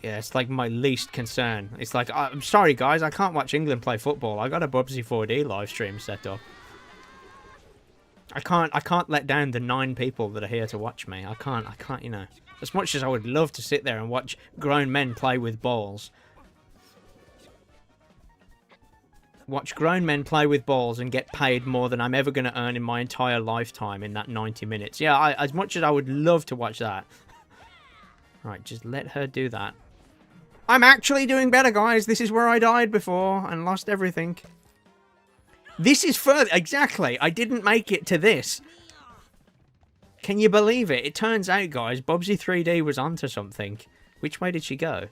Yeah, it's like my least concern. It's like, I'm sorry guys, I can't watch England play football. I got a Bubsy 4D live stream set up. I can't let down the 9 people that are here to watch me. I can't, you know. As much as I would love to sit there and watch grown men play with balls. Watch grown men play with balls and get paid more than I'm ever going to earn in my entire lifetime in that 90 minutes. Yeah, as much as I would love to watch that. Right, just let her do that. I'm actually doing better, guys. This is where I died before and lost everything. This is further. Exactly. I didn't make it to this. Can you believe it? It turns out, guys, Bubsy 3D was onto something. Which way did she go?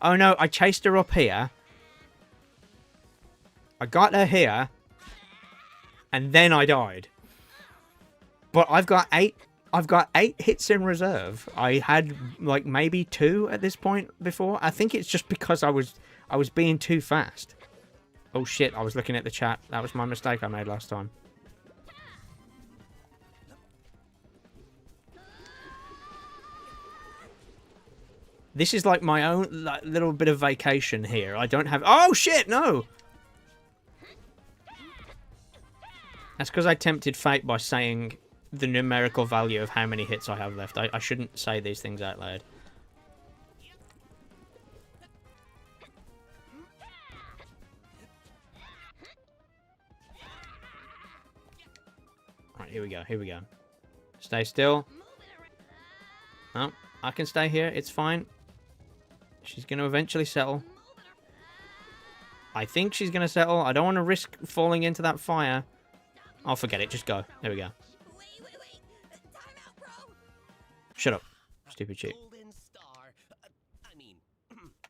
Oh, no. I chased her up here. I got her here. And then I died. But I've got 8 hits in reserve. I had like maybe 2 at this point before. I think it's just because I was being too fast. Oh shit, I was looking at the chat. That was my mistake I made last time. This is like my own like, little bit of vacation here. I don't have... Oh shit, no! That's because I tempted fate by saying the numerical value of how many hits I have left. I shouldn't say these things out loud. Right, here we go, here we go. Stay still. Oh, I can stay here, it's fine. She's going to eventually settle. I think she's going to settle. I don't want to risk falling into that fire. I'll forget it, just go. There we go. Shut up, stupid chick.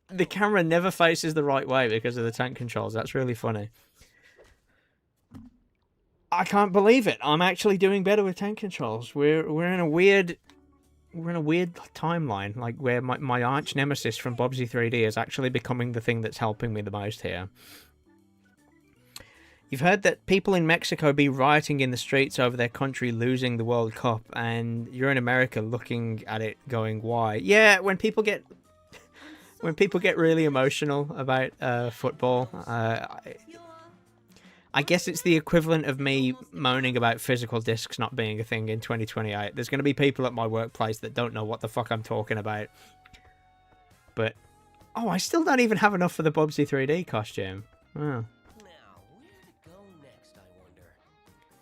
The camera never faces the right way because of the tank controls. That's really funny. I can't believe it. I'm actually doing better with tank controls. We're in a weird timeline, like where my arch nemesis from Bubsy 3D is actually becoming the thing that's helping me the most here. You've heard that people in Mexico be rioting in the streets over their country losing the World Cup, and you're in America looking at it going, why? Yeah, when people get really emotional about football, I guess it's the equivalent of me moaning about physical discs not being a thing in 2028. There's going to be people at my workplace that don't know what the fuck I'm talking about. But, oh, I still don't even have enough for the Bubsy 3D costume. Oh.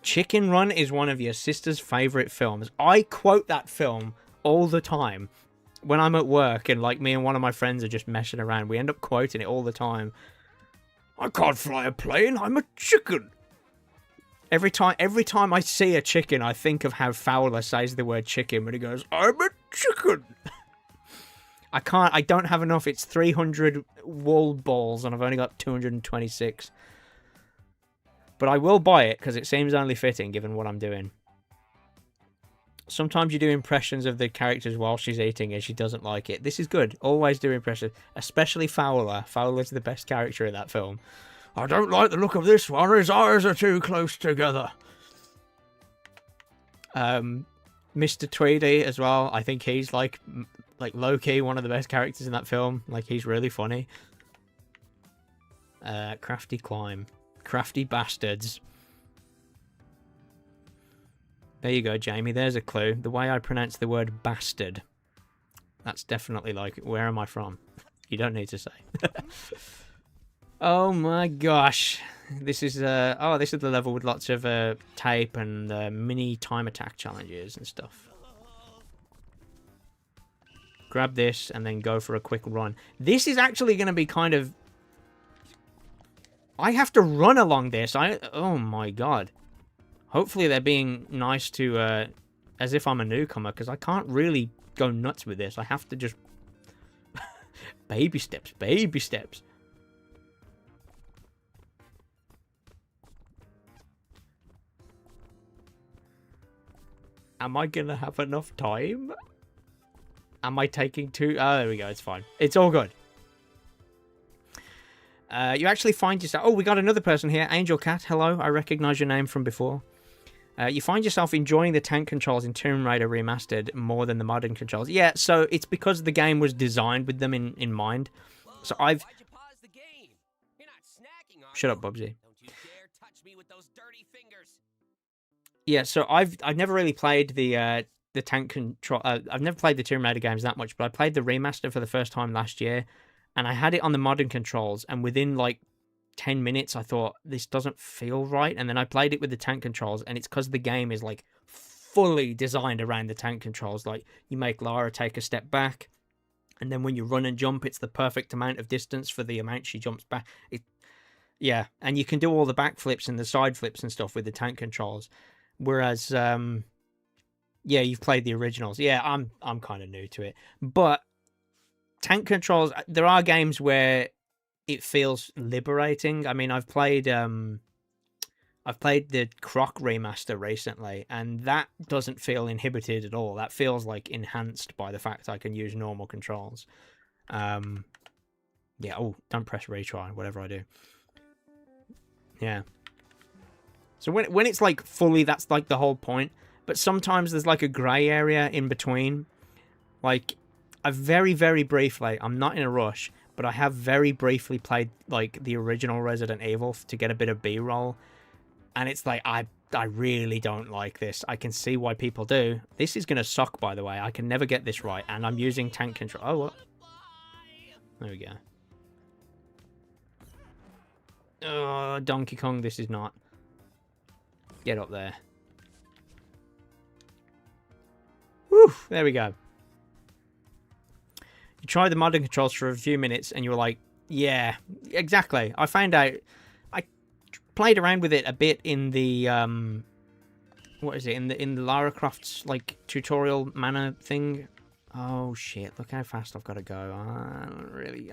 Chicken Run is one of your sister's favourite films. I quote that film all the time. When I'm at work and like me and one of my friends are just messing around, we end up quoting it all the time. I can't fly a plane, I'm a chicken. Every time I see a chicken, I think of how Fowler says the word chicken when he goes, I'm a chicken. I don't have enough. It's 300 wool balls and I've only got 226. But I will buy it because it seems only fitting given what I'm doing. Sometimes you do impressions of the characters while she's eating and she doesn't like it. This is good. Always do impressions. Especially Fowler. Fowler's the best character in that film. I don't like the look of this one. His eyes are too close together. Mr. Tweedy as well. I think he's like low-key one of the best characters in that film. Like, he's really funny. Crafty Climb. Crafty bastards. There you go, Jamie. There's a clue. The way I pronounce the word bastard. That's definitely like, where am I from? You don't need to say. Oh my gosh. This is this is the level with lots of tape and mini time attack challenges and stuff. Grab this and then go for a quick run. This is actually going to be kind of... I have to run along this. Oh my god. Hopefully they're being nice to... as if I'm a newcomer, because I can't really go nuts with this. I have to just... baby steps, baby steps. Am I going to have enough time? Am I taking too... Oh, there we go. It's fine. It's all good. You actually find yourself... Oh, we got another person here. Angel Cat, hello. I recognize your name from before. You find yourself enjoying the tank controls in Tomb Raider Remastered more than the modern controls. Yeah, so it's because the game was designed with them in mind. So I've... Why'd you pause the game? You're not snacking, are Shut you? up, Bubsy. Don't you dare touch me with those dirty fingers. Yeah, so I've never really played the tank control. I've never played the Tomb Raider games that much, but I played the remaster for the first time last year, and I had it on the modern controls. And within like 10 minutes, I thought this doesn't feel right. And then I played it with the tank controls, and it's because the game is like fully designed around the tank controls. Like, you make Lara take a step back, and then when you run and jump, it's the perfect amount of distance for the amount she jumps back. Yeah, and you can do all the backflips and the side flips and stuff with the tank controls. Whereas, yeah, you've played the originals. Yeah, I'm kind of new to it. But tank controls, there are games where it feels liberating. I mean, I've played the Croc remaster recently, and that doesn't feel inhibited at all. That feels like enhanced by the fact I can use normal controls. Yeah, oh, don't press retry, whatever I do. Yeah. So when it's like fully, that's like the whole point. But sometimes there's like a grey area in between. Like, I very, very briefly, I'm not in a rush, but I have very briefly played like the original Resident Evil to get a bit of B-roll. And it's like, I really don't like this. I can see why people do. This is going to suck, by the way. I can never get this right. And I'm using tank control. Oh, what? There we go. Oh, Donkey Kong, this is not. Get up there. Woo! There we go. You tried the modern controls for a few minutes and you were like, yeah, exactly. I found out... I played around with it a bit in the... what is it? In the Lara Croft's, like, tutorial manner thing. Oh, shit. Look how fast I've got to go.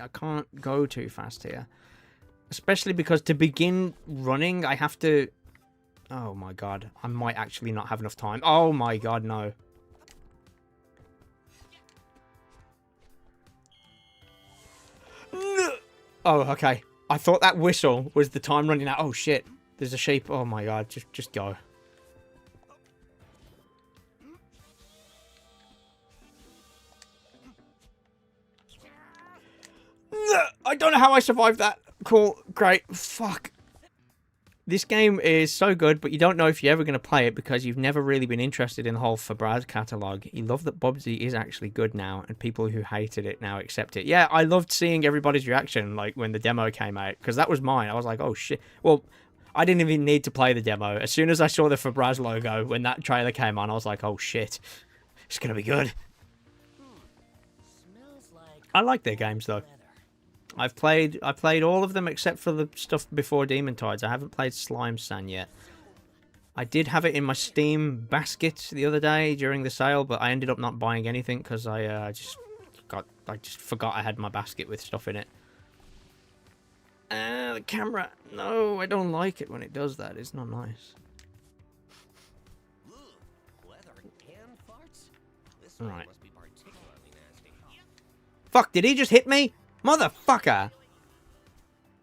I can't go too fast here. Especially because to begin running, I have to... Oh my god, I might actually not have enough time. Oh my god, no. No. Oh, okay. I thought that whistle was the time running out. Oh shit, there's a sheep. Oh my god, just go. No. I don't know how I survived that. Cool, great, fuck. This game is so good, but you don't know if you're ever going to play it because you've never really been interested in the whole Fabraz catalogue. You love that Bubsy is actually good now, and people who hated it now accept it. Yeah, I loved seeing everybody's reaction, like, when the demo came out, because that was mine. I was like, oh, shit. Well, I didn't even need to play the demo. As soon as I saw the Fabraz logo, when that trailer came on, I was like, oh, shit. It's going to be good. Smells like I like their games, though. leather. I played all of them except for the stuff before Demon Tides. I haven't played Slime Sand yet. I did have it in my Steam basket the other day during the sale, but I ended up not buying anything because I just I just forgot I had my basket with stuff in it. The camera. No, I don't like it when it does that. It's not nice. Ugh, leather and farts? This All one right. must be particularly nasty. Fuck, did he just hit me? Motherfucker!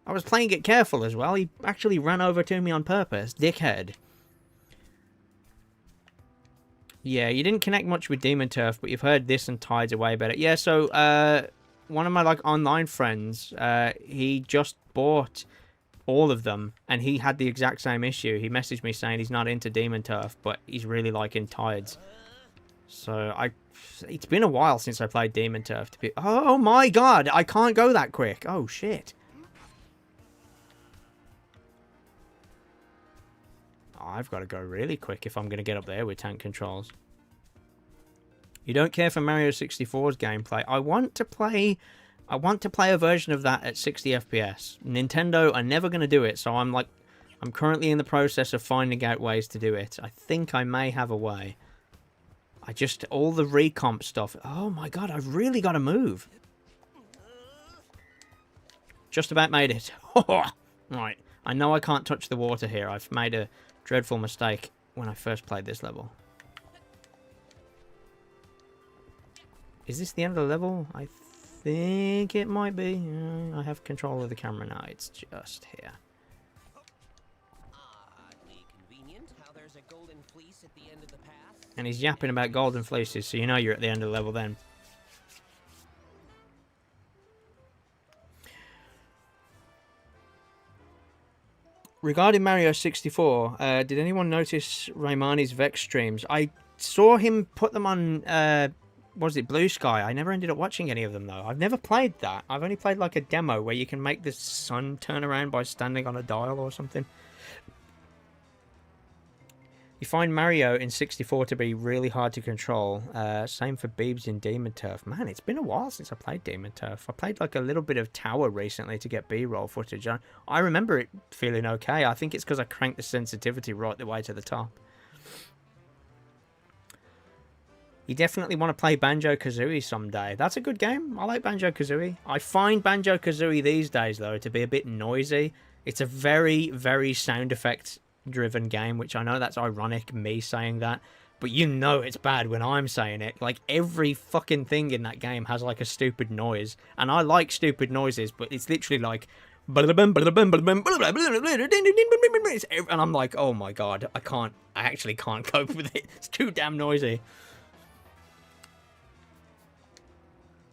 I was playing it careful as well. He actually ran over to me on purpose. Dickhead. Yeah, you didn't connect much with Demon Turf, but you've heard this and Tides are way better. Yeah, so, one of my, like, online friends, he just bought all of them, and he had the exact same issue. He messaged me saying he's not into Demon Turf, but he's really liking Tides. So, it's been a while since I played Demon Turf to be... Oh my god, I can't go that quick. Oh, shit. I've got to go really quick if I'm going to get up there with tank controls. You don't care for Mario 64's gameplay. I want to play a version of that at 60 FPS. Nintendo are never going to do it, so I'm currently in the process of finding out ways to do it. I think I may have a way. All the recomp stuff. Oh my god, I've really got to move. Just about made it. Right. I know I can't touch the water here. I've made a dreadful mistake when I first played this level. Is this the end of the level? I think it might be. I have control of the camera now. It's just here. Oddly convenient how there's a golden fleece at the end of the path. And he's yapping about golden fleeces, so you know you're at the end of the level then. Regarding Mario 64, did anyone notice Raimani's Vex streams? I saw him put them on, was it Blue Sky? I never ended up watching any of them, though. I've never played that. I've only played, like, a demo where you can make the sun turn around by standing on a dial or something. You find Mario in 64 to be really hard to control. Same for Beebs in Demon Turf. Man, it's been a while since I played Demon Turf. I played like a little bit of Tower recently to get B-roll footage. I remember it feeling okay. I think it's because I cranked the sensitivity right the way to the top. You definitely want to play Banjo-Kazooie someday. That's a good game. I like Banjo-Kazooie. I find Banjo-Kazooie these days, though, to be a bit noisy. It's a very, very sound effect driven game, which I know that's ironic, me saying that, but you know it's bad when I'm saying it. Like, every fucking thing in that game has like a stupid noise, and I like stupid noises, but it's literally like and I'm like, oh my god, I actually can't cope with it. It's too damn noisy.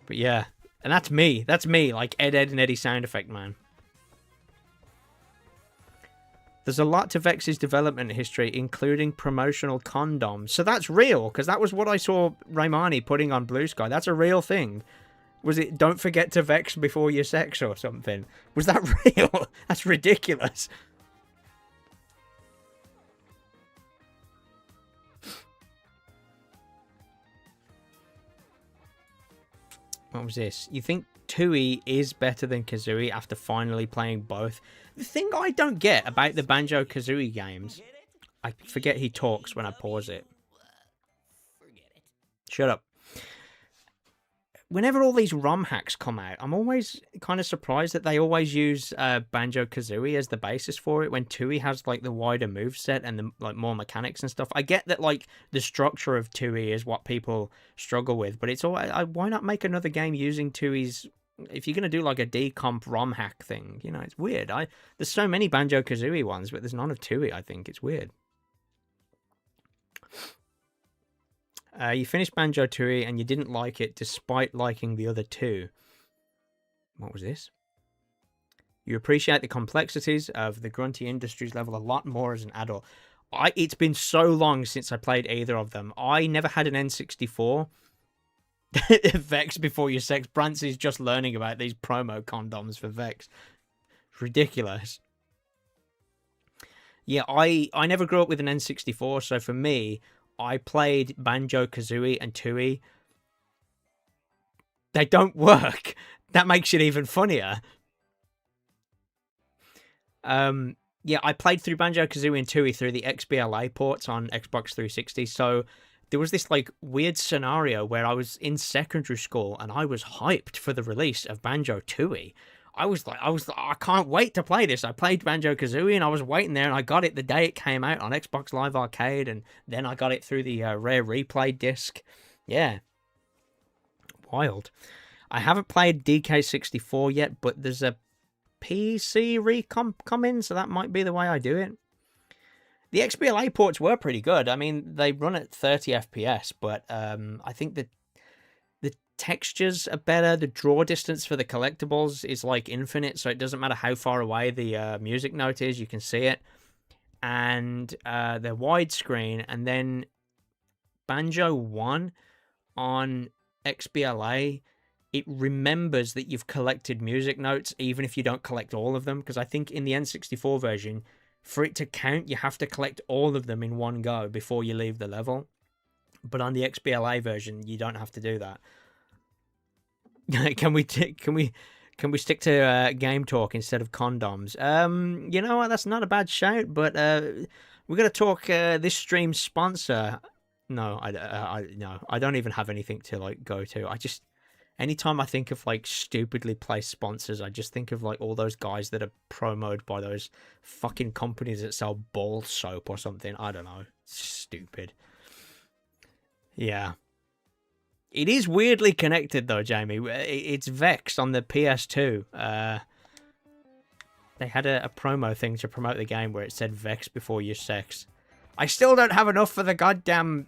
But yeah, and that's me, like Ed and Eddie sound effect man. There's a lot to Vex's development history, including promotional condoms. So that's real, because that was what I saw Raimani putting on Blue Sky. That's a real thing. Was it, don't forget to Vex before your sex or something? Was that real? That's ridiculous. What was this? You think Tooie is better than Kazooie after finally playing both? The thing I don't get about the Banjo-Kazooie games... I forget he talks when I pause it. Forget it. Shut up. Whenever all these ROM hacks come out, I'm always kind of surprised that they always use Banjo-Kazooie as the basis for it, when Tooie has like the wider moveset and the like more mechanics and stuff. I get that like the structure of Tooie is what people struggle with, but it's all why not make another game using Tooie's? If you're gonna do like a decomp ROM hack thing, you know, it's weird. There's so many Banjo-Kazooie ones, but there's none of Tooie. I think it's weird. You finished Banjo-Tooie and you didn't like it despite liking the other two. What was this? You appreciate the complexities of the Grunty Industries level a lot more as an adult. It's been so long since I played either of them. I never had an N64. Vex before your sex. Brancy's just learning about these promo condoms for Vex. Ridiculous. Yeah, I never grew up with an N64, so for me, I played Banjo-Kazooie and Tooie. They don't work. That makes it even funnier. Yeah, I played through Banjo-Kazooie and Tooie through the XBLA ports on Xbox 360, so there was this like weird scenario where I was in secondary school and I was hyped for the release of Banjo-Tooie. I was like, I can't wait to play this. I played Banjo-Kazooie and I was waiting there, and I got it the day it came out on Xbox Live Arcade, and then I got it through the Rare Replay disc. Yeah. Wild. I haven't played DK64 yet, but there's a PC recomp coming, so that might be the way I do it. The XBLA ports were pretty good. I mean, they run at 30 FPS, but I think the textures are better. The draw distance for the collectibles is like infinite, so it doesn't matter how far away the music note is, you can see it. And they're widescreen, and then Banjo 1 on XBLA, it remembers that you've collected music notes even if you don't collect all of them, because I think in the N64 version, for it to count, you have to collect all of them in one go before you leave the level. But on the XBLA version, you don't have to do that. Can we stick to game talk instead of condoms? You know what? That's not a bad shout, but we're gonna talk this stream's sponsor. No, I don't even have anything to like go to. Anytime I think of like stupidly placed sponsors, I just think of like all those guys that are promoted by those fucking companies that sell ball soap or something. I don't know. Stupid. Yeah. It is weirdly connected though, Jamie. It's Vex on the PS2. They had a promo thing to promote the game where it said Vex before your sex. I still don't have enough for the goddamn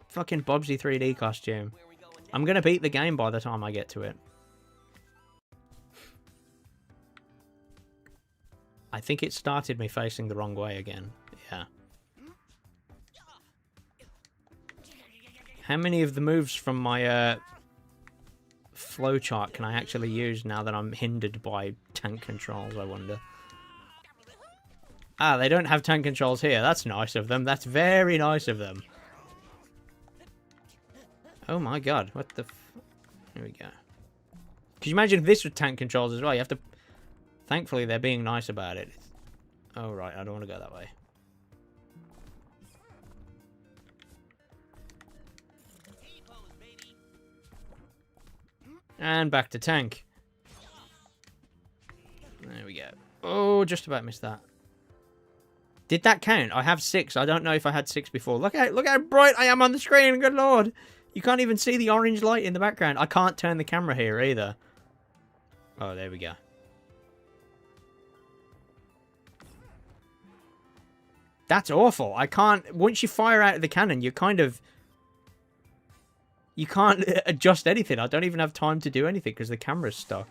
fucking Bubsy 3D costume. I'm gonna beat the game by the time I get to it. I think it started me facing the wrong way again. Yeah. How many of the moves from my flowchart can I actually use now that I'm hindered by tank controls, I wonder? Ah, they don't have tank controls here. That's nice of them. That's very nice of them. Oh my god, what the Here we go. Could you imagine if this was tank controls as well? You have to... Thankfully, they're being nice about it. Oh, right, I don't want to go that way. And back to tank. There we go. Oh, just about missed that. Did that count? I have 6. I don't know if I had 6 before. Look how bright I am on the screen. Good lord. You can't even see the orange light in the background. I can't turn the camera here either. Oh, there we go. That's awful. I can't... Once you fire out of the cannon, you kind of... You can't adjust anything. I don't even have time to do anything because the camera's stuck.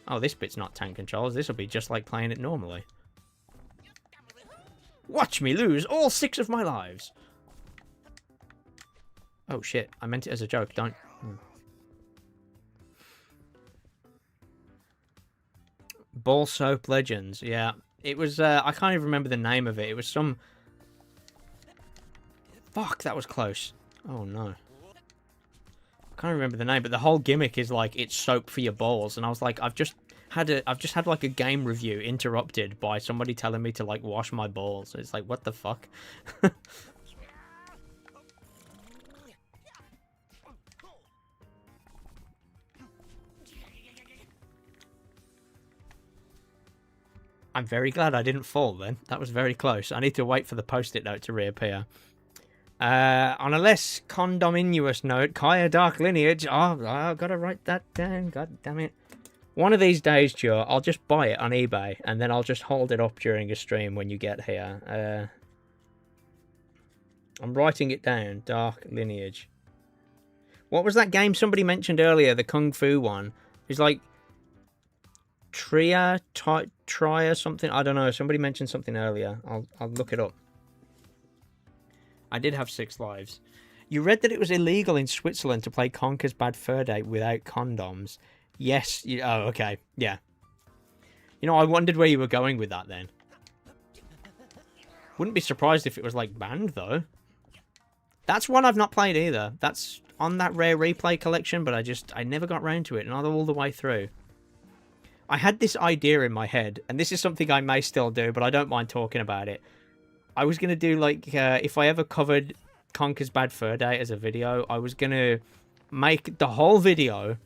Oh, this bit's not tank controls. This will be just like playing it normally. Watch me lose all 6 of my lives. Oh, shit. I meant it as a joke. Don't... Ball Soap Legends. Yeah. It was... I can't even remember the name of it. It was some... Fuck, that was close. Oh, no. I can't remember the name, but the whole gimmick is like it's soap for your balls, and I was like, I've just had like a game review interrupted by somebody telling me to like wash my balls. It's like, what the fuck? I'm very glad I didn't fall then. That was very close. I need to wait for the post-it note to reappear. On a less condominous note, Kaya Dark Lineage. Oh, I've got to write that down. God damn it. One of these days, Joe, I'll just buy it on eBay, and then I'll just hold it up during a stream when you get here. I'm writing it down. Dark Lineage. What was that game somebody mentioned earlier? The Kung Fu one. It's like... Tria or something? I don't know. Somebody mentioned something earlier. I'll look it up. I did have 6 lives. You read that it was illegal in Switzerland to play Conker's Bad Fur Day without condoms. Yes. Oh, okay. Yeah. You know, I wondered where you were going with that then. Wouldn't be surprised if it was, like, banned, though. That's one I've not played either. That's on that Rare Replay collection, but I never got round to it, not all the way through. I had this idea in my head, and this is something I may still do, but I don't mind talking about it. I was going to do, like, if I ever covered Conker's Bad Fur Day as a video. I was going to make the whole video,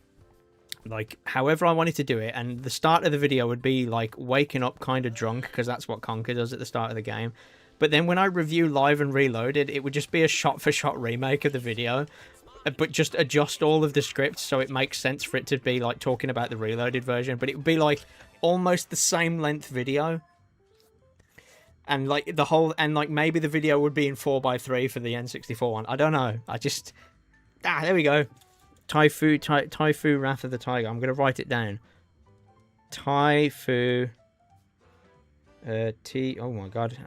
like, however I wanted to do it, and the start of the video would be, like, waking up kind of drunk, because that's what Conker does at the start of the game. But then when I review Live and Reloaded, it would just be a shot-for-shot remake of the video, but just adjust all of the scripts so it makes sense for it to be, like, talking about the Reloaded version. But it would be, like, almost the same length video. And, like, the whole... And, like, maybe the video would be in 4:3 for the N64 one. I don't know. I just... Ah, there we go. Taifu, Wrath of the Tiger. I'm going to write it down. Taifu... Oh, my God.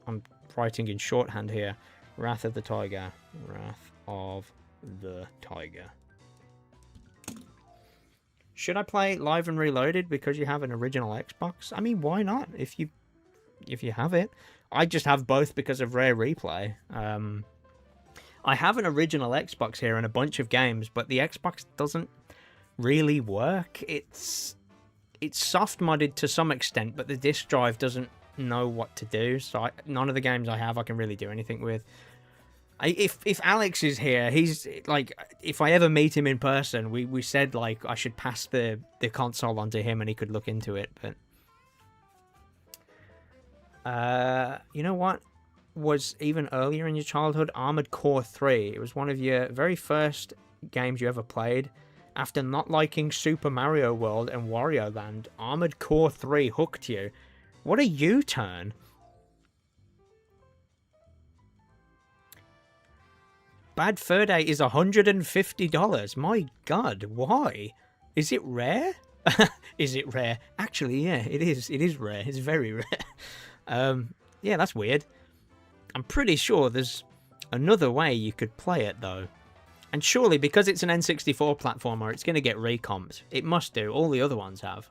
I'm writing in shorthand here. Wrath of the Tiger. Wrath of the Tiger. Should I play Live and Reloaded because you have an original Xbox? I mean, why not? If you have it. I just have both because of Rare Replay. I have an original Xbox here and a bunch of games, but the Xbox doesn't really work. It's soft modded to some extent, but the disk drive doesn't know what to do. So none of the games I have I can really do anything with. If Alex is here, he's like, if I ever meet him in person, we said like I should pass the console on to him and he could look into it. But you know what was even earlier in your childhood? Armored Core 3. It was one of your very first games you ever played. After not liking Super Mario World and Wario Land, Armored Core 3 hooked you. What a U-turn. Bad Fur Day is $150. My God, why? Is it rare? Is it rare? Actually, yeah, it is. It is rare. It's very rare. Yeah, that's weird. I'm pretty sure there's another way you could play it, though. And surely, because it's an N64 platformer, it's going to get recomped. It must do. All the other ones have.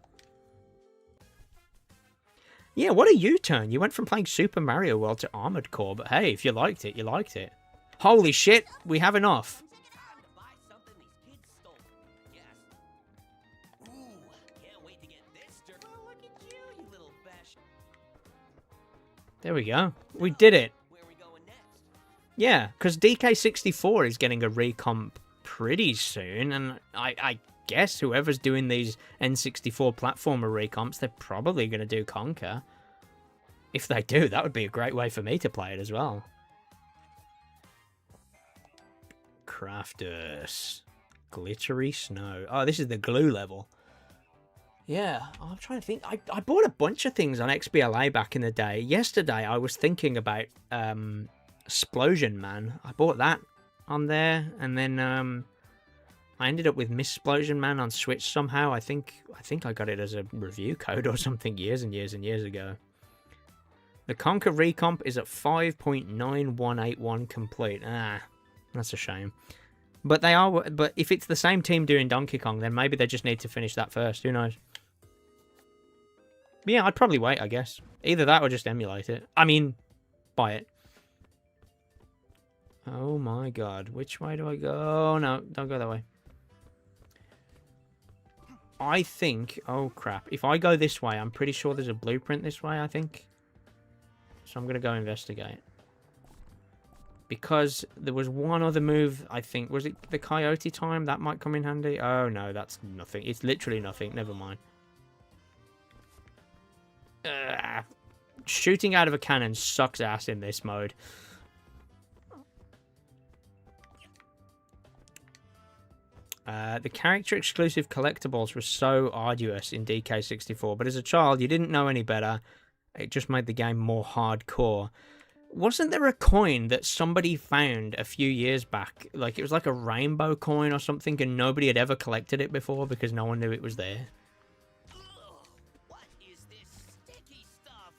Yeah, what a U-turn. You went from playing Super Mario World to Armored Core, but hey, if you liked it, you liked it. Holy shit, we have enough. Time to buy something these kids stole. Yes. Ooh, can't wait to get this dirt. Oh, look at you, you little bash. There we go. We did it. Where are we going next? Yeah, because DK64 is getting a recomp pretty soon, and I guess whoever's doing these N64 platformer recomps, they're probably going to do Conker. If they do, that would be a great way for me to play it as well. Crafters. Glittery snow. Oh, this is the glue level. Yeah, I'm trying to think. I bought a bunch of things on XBLA back in the day. Yesterday, I was thinking about Splosion Man. I bought that on there, and then I ended up with Miss Splosion Man on Switch somehow. I think I got it as a review code or something years and years and years ago. The Conker recomp is at 5.9181 complete. Ah, that's a shame. But they are. But if it's the same team doing Donkey Kong, then maybe they just need to finish that first. Who knows? But yeah, I'd probably wait, I guess. Either that or just emulate it. I mean, buy it. Oh my God. Which way do I go? No, don't go that way. I think... Oh, crap. If I go this way, I'm pretty sure there's a blueprint this way, I think. So I'm going to go investigate. Because there was one other move, I think. Was it the coyote time? That might come in handy. Oh, no, that's nothing. It's literally nothing. Never mind. Shooting out of a cannon sucks ass in this mode. The character-exclusive collectibles were so arduous in DK64, but as a child, you didn't know any better. It just made the game more hardcore. Wasn't there a coin that somebody found a few years back? Like, it was like a rainbow coin or something, and nobody had ever collected it before because no one knew it was there. Ugh, what is this sticky stuff?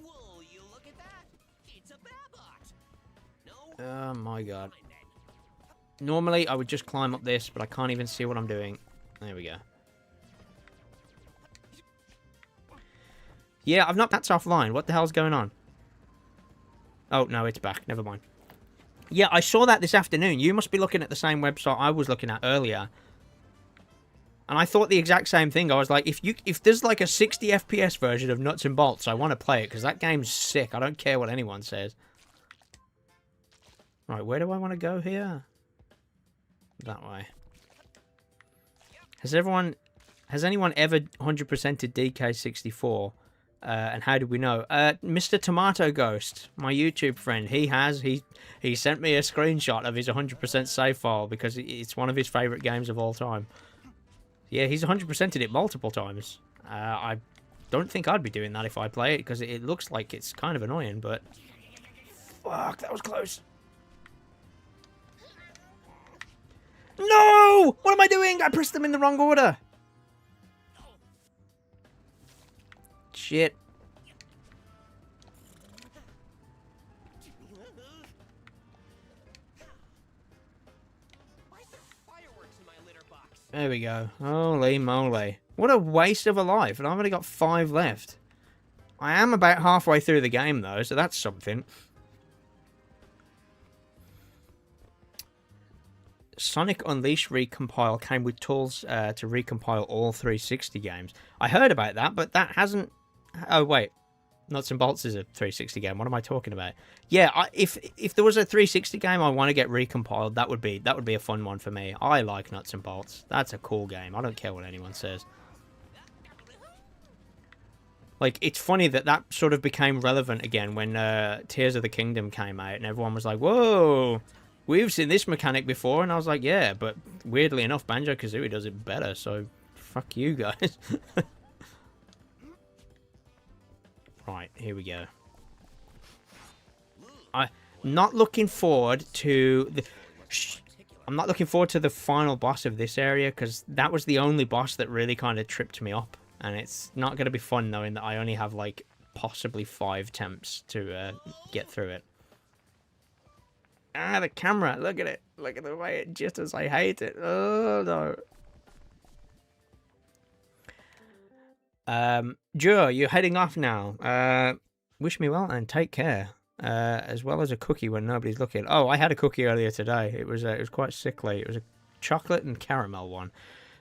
Whoa, you look at that. It's a Babot. No. Oh my God. Normally, I would just climb up this, but I can't even see what I'm doing. There we go. Yeah, I've not... That's offline. What the hell's going on? Oh, no, it's back. Never mind. Yeah, I saw that this afternoon. You must be looking at the same website I was looking at earlier. And I thought the exact same thing. I was like, if there's like a 60 FPS version of Nuts and Bolts, I want to play it, because that game's sick. I don't care what anyone says. Right, where do I want to go here? That way. Has anyone ever 100%ed DK64? And how did we know? Mr. Tomato Ghost, my YouTube friend, he sent me a screenshot of his 100% save file because it's one of his favorite games of all time. Yeah, he's 100%ed it multiple times. I don't think I'd be doing that if I play it because it looks like it's kind of annoying, but fuck, that was close. No! What am I doing? I pressed them in the wrong order. Shit. Why is there fireworks in my litter box? There we go. Holy moly. What a waste of a life. And I've only got 5 left. I am about halfway through the game, though, so that's something. Sonic Unleashed Recompile came with tools to recompile all 360 games. I heard about that, but that hasn't... Oh, wait. Nuts and Bolts is a 360 game. What am I talking about? Yeah, if there was a 360 game I want to get recompiled, that would be a fun one for me. I like Nuts and Bolts. That's a cool game. I don't care what anyone says. Like, it's funny that sort of became relevant again when Tears of the Kingdom came out, and everyone was like, whoa, we've seen this mechanic before, and I was like, yeah, but weirdly enough, Banjo-Kazooie does it better, so fuck you guys. Right, here we go. I'm not looking forward to the... I'm not looking forward to the final boss of this area, because that was the only boss that really kind of tripped me up. And it's not going to be fun knowing that I only have, like, possibly 5 attempts to get through it. Ah, the camera. Look at it. Look at the way it jitters. I hate it. Oh, no. Joe, you're heading off now. Wish me well and take care. As well as a cookie when nobody's looking. Oh, I had a cookie earlier today. It was quite sickly. It was a chocolate and caramel one.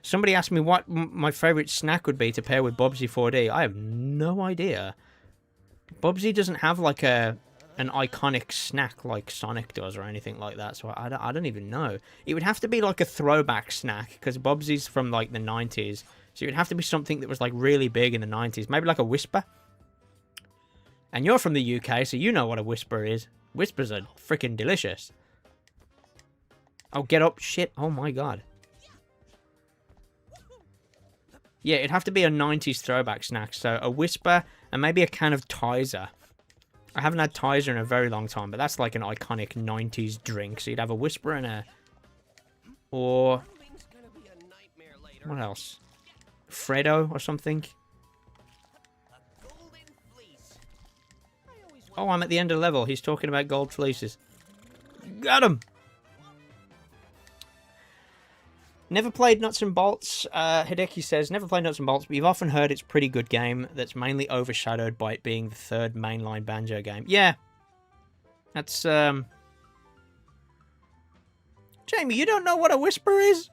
Somebody asked me what my favourite snack would be to pair with Bubsy 4D. I have no idea. Bubsy doesn't have like an iconic snack like Sonic does or anything like that, so I don't even know. It would have to be like a throwback snack, because Bubsy's from like the 90s, so it would have to be something that was like really big in the 90s. Maybe like a Whisper. And you're from the UK, so you know what a Whisper is. Whispers are freaking delicious. Oh, get up. Shit. Oh my god. Yeah, it'd have to be a 90s throwback snack. So a Whisper and maybe a can of Tizer. I haven't had Tizer in a very long time, but that's like an iconic 90s drink. So you'd have a Whisper and a... Or... What else? Freddo or something? Oh, I'm at the end of the level. He's talking about gold fleeces. Got him! Never played Nuts and Bolts. Hideki says, never played Nuts and Bolts, but you've often heard it's a pretty good game that's mainly overshadowed by it being the third mainline Banjo game. Yeah. That's, Jamie, you don't know what a Whisper is?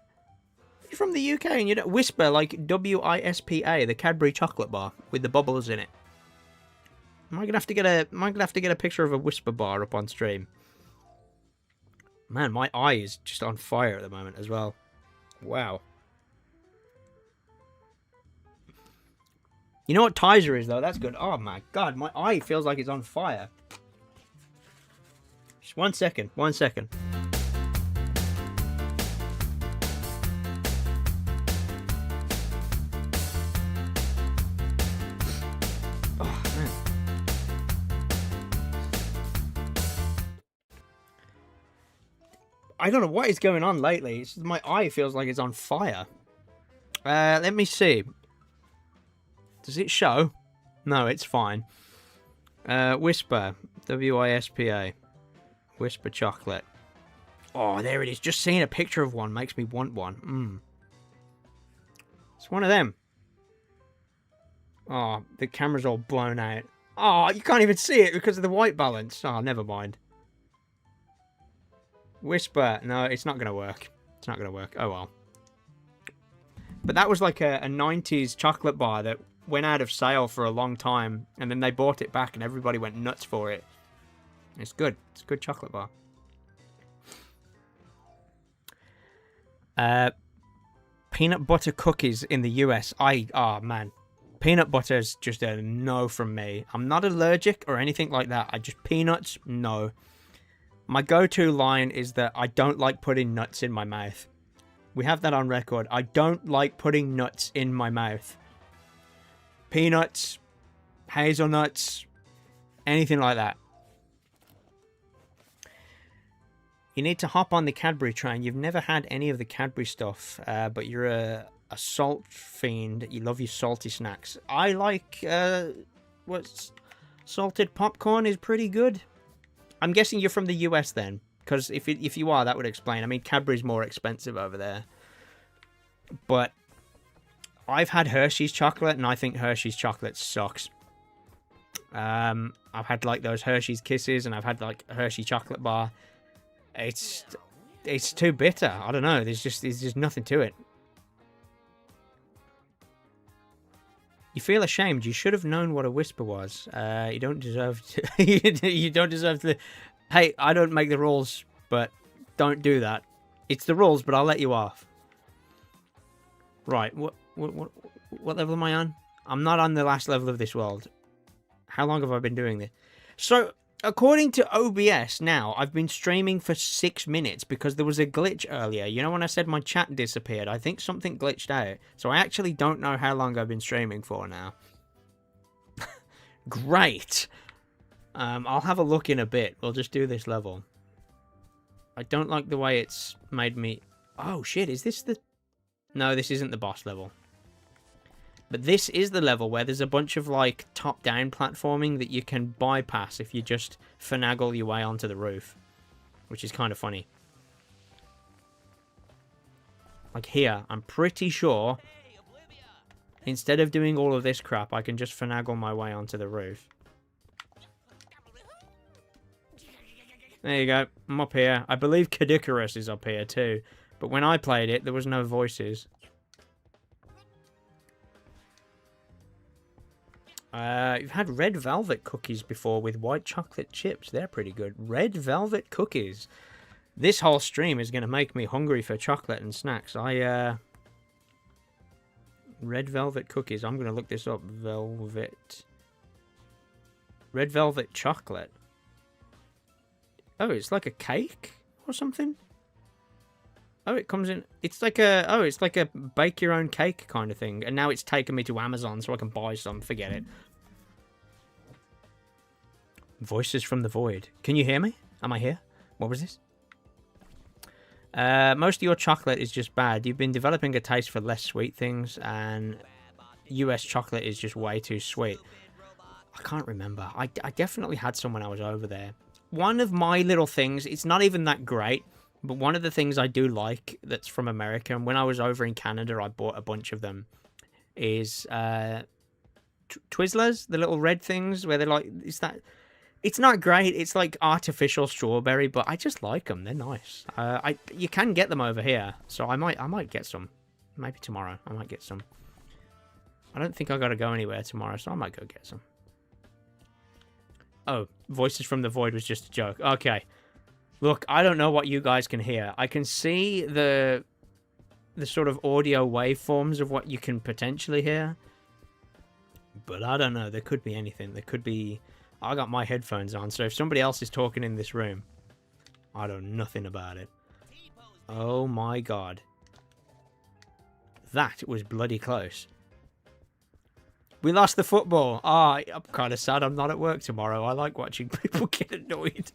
You're from the UK and you don't... Whisper, like W-I-S-P-A, the Cadbury chocolate bar with the bubbles in it. Am I gonna have to get a picture of a Whisper bar up on stream? Man, my eye is just on fire at the moment as well. Wow. You know what Tizer is, though? That's good. Oh, my God. My eye feels like it's on fire. Just 1 second. 1 second. Oh, man. I don't know what is going on lately. It's just my eye feels like it's on fire. Let me see. Does it show? No, it's fine. Whisper. W-I-S-P-A. Whisper chocolate. Oh, there it is. Just seeing a picture of one makes me want one. It's one of them. Oh, the camera's all blown out. Oh, you can't even see it because of the white balance. Oh, never mind. Whisper. No, it's not going to work. It's not going to work. Oh, well. But that was like a 90s chocolate bar that went out of sale for a long time. And then they bought it back and everybody went nuts for it. It's good. It's a good chocolate bar. Peanut butter cookies in the US. Oh man. Peanut butter is just a no from me. I'm not allergic or anything like that. I just peanuts, no. My go-to line is that I don't like putting nuts in my mouth. We have that on record. I don't like putting nuts in my mouth. Peanuts, hazelnuts, anything like that. You need to hop on the Cadbury train. You've never had any of the Cadbury stuff, but you're a salt fiend. You love your salty snacks. I like what's salted popcorn is pretty good. I'm guessing you're from the US then, because if you are, that would explain. I mean, Cadbury's more expensive over there, but I've had Hershey's chocolate, and I think Hershey's chocolate sucks. I've had like those Hershey's Kisses, and I've had like a Hershey chocolate bar. It's too bitter. I don't know. There's just nothing to it. You feel ashamed. You should have known what a whisper was. You don't deserve to. You don't deserve to. Hey, I don't make the rules, but don't do that. It's the rules, but I'll let you off. Right. What level am I on? I'm not on the last level of this world. How long have I been doing this? So, according to OBS, now I've been streaming for 6 minutes because there was a glitch earlier. You know when I said my chat disappeared? I think something glitched out. So I actually don't know how long I've been streaming for now. Great. I'll have a look in a bit. We'll just do this level. I don't like the way it's made me... Oh shit, is this the... No, this isn't the boss level. But this is the level where there's a bunch of, like, top-down platforming that you can bypass if you just finagle your way onto the roof. Which is kind of funny. Like here, I'm pretty sure, instead of doing all of this crap, I can just finagle my way onto the roof. There you go. I'm up here. I believe Caducarus is up here too. But when I played it, there was no voices. You've had red velvet cookies before with white chocolate chips. They're pretty good. Red velvet cookies. This whole stream is going to make me hungry for chocolate and snacks. Red velvet cookies. I'm going to look this up. Red velvet chocolate. Oh, it's like a cake or something? Oh, it comes in... It's like a... Oh, it's like a bake your own cake kind of thing. And now it's taken me to Amazon so I can buy some. Forget it. Voices from the void. Can you hear me? Am I here? What was this? Most of your chocolate is just bad. You've been developing a taste for less sweet things, and US chocolate is just way too sweet. I can't remember. I definitely had some when I was over there. One of my little things, it's not even that great, but one of the things I do like that's from America, and when I was over in Canada, I bought a bunch of them, is Twizzlers, the little red things where they're like, it's not great, it's like artificial strawberry, but I just like them, they're nice. You can get them over here, so I might get some. Maybe tomorrow, I might get some. I don't think I gotta go anywhere tomorrow, so I might go get some. Oh, Voices from the Void was just a joke. Okay. Look, I don't know what you guys can hear. I can see the sort of audio waveforms of what you can potentially hear. But I don't know. There could be anything. There could be... I got my headphones on, so if somebody else is talking in this room, I know nothing about it. Oh my god. That was bloody close. We lost the football. I'm kind of sad I'm not at work tomorrow. I like watching people get annoyed.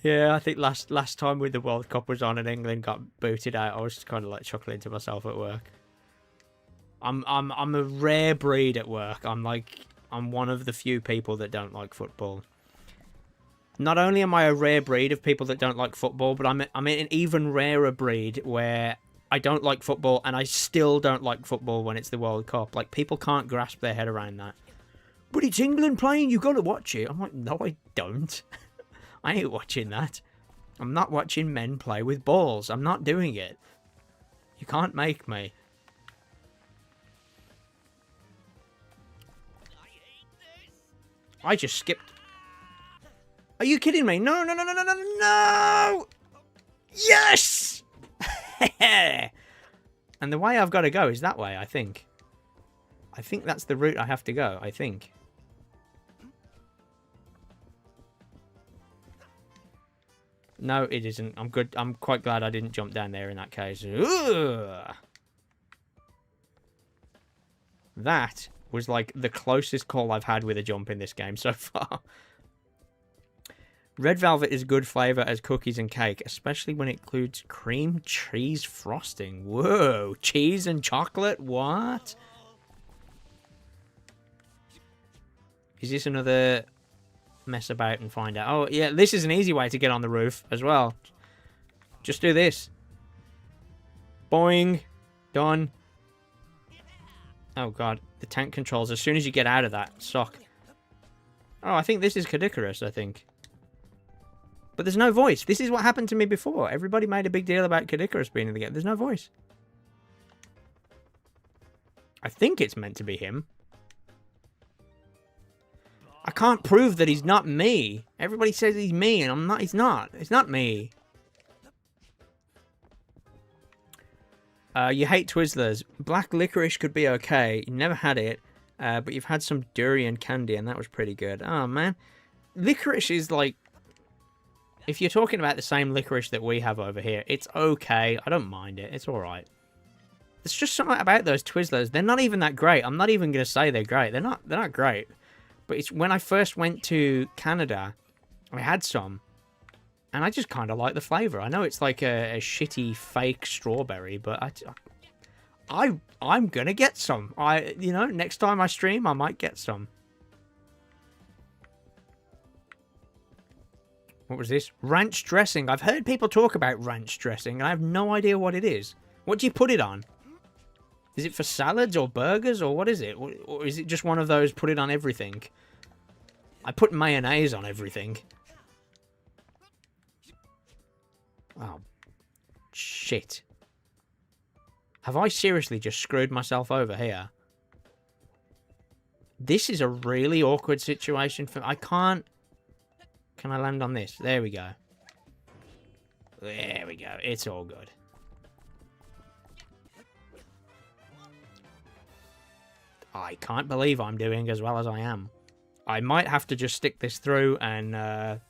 Yeah, I think last time when the World Cup was on and England got booted out, I was just kind of like chuckling to myself at work. I'm a rare breed at work. I'm one of the few people that don't like football. Not only am I a rare breed of people that don't like football, but I'm an even rarer breed where I don't like football and I still don't like football when it's the World Cup. Like, people can't grasp their head around that. But it's England playing, you gotta watch it. I'm like, no, I don't. I ain't watching that. I'm not watching men play with balls. I'm not doing it. You can't make me. I just skipped. Are you kidding me? No, no, no, no, no, no, no! Yes! And the way I've got to go is that way, I think. I think that's the route I have to go, I think. No, it isn't. I'm good. I'm quite glad I didn't jump down there in that case. Ugh. That was like the closest call I've had with a jump in this game so far. Red velvet is good flavour as cookies and cake, especially when it includes cream cheese frosting. Whoa, cheese and chocolate? What? Is this another mess about and find out? Oh, yeah, this is an easy way to get on the roof as well. Just do this. Boing. Done. Oh, God. The tank controls, as soon as you get out of that, suck. Oh, I think this is Kadikarus, I think. But there's no voice. This is what happened to me before. Everybody made a big deal about Kadikarus being in the game. There's no voice. I think it's meant to be him. I can't prove that he's not me. Everybody says he's me, and I'm not. He's not. It's not me. You hate Twizzlers. Black licorice could be okay. You never had it, but you've had some durian candy, and that was pretty good. Oh, man. Licorice is like... If you're talking about the same licorice that we have over here, it's okay. I don't mind it. It's alright. There's just something about those Twizzlers. They're not even that great. I'm not even going to say they're great. They're not great. But it's when I first went to Canada, I had some, and I just kind of like the flavour. I know it's like a shitty fake strawberry, but I'm gonna get some. You know, next time I stream, I might get some. What was this? Ranch dressing. I've heard people talk about ranch dressing, and I have no idea what it is. What do you put it on? Is it for salads or burgers, or what is it? Or is it just one of those put it on everything? I put mayonnaise on everything. Oh, shit. Have I seriously just screwed myself over here? This is a really awkward situation for... I can't... Can I land on this? There we go. There we go. It's all good. I can't believe I'm doing as well as I am. I might have to just stick this through and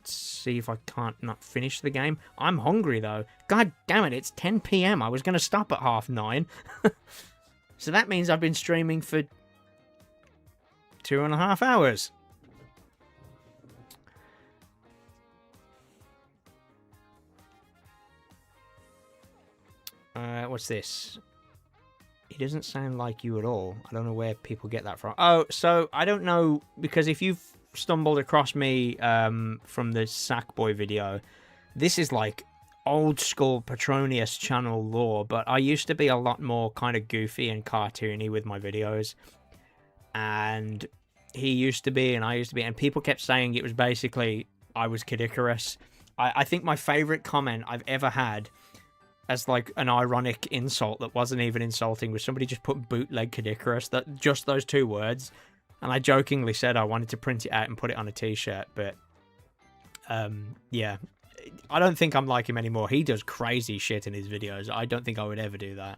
see if I can't not finish the game. I'm hungry, though. God damn it, it's 10 PM. I was going to stop at 9:30. So that means I've been streaming for 2.5 hours. What's this? He doesn't sound like you at all. I don't know where people get that from. Oh, so I don't know, because if you've stumbled across me from the Sackboy video, this is like old school Petronius channel lore, but I used to be a lot more kind of goofy and cartoony with my videos. And he used to be, and I used to be, and people kept saying it was basically I was Kadikarus. I think my favorite comment I've ever had as like an ironic insult that wasn't even insulting was somebody just put bootleg Kadikarus, that just those two words, and I jokingly said I wanted to print it out and put it on a t-shirt, but yeah, I don't think I'm like him anymore. He does crazy shit in his videos. I don't think I would ever do that.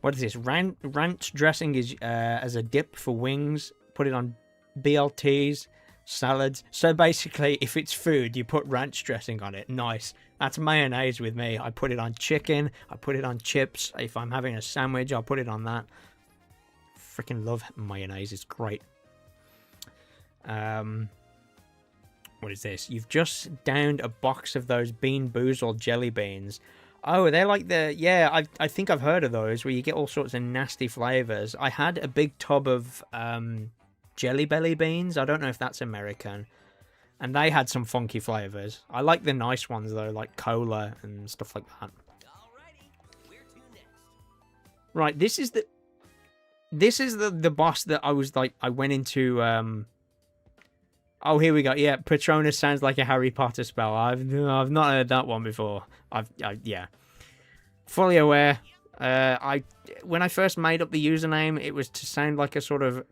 What is this? Ranch dressing is as a dip for wings. Put it on BLTs, salads. So basically, if it's food, you put ranch dressing on it. Nice. That's mayonnaise with me. I put it on chicken. I put it on chips. If I'm having a sandwich, I'll put it on that. Freaking love mayonnaise. It's great. What is this? You've just downed a box of those Bean Boozled jelly beans. Oh, they're like the... Yeah, I think I've heard of those, where you get all sorts of nasty flavours. I had a big tub of Jelly Belly beans. I don't know if that's American. And they had some funky flavours. I like the nice ones, though, like cola and stuff like that. Right, this is the boss that I was like... I went into... Oh, here we go. Yeah, Patronus sounds like a Harry Potter spell. I've not heard that one before. Yeah. Fully aware. When I first made up the username, it was to sound like a sort of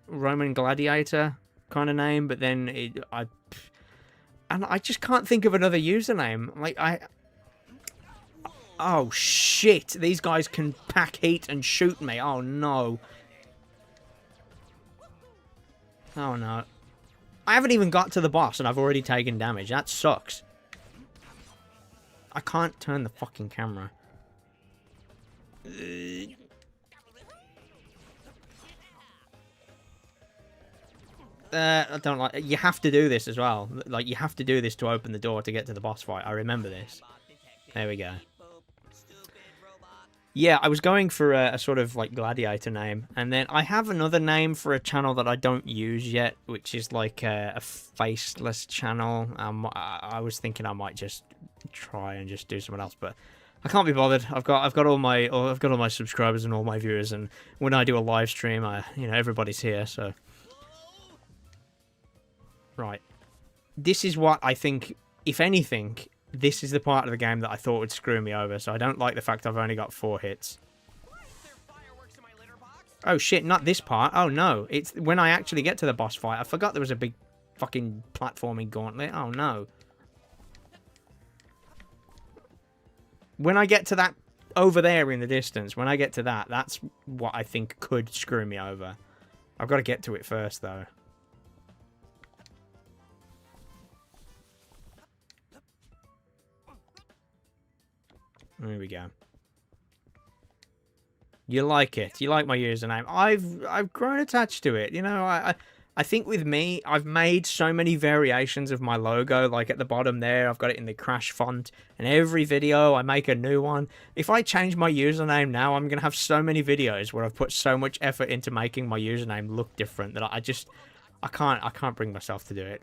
Roman gladiator kind of name, but then I just can't think of another username. Like Oh, shit. These guys can pack heat and shoot me. Oh, no. Oh, no. I haven't even got to the boss, and I've already taken damage. That sucks. I can't turn the fucking camera. I don't like... You have to do this as well. Like, you have to do this to open the door to get to the boss fight. I remember this. There we go. Yeah, I was going for a sort of, like, gladiator name. And then I have another name for a channel that I don't use yet, which is, like, a faceless channel. I was thinking I might just try and just do something else, but I can't be bothered. I've got all my subscribers and all my viewers, and when I do a live stream, everybody's here, so... Right. This is what I think, if anything, this is the part of the game that I thought would screw me over, so I don't like the fact I've only got 4 hits. Oh shit, not this part. Oh no, it's when I actually get to the boss fight. I forgot there was a big fucking platforming gauntlet. Oh no. When I get to that over there in the distance, when I get to that, that's what I think could screw me over. I've got to get to it first though. There we go. You like it. You like my username. I've grown attached to it. You know, I think with me, I've made so many variations of my logo. Like at the bottom there, I've got it in the Crash font. And every video, I make a new one. If I change my username now, I'm going to have so many videos where I've put so much effort into making my username look different that I can't bring myself to do it.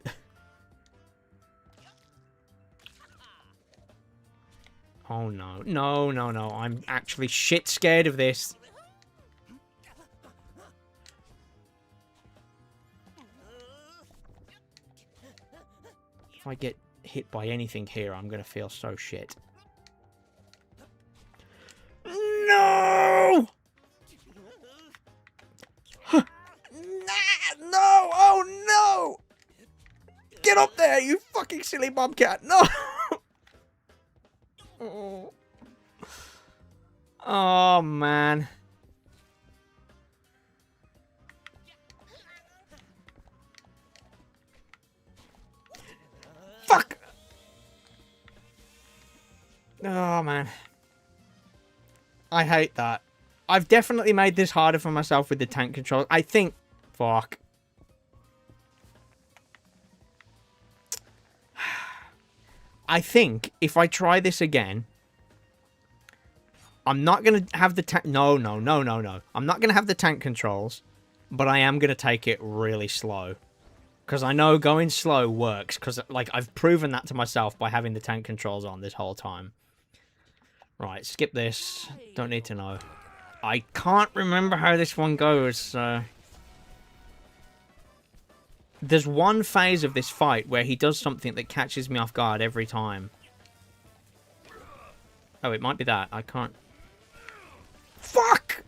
Oh no, no, no, no, I'm actually shit scared of this. If I get hit by anything here, I'm gonna feel so shit. No! No! Oh no! Get up there, you fucking silly bobcat! No! Oh, man. Fuck! Oh, man. I hate that. I've definitely made this harder for myself with the tank control. I think... Fuck. I think if I try this again... I'm not going to have the tank... No. I'm not going to have the tank controls, but I am going to take it really slow. Because I know going slow works, because like I've proven that to myself by having the tank controls on this whole time. Right, skip this. Don't need to know. I can't remember how this one goes, so... There's one phase of this fight where he does something that catches me off guard every time. Oh, it might be that. I can't... Fuck!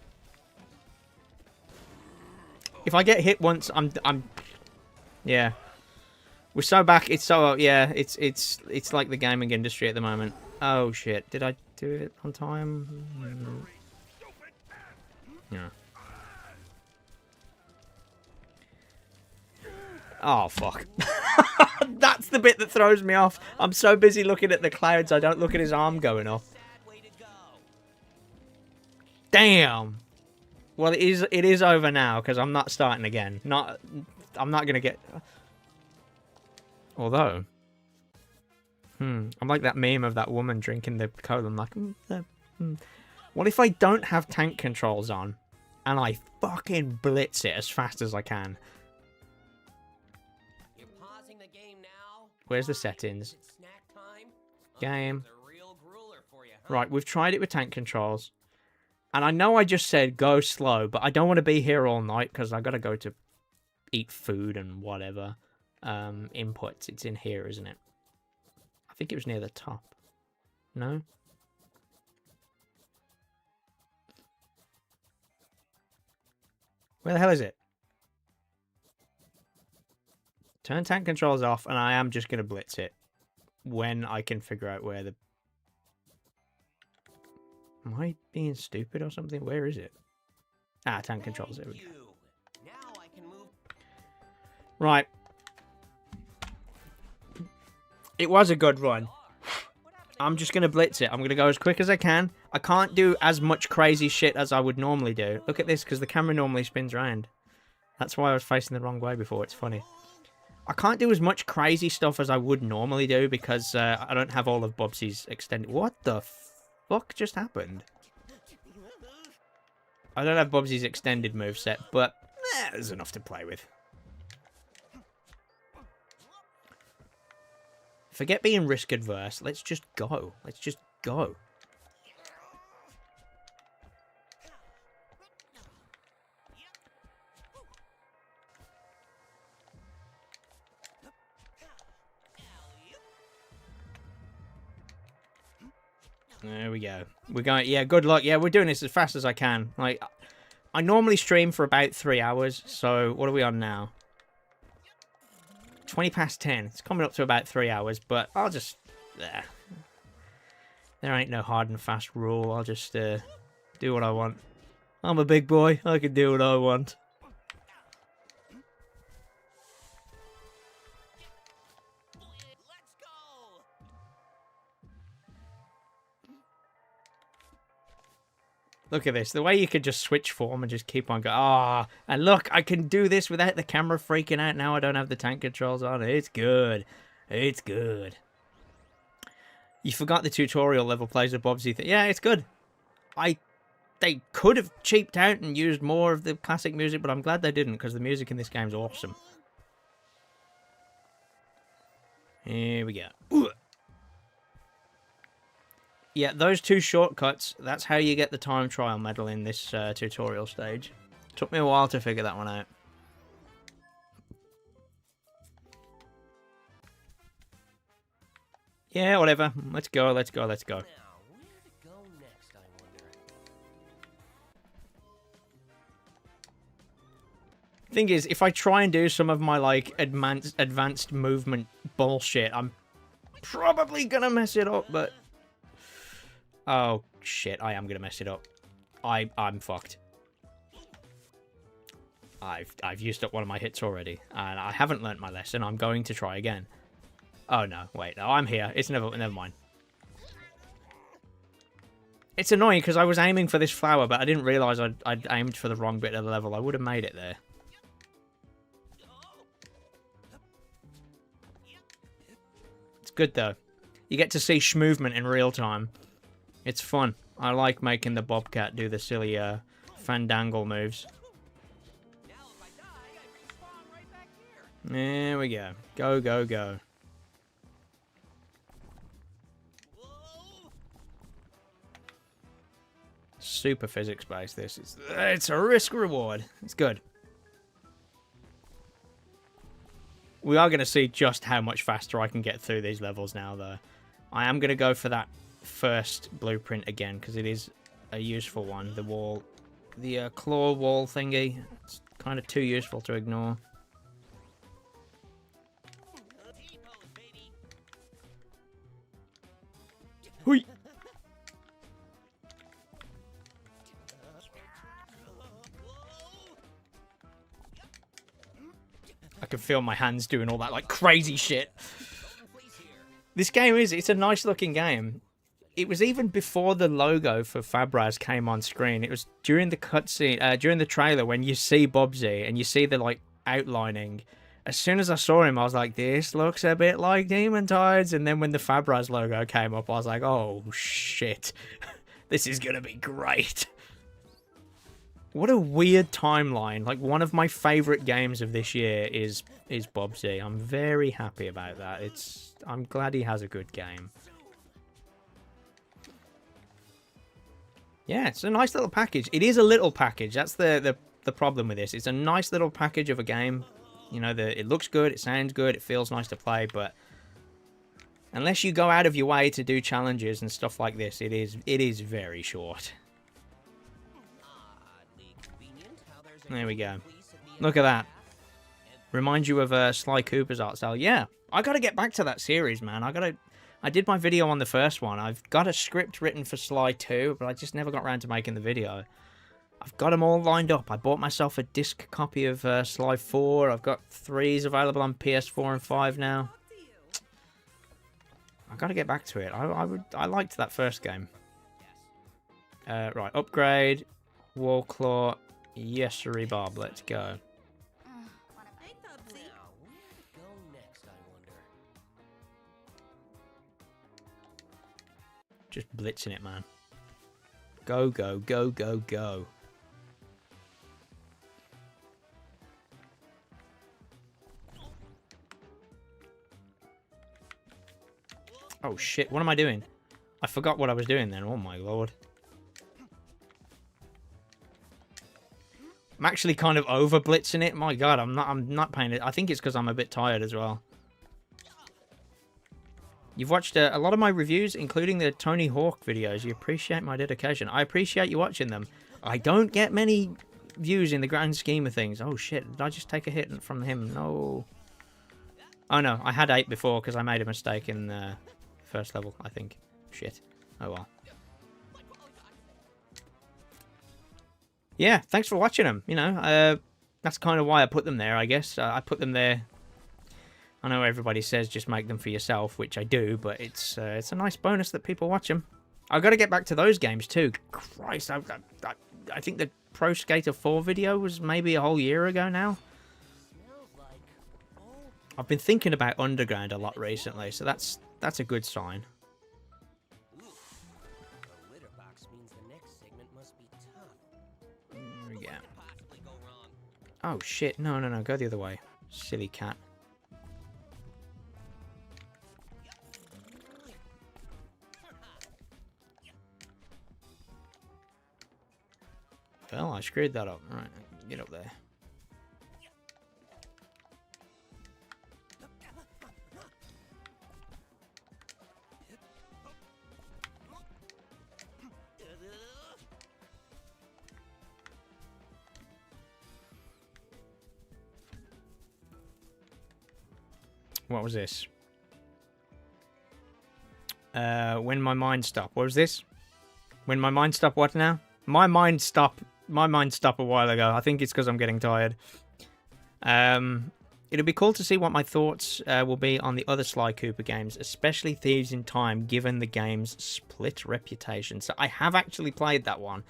If I get hit once, I'm yeah. We're so back, it's so yeah, it's like the gaming industry at the moment. Oh shit, did I do it on time? Yeah. Oh fuck. That's the bit that throws me off. I'm so busy looking at the clouds, I don't look at his arm going off. Damn. Well, it is over now because I'm not starting again. I'm not gonna get. Although, I'm like that meme of that woman drinking the cola. I'm like, what if I don't have tank controls on, and I fucking blitz it as fast as I can? You're pausing the game now? Where's the settings? It's snack time? Game. A real grueler for you, huh? Right, we've tried it with tank controls. And I know I just said go slow, but I don't want to be here all night because I got to go to eat food and whatever. Inputs. It's in here, isn't it? I think it was near the top. No? Where the hell is it? Turn tank controls off, and I am just going to blitz it when I can figure out where the... Am I being stupid or something? Where is it? Ah, tank controls. There we go. Now I can move. Right. It was a good run. I'm just going to blitz it. I'm going to go as quick as I can. I can't do as much crazy shit as I would normally do. Look at this, because the camera normally spins around. That's why I was facing the wrong way before. It's funny. I can't do as much crazy stuff as I would normally do because I don't have all of Bubsy's extended... What the fuck just happened? I don't have Bubsy's extended moveset, but there's enough to play with. Forget being risk adverse. Let's just go. Let's just go. There we go. We're going... Yeah, good luck. Yeah, we're doing this as fast as I can. Like, I normally stream for about 3 hours, so what are we on now? 20 past 10. It's coming up to about 3 hours, but I'll just... There ain't no hard and fast rule. I'll just do what I want. I'm a big boy. I can do what I want. Let's go. Look at this. The way you could just switch form and just keep on going. Ah, and look, I can do this without the camera freaking out. Now I don't have the tank controls on. It's good. It's good. You forgot the tutorial level plays with Bubsy. Yeah, it's good. They could have cheaped out and used more of the classic music, but I'm glad they didn't because the music in this game is awesome. Here we go. Ooh. Yeah, those two shortcuts, that's how you get the time trial medal in this tutorial stage. Took me a while to figure that one out. Yeah, whatever. Let's go, let's go, let's go. Now, where to go next, I wonder? Thing is, if I try and do some of my, like, advanced movement bullshit, I'm probably gonna mess it up, but... Oh, shit, I am gonna mess it up. I'm fucked. I've used up one of my hits already, and I haven't learnt my lesson. I'm going to try again. Oh, no, wait, no, I'm here. It's never mind. It's annoying, because I was aiming for this flower, but I didn't realise I'd aimed for the wrong bit of the level. I would have made it there. It's good, though. You get to see movement in real time. It's fun. I like making the Bobcat do the silly fandangle moves. Now if I die, I respawn right back here. There we go. Go, go, go. Whoa. Super physics-based, this. It's a risk-reward. It's good. We are going to see just how much faster I can get through these levels now, though. I am going to go for that first blueprint again, because it is a useful one. The wall, the claw wall thingy. It's kind of too useful to ignore. T-pose, baby. Hui! I can feel my hands doing all that like crazy shit. This game it's a nice looking game. It was even before the logo for Fabraz came on screen. It was during the cutscene, during the trailer when you see Bubsy and you see the like outlining. As soon as I saw him, I was like, this looks a bit like Demon Tides. And then when the Fabraz logo came up, I was like, oh shit, this is gonna be great. What a weird timeline. Like, one of my favourite games of this year is Bubsy. I'm very happy about that. I'm glad he has a good game. Yeah, it's a nice little package. It is a little package. That's the problem with this. It's a nice little package of a game. You know, it looks good, it sounds good, it feels nice to play, but unless you go out of your way to do challenges and stuff like this, it is very short. There we go. Look at that. Reminds you of Sly Cooper's art style. Yeah, I gotta get back to that series, man. I I did my video on the first one. I've got a script written for Sly 2, but I just never got around to making the video. I've got them all lined up. I bought myself a disc copy of Sly 4. I've got 3s available on PS4 and 5 now. I've got to get back to it. I liked that first game. Right, upgrade, wall claw, yes, Bob. Let's go. Hey, Bubsy. Now, where to go next, I wonder? Just blitzing it, man. Go, go, go, go, go. Oh shit, what am I doing? I forgot what I was doing then, oh my lord. I'm actually kind of over blitzing it. My god, I'm not paying it. I think it's because I'm a bit tired as well. You've watched a lot of my reviews, including the Tony Hawk videos. You appreciate my dedication. I appreciate you watching them. I don't get many views in the grand scheme of things. Oh shit, did I just take a hit from him? No. Oh no, I had 8 before because I made a mistake in the first level, I think. Shit. Oh well. Yeah, thanks for watching them. You know, that's kind of why I put them there, I guess. I put them there. I know everybody says just make them for yourself, which I do, but it's a nice bonus that people watch them. I've got to get back to those games too. Christ, I think the Pro Skater 4 video was maybe a whole year ago now. I've been thinking about Underground a lot recently, so that's a good sign. Ooh, the litter box means the next segment must be tough. There we go. What could possibly go wrong? Oh shit, no, no, no, go the other way. Silly cat. Well, I screwed that up. Right, get up there. What was this? When my mind stopped. What was this? When my mind stopped what now? My mind stopped a while ago. I think it's because I'm getting tired. It'll be cool to see what my thoughts will be on the other Sly Cooper games, especially Thieves in Time, given the game's split reputation. So I have actually played that one.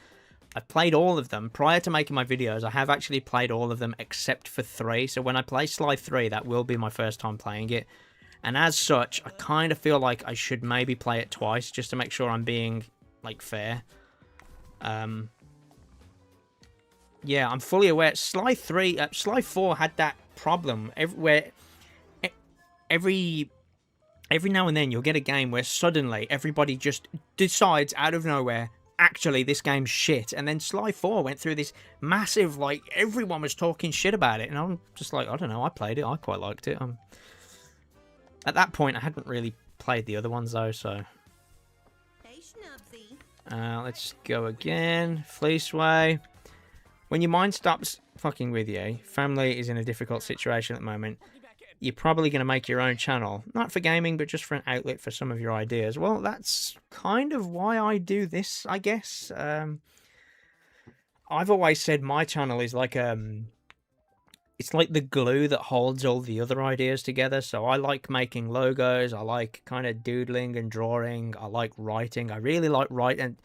I've played all of them. Prior to making my videos, I have actually played all of them except for 3. So when I play Sly 3, that will be my first time playing it. And as such, I kind of feel like I should maybe play it twice just to make sure I'm being, like, fair. Yeah, I'm fully aware. Sly 4 had that problem everywhere. Every now and then you'll get a game where suddenly everybody just decides out of nowhere, actually this game's shit. And then Sly 4 went through this massive, like, everyone was talking shit about it. And I'm just like, I don't know, I played it, I quite liked it. At that point, I hadn't really played the other ones though, so. Hey, Schnubsy. Let's go again. Fleeceway. When your mind stops fucking with you, family is in a difficult situation at the moment, you're probably going to make your own channel. Not for gaming, but just for an outlet for some of your ideas. Well, that's kind of why I do this, I guess. I've always said my channel is like, it's like the glue that holds all the other ideas together. So I like making logos. I like kind of doodling and drawing. I like writing. I really like writing.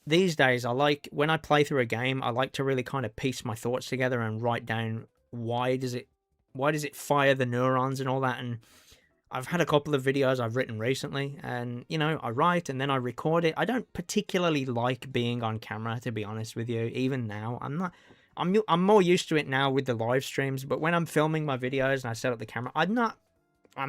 These days, I like, when I play through a game, I like to really kind of piece my thoughts together and write down why does it fire the neurons and all that. And I've had a couple of videos I've written recently, and you know, I write and then I record it. I don't particularly like being on camera, to be honest with you. Even now, I'm more used to it now with the live streams. But when I'm filming my videos and I set up the camera, I'm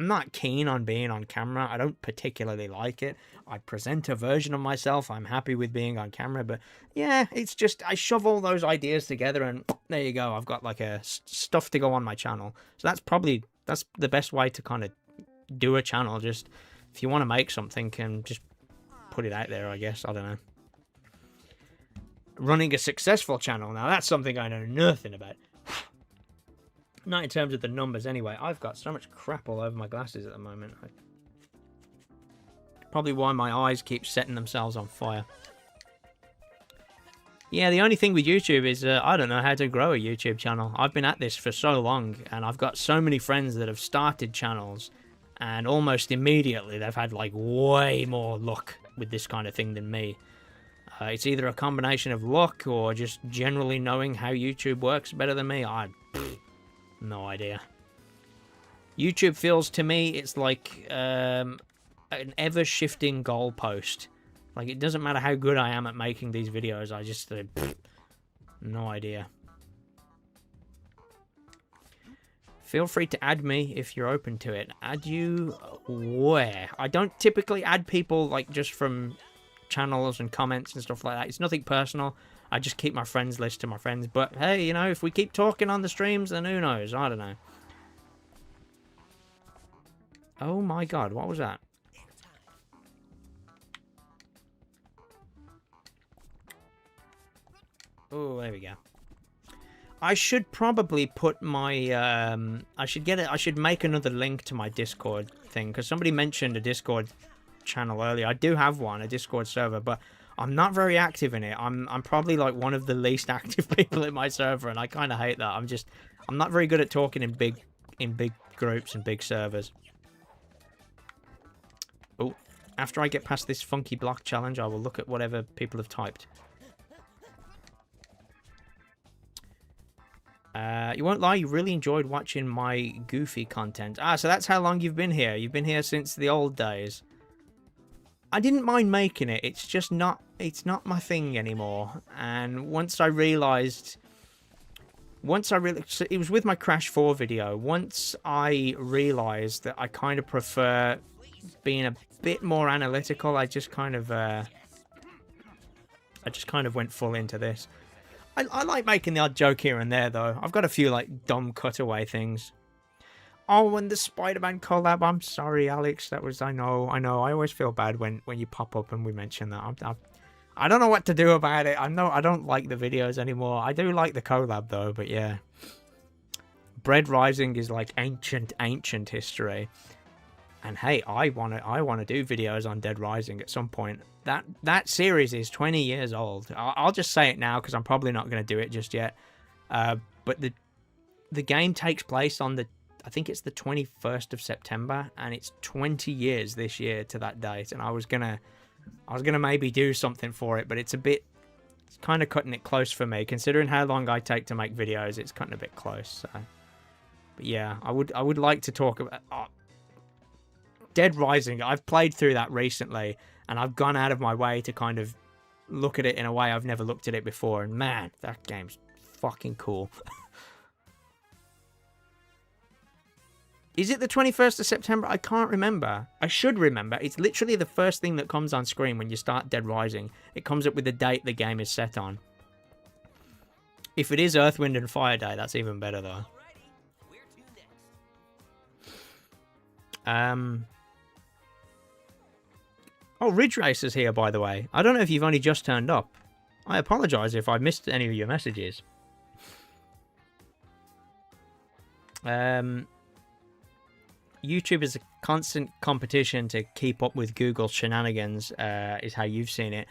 not keen on being on camera. I don't particularly like it. I present a version of myself. I'm happy with being on camera, but yeah, it's just, I shove all those ideas together and there you go. I've got like a stuff to go on my channel. So that's the best way to kind of do a channel. Just, if you want to make something, can just put it out there, I guess. I don't know. Running a successful channel. Now that's something I know nothing about. Not in terms of the numbers, anyway. I've got so much crap all over my glasses at the moment. probably why my eyes keep setting themselves on fire. Yeah, the only thing with YouTube is I don't know how to grow a YouTube channel. I've been at this for so long, and I've got so many friends that have started channels, and almost immediately they've had like way more luck with this kind of thing than me. It's either a combination of luck or just generally knowing how YouTube works better than me. No idea. YouTube feels to me it's like an ever-shifting goalpost. Like, it doesn't matter how good I am at making these videos, I just... no idea. Feel free to add me if you're open to it. Add you where? I don't typically add people, like, just from channels and comments and stuff like that. It's nothing personal. I just keep my friends list to my friends. But, hey, you know, if we keep talking on the streams, then who knows? I don't know. Oh, my God. What was that? Oh, there we go. I should probably put my I should make another link to my Discord thing, because somebody mentioned a Discord channel earlier. I do have one, a Discord server, but I'm not very active in it. I'm probably like one of the least active people in my server, and I kind of hate that. I'm not very good at talking in big groups and big servers. Oh, after I get past this funky block challenge, I will look at whatever people have typed. You won't lie, you really enjoyed watching my goofy content. Ah, so that's how long you've been here. You've been here since the old days. I didn't mind making it. It's just not, it's not my thing anymore. And once I realized, so it was with my Crash 4 video. Once I realized that I kind of prefer being a bit more analytical, I just kind of went full into this. I like making the odd joke here and there, though. I've got a few, like, dumb cutaway things. Oh, and the Spider-Man collab. I'm sorry, Alex. That was... I know. I always feel bad when you pop up and we mention that. I don't know what to do about it. I don't like the videos anymore. I do like the collab, though, but yeah. Bread Rising is, like, ancient history. And, hey, I wanna do videos on Dead Rising at some point. That series is 20 years old. I'll just say it now because I'm probably not going to do it just yet. But the game takes place on I think it's the 21st of September, and it's 20 years this year to that date. And I was gonna maybe do something for it, but it's kind of cutting it close for me, considering how long I take to make videos. It's cutting a bit close. So, but yeah, I would like to talk about Dead Rising. I've played through that recently, and I've gone out of my way to kind of look at it in a way I've never looked at it before. And man, that game's fucking cool. Is it the 21st of September? I can't remember. I should remember. It's literally the first thing that comes on screen when you start Dead Rising. It comes up with the date the game is set on. If it is Earth, Wind and Fire Day, that's even better, though. Oh, Ridge Racer's here, by the way. I don't know if you've only just turned up. I apologise if I missed any of your messages. YouTube is a constant competition to keep up with Google's shenanigans, is how you've seen it.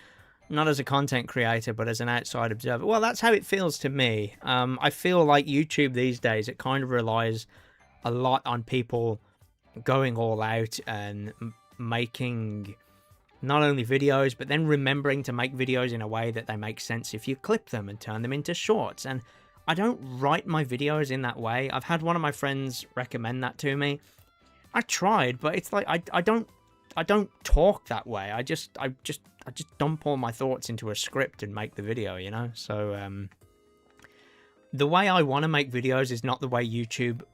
Not as a content creator, but as an outside observer. Well, that's how it feels to me. I feel like YouTube these days, it kind of relies a lot on people going all out and making not only videos, but then remembering to make videos in a way that they make sense if you clip them and turn them into shorts. And I don't write my videos in that way. I've had one of my friends recommend that to me. I tried, but it's like I don't talk that way. I just dump all my thoughts into a script and make the video, you know? So the way I want to make videos is not the way YouTube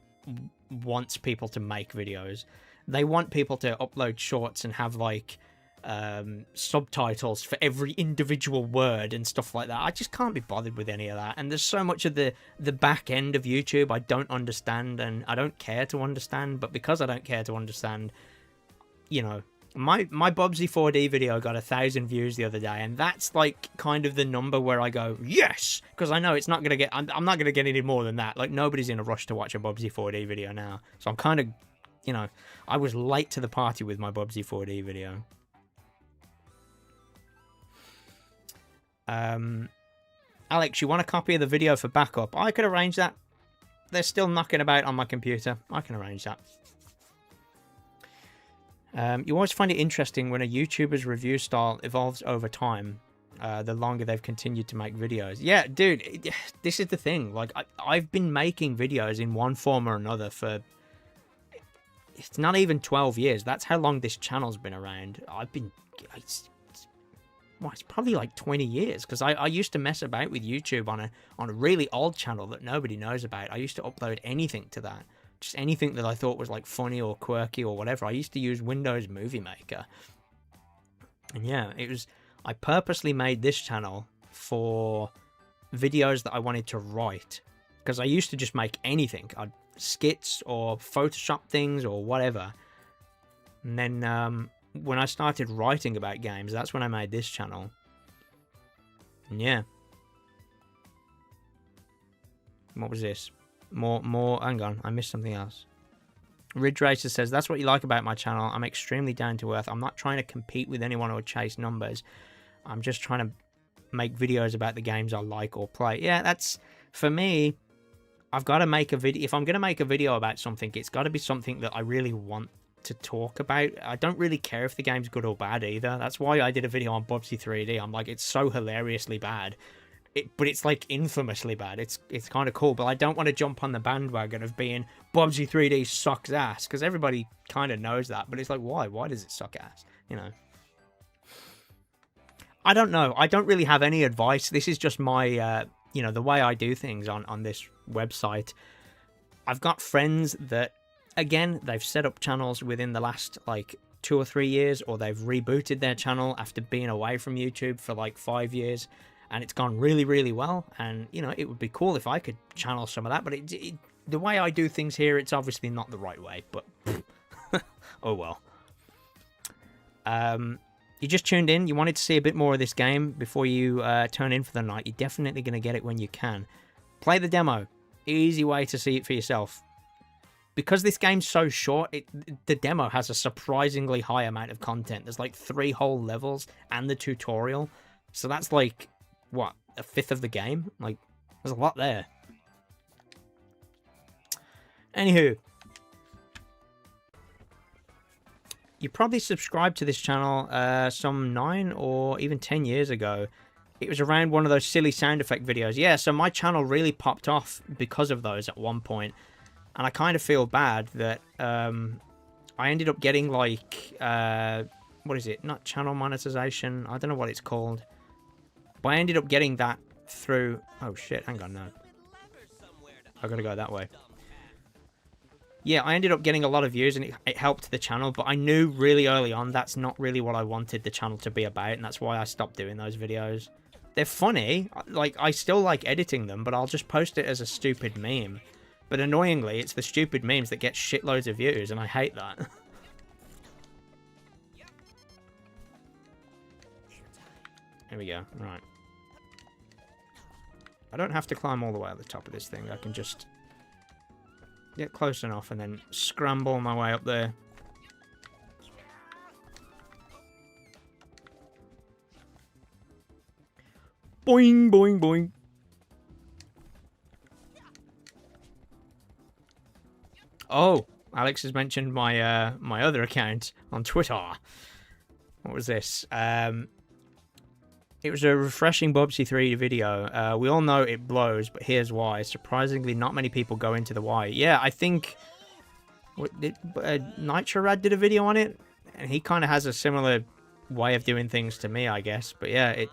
wants people to make videos. They want people to upload shorts and have like subtitles for every individual word and stuff like that. I just can't be bothered with any of that. And there's so much of the back end of YouTube I don't understand, and I don't care to understand. But because I don't care to understand, you know, my Bubsy 4D video got 1,000 views the other day, and that's like kind of the number where I go yes, because I know it's not gonna get. I'm not gonna get any more than that. Like, nobody's in a rush to watch a Bubsy 4D video now, so I'm kind of, you know, I was late to the party with my Bubsy 4D video. Alex, you want a copy of the video for backup? I could arrange that. They're still knocking about on my computer. I can arrange that. You always find it interesting when a YouTuber's review style evolves over time. The longer they've continued to make videos. Yeah, dude, this is the thing. Like, I've been making videos in one form or another for... It's not even 12 years. That's how long this channel's been around. I've been... It's probably like 20 years, because I used to mess about with YouTube on a really old channel that nobody knows about. I used to upload anything to that. Just anything that I thought was like funny or quirky or whatever. I used to use Windows Movie Maker. And yeah, it was... I purposely made this channel for videos that I wanted to write, because I used to just make anything. I'd skits or Photoshop things or whatever. And then when I started writing about games, that's when I made this channel. And yeah. What was this? More, hang on, I missed something else. Ridge Racer says, that's what you like about my channel. I'm extremely down to earth. I'm not trying to compete with anyone or chase numbers. I'm just trying to make videos about the games I like or play. Yeah, that's, for me, I've got to make a video. If I'm going to make a video about something, it's got to be something that I really want to talk about. I don't really care if the game's good or bad either. That's why I did a video on Bubsy 3D. I'm like, it's so hilariously bad. But it's like infamously bad. It's kind of cool, but I don't want to jump on the bandwagon of being Bubsy 3D sucks ass, because everybody kind of knows that. But it's like, why? Why does it suck ass? You know. I don't know. I don't really have any advice. This is just my, you know, the way I do things on this website. I've got friends that, again, they've set up channels within the last like 2 or 3 years, or they've rebooted their channel after being away from YouTube for like 5 years. And it's gone really, really well. And, you know, it would be cool if I could channel some of that. But the way I do things here, it's obviously not the right way. But, oh well. You just tuned in. You wanted to see a bit more of this game before you turn in for the night. You're definitely going to get it when you can. Play the demo. Easy way to see it for yourself. Because this game's so short, the demo has a surprisingly high amount of content. There's like 3 whole levels and the tutorial. So that's like... what, a fifth of the game? Like, there's a lot there. Anywho, you probably subscribed to this channel some 9 or even 10 years ago. It was around one of those silly sound effect videos. Yeah, so my channel really popped off because of those at one point. And I kind of feel bad that I ended up getting like, what is it? Not channel monetization. I don't know what it's called. But I ended up getting that through... oh shit, hang on, no. I gotta go that way. Yeah, I ended up getting a lot of views and it helped the channel, but I knew really early on that's not really what I wanted the channel to be about, and that's why I stopped doing those videos. They're funny, like, I still like editing them, but I'll just post it as a stupid meme. But annoyingly, it's the stupid memes that get shitloads of views, and I hate that. Here we go, right. I don't have to climb all the way at the top of this thing. I can just get close enough and then scramble my way up there. Boing, boing, boing. Oh, Alex has mentioned my my other account on Twitter. What was this? It was a refreshing Bubsy 3 video. We all know it blows, but here's why. Surprisingly, not many people go into the why. Yeah, I think... what did Nitrorad did a video on it? And he kind of has a similar way of doing things to me, I guess. But yeah,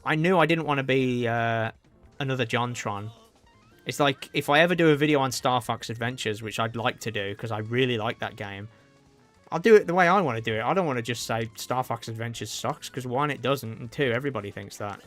I knew I didn't want to be another JonTron. It's like, if I ever do a video on Star Fox Adventures, which I'd like to do, because I really like that game... I'll do it the way I want to do it. I don't want to just say Star Fox Adventures sucks, because 1, it doesn't, and 2, everybody thinks that.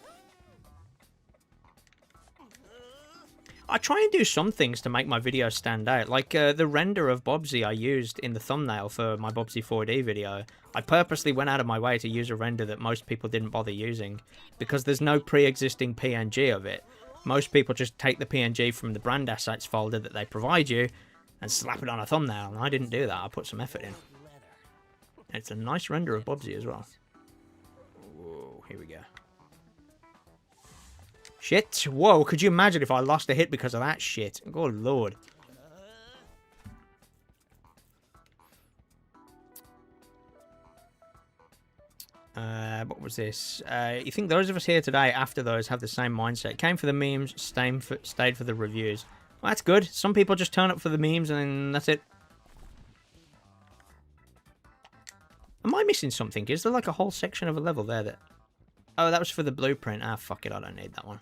I try and do some things to make my videos stand out. Like the render of Bubsy I used in the thumbnail for my Bubsy 4D video. I purposely went out of my way to use a render that most people didn't bother using, because there's no pre-existing PNG of it. Most people just take the PNG from the brand assets folder that they provide you and slap it on a thumbnail, and I didn't do that. I put some effort in. It's a nice render of Bubsy as well. Whoa, here we go. Shit. Whoa, could you imagine if I lost a hit because of that shit? Good lord. What was this? You think those of us here today, after those, have the same mindset? Came for the memes, stayed for the reviews. Well, that's good. Some people just turn up for the memes and then that's it. Am I missing something? Is there like a whole section of a level there that... Oh, that was for the blueprint. Ah, fuck it. I don't need that one.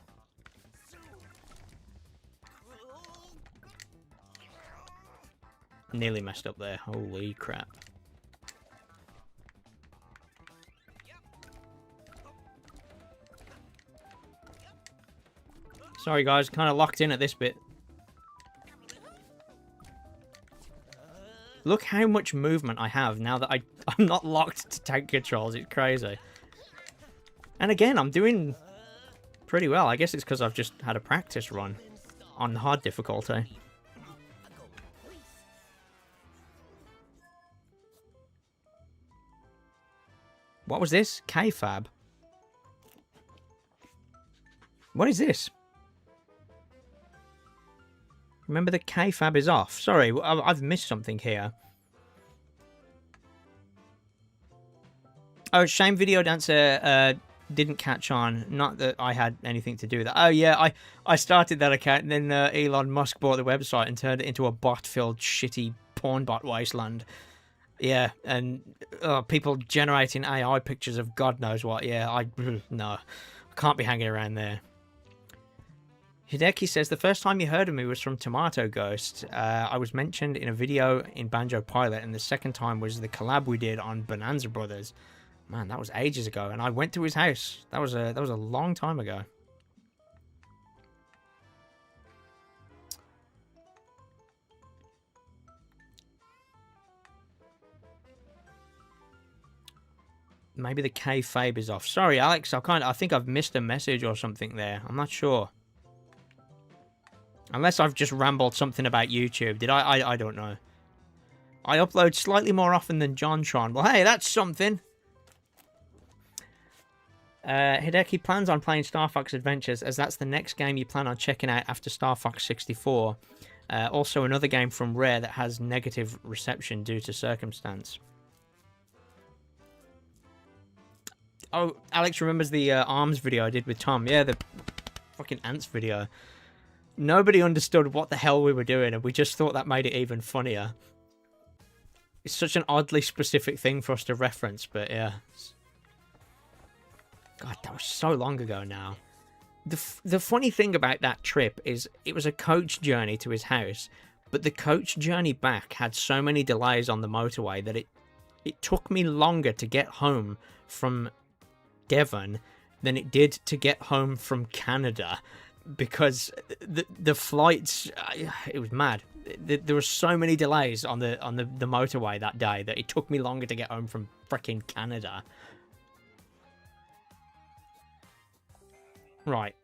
Nearly messed up there. Holy crap. Sorry guys, kind of locked in at this bit. Look how much movement I have now that I'm not locked to tank controls. It's crazy. And again, I'm doing pretty well. I guess it's because I've just had a practice run on hard difficulty. What was this? K-Fab. What is this? Remember the K-Fab is off. Sorry, I've missed something here. Oh, shame Video Dancer didn't catch on. Not that I had anything to do with that. Oh, yeah, I started that account and then Elon Musk bought the website and turned it into a bot-filled shitty porn bot wasteland. Yeah, and people generating AI pictures of God knows what. Yeah, no, I can't be hanging around there. Hideki says, the first time you heard of me was from Tomato Ghost. I was mentioned in a video in Banjo Pilot, and the second time was the collab we did on Bonanza Brothers. Man, that was ages ago, and I went to his house. That was a long time ago. Maybe the K-Fab is off. Sorry, Alex, I think I've missed a message or something there. I'm not sure. Unless I've just rambled something about YouTube. Did I don't know. I upload slightly more often than JonTron. Well, hey, that's something. Hideki plans on playing Star Fox Adventures, as that's the next game you plan on checking out after Star Fox 64. Also, another game from Rare that has negative reception due to circumstance. Oh, Alex remembers the ARMS video I did with Tom. Yeah, the fucking ants video. Nobody understood what the hell we were doing, and we just thought that made it even funnier. It's such an oddly specific thing for us to reference, but yeah. God, that was so long ago now. The funny thing about that trip is it was a coach journey to his house, but the coach journey back had so many delays on the motorway that it took me longer to get home from Devon than it did to get home from Canada. Because the flights, it was mad. There were so many delays on the motorway that day that it took me longer to get home from freaking Canada. Right.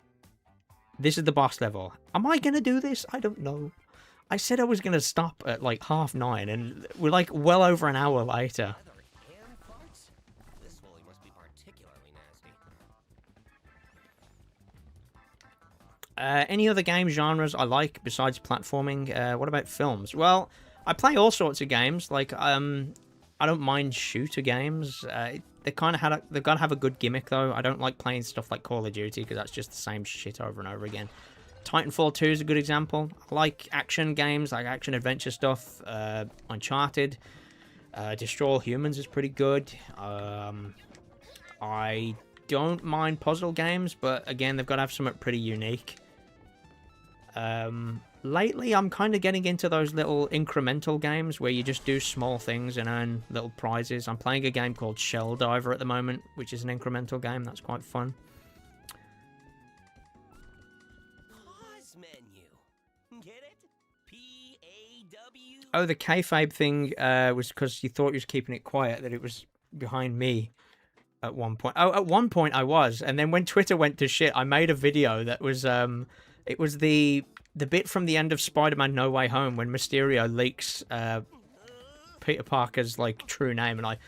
This is the boss level. Am I going to do this? I don't know. I said I was going to stop at like 9:30 and we're like well over an hour later. Any other game genres I like besides platforming? What about films? Well, I play all sorts of games. Like, I don't mind shooter games. They kind of they've got to have a good gimmick though. I don't like playing stuff like Call of Duty because that's just the same shit over and over again. Titanfall 2 is a good example. I like action games, like action adventure stuff. Uncharted, Destroy All Humans is pretty good. I don't mind puzzle games, but again, they've got to have something pretty unique. Lately, I'm kind of getting into those little incremental games where you just do small things and earn little prizes. I'm playing a game called Shell Diver at the moment, which is an incremental game. That's quite fun. Pause menu. Get it? P-A-W. Oh, the kayfabe thing was because you thought you was keeping it quiet, that it was behind me at one point. Oh, at one point I was, and then when Twitter went to shit, I made a video that was it was the bit from the end of Spider-Man No Way Home when Mysterio leaks Peter Parker's like true name, and I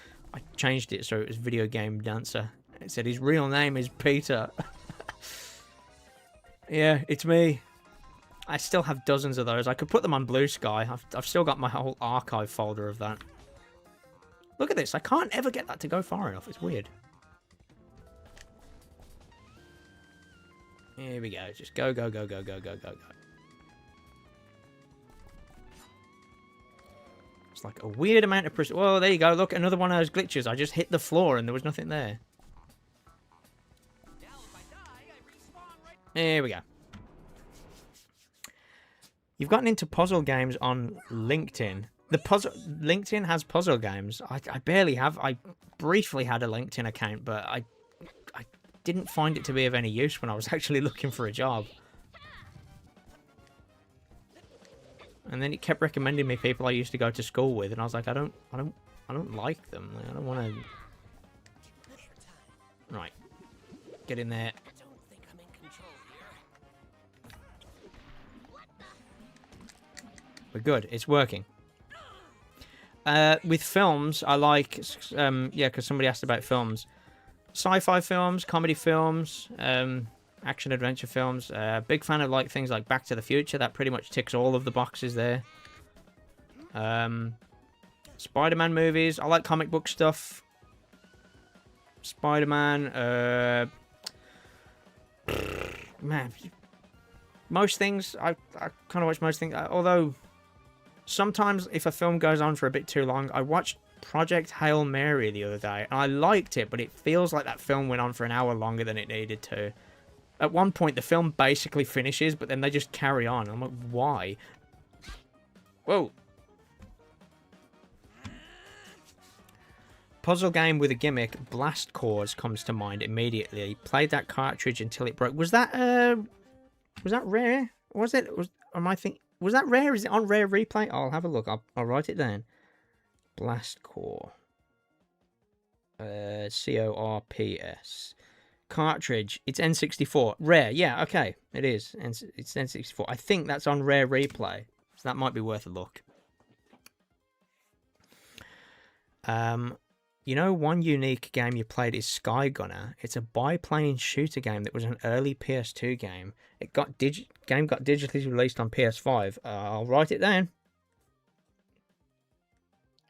changed it so it was Video Game Dancer. It said his real name is Peter. Yeah, it's me. I still have dozens of those. I could put them on Blue Sky. I've still got my whole archive folder of that. Look at this. I can't ever get that to go far enough. It's weird. Here we go. Just go, go, go, go, go, go, go, go. It's like a weird amount of precision. Whoa, there you go. Look, another one of those glitches. I just hit the floor and there was nothing there. There we go. You've gotten into puzzle games on LinkedIn. LinkedIn has puzzle games. I barely have. I briefly had a LinkedIn account, but I didn't find it to be of any use when I was actually looking for a job. And then it kept recommending me people I used to go to school with, and I was like, I don't like them. I don't want to. Right, get in there. We're good. It's working. With films, I like, yeah, because somebody asked about films. Sci-fi films, comedy films, action-adventure films. Big fan of like things like Back to the Future. That pretty much ticks all of the boxes there. Spider-Man movies. I like comic book stuff. Spider-Man. Man. Most things, I kind of watch most things. Although, sometimes if a film goes on for a bit too long, I watched Project Hail Mary the other day, and I liked it, but it feels like that film went on for an hour longer than it needed to. At one point, the film basically finishes, but then they just carry on. I'm like, why? Whoa. Puzzle game with a gimmick, Blast Cores comes to mind immediately. Played that cartridge until it broke. Was that rare? Was it? Was that rare? Is it on Rare Replay? I'll have a look. I'll write it down. Blast Core. CORPS. Cartridge. It's N64. Rare. Yeah, okay. It is. It's N64. I think that's on Rare Replay. So that might be worth a look. You know, one unique game you played is Sky Gunner. It's a biplane shooter game that was an early PS2 game. Game got digitally released on PS5. I'll write it down.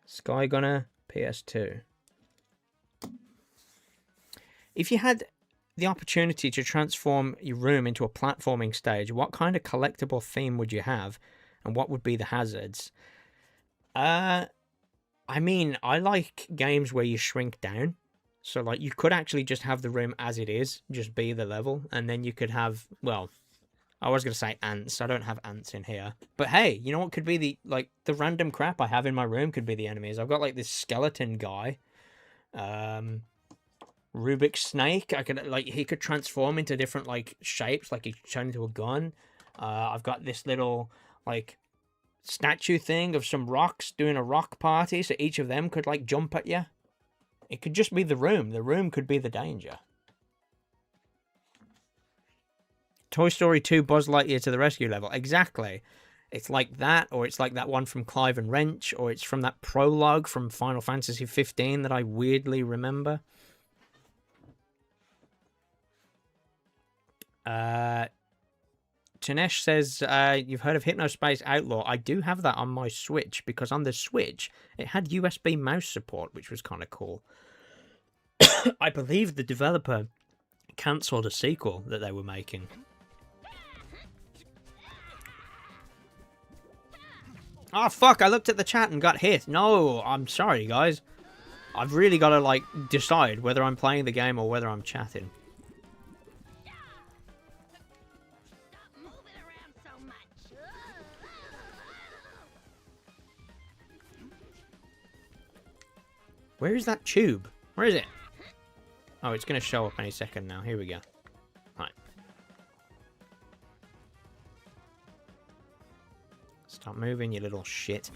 Sky Gunner, PS2. If you had the opportunity to transform your room into a platforming stage, what kind of collectible theme would you have, and what would be the hazards? I mean, I like games where you shrink down. So, like, you could actually just have the room as it is, just be the level, and then you could have, well, I was going to say ants. I don't have ants in here. But hey, you know what could be the random crap I have in my room could be the enemies. I've got, like, this skeleton guy. Rubik's Snake. He could transform into different, like, shapes, like he turned into a gun. I've got this little, like, statue thing of some rocks doing a rock party, so each of them could like jump at you. It could just be the room could be the danger. Toy Story 2 Buzz Lightyear to the Rescue level. Exactly. It's like that, or it's like that one from Clive and Wrench, or it's from that prologue from Final Fantasy 15 that I weirdly remember. Tanesh says, you've heard of Hypnospace Outlaw. I do have that on my Switch, because on the Switch, it had USB mouse support, which was kind of cool. I believe the developer cancelled a sequel that they were making. Oh, fuck, I looked at the chat and got hit. No, I'm sorry, guys. I've really got to, like, decide whether I'm playing the game or whether I'm chatting. Where is that tube? Where is it? Oh, it's going to show up any second now. Here we go. Right. Stop moving, you little shit.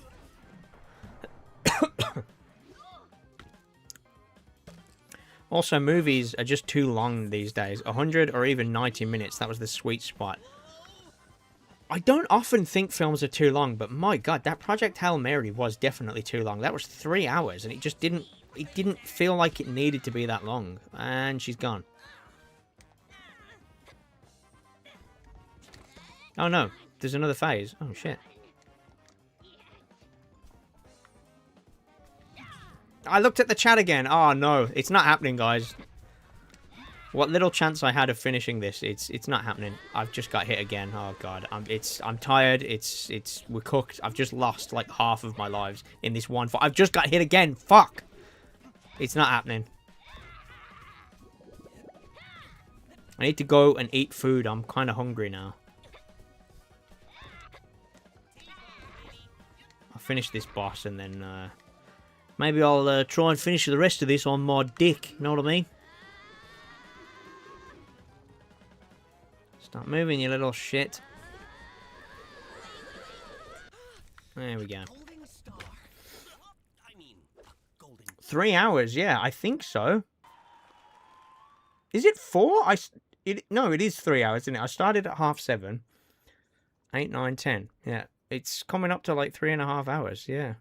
Also, movies are just too long these days. 100 or even 90 minutes. That was the sweet spot. I don't often think films are too long, but my god, that Project Hail Mary was definitely too long. That was 3 hours, and it just didn't feel like it needed to be that long. And she's gone. Oh no, there's another phase. Oh shit. I looked at the chat again. Oh no, it's not happening, guys. What little chance I had of finishing this, it's not happening. I've just got hit again. Oh god, I'm tired. We're cooked. I've just lost like half of my lives in this one fight. I've just got hit again. Fuck. It's not happening. I need to go and eat food. I'm kind of hungry now. I'll finish this boss and then maybe I'll try and finish the rest of this on my dick. You know what I mean? Stop moving, you little shit. There we go. 3 hours, yeah, I think so. Is it 4? No, it is 3 hours, isn't it? I started at 7:30. 8, 9, 10. Yeah, it's coming up to like 3.5 hours, yeah.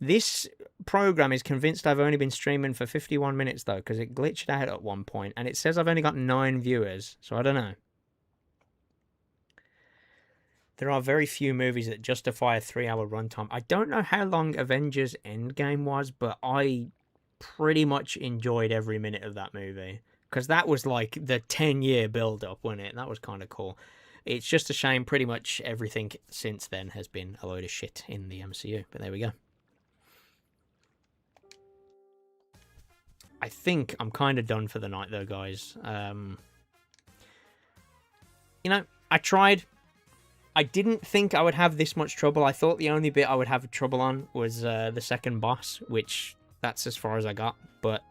This program is convinced I've only been streaming for 51 minutes, though, because it glitched out at one point, and it says I've only got 9 viewers, so I don't know. There are very few movies that justify a 3-hour runtime. I don't know how long Avengers Endgame was, but I pretty much enjoyed every minute of that movie, because that was like the 10-year build-up, wasn't it? That was kind of cool. It's just a shame pretty much everything since then has been a load of shit in the MCU, but there we go. I think I'm kind of done for the night, though, guys. You know, I tried. I didn't think I would have this much trouble. I thought the only bit I would have trouble on was the second boss, which that's as far as I got. But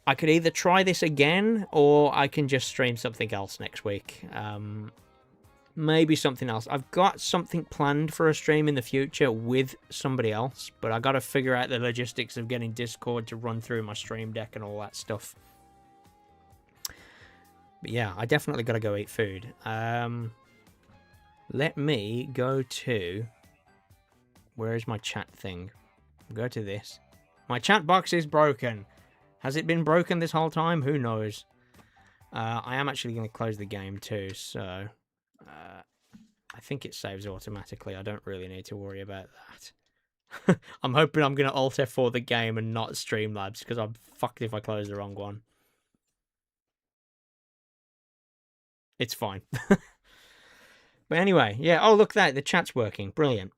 I could either try this again, or I can just stream something else next week. Maybe something else. I've got something planned for a stream in the future with somebody else, but I got to figure out the logistics of getting Discord to run through my stream deck and all that stuff. But yeah, I definitely got to go eat food. Let me go to... Where is my chat thing? Go to this. My chat box is broken. Has it been broken this whole time? Who knows? I am actually going to close the game too, so... I think it saves automatically. I don't really need to worry about that. I'm hoping I'm going to Alt F4 the game and not Streamlabs, because I'm fucked if I close the wrong one. It's fine. But anyway, yeah. Oh, look that. The chat's working. Brilliant.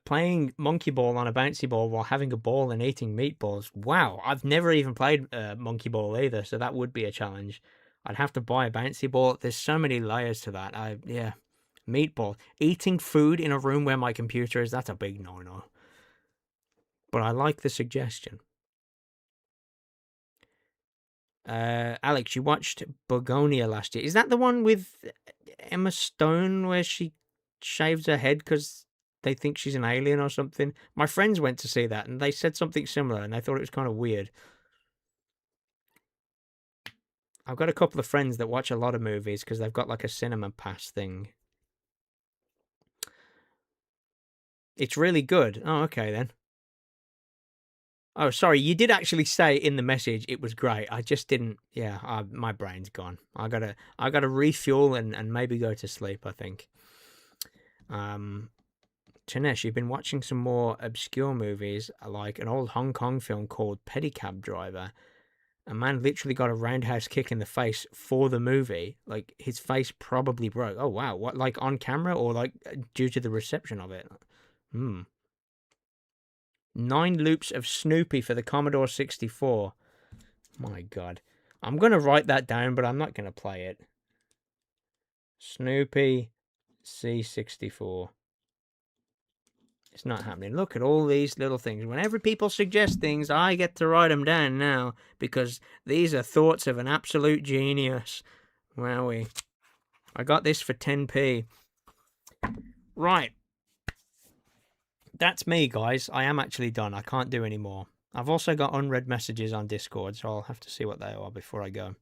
Playing Monkey Ball on a bouncy ball while having a ball and eating meatballs. Wow. I've never even played Monkey Ball either, so that would be a challenge. I'd have to buy a bouncy ball. There's so many layers to that. Yeah. Meatball. Eating food in a room where my computer is, that's a big no-no. But I like the suggestion. Alex, you watched Begonia last year. Is that the one with Emma Stone where she shaves her head because they think she's an alien or something? My friends went to see that and they said something similar and they thought it was kind of weird. I've got a couple of friends that watch a lot of movies because they've got like a cinema pass thing. It's really good. Oh, okay then. Oh, sorry. You did actually say in the message it was great. I just didn't. Yeah, my brain's gone. I gotta refuel and maybe go to sleep, I think. Chanesh, you've been watching some more obscure movies, like an old Hong Kong film called Pedicab Driver. A man literally got a roundhouse kick in the face for the movie. Like, his face probably broke. Oh, wow. What, like, on camera or, like, due to the reception of it? 9 loops of Snoopy for the Commodore 64. My God. I'm going to write that down, but I'm not going to play it. Snoopy C64. It's not happening. Look at all these little things. Whenever people suggest things, I get to write them down now, because these are thoughts of an absolute genius. Wowie. I got this for 10p. Right. That's me, guys. I am actually done. I can't do any more. I've also got unread messages on Discord, so I'll have to see what they are before I go.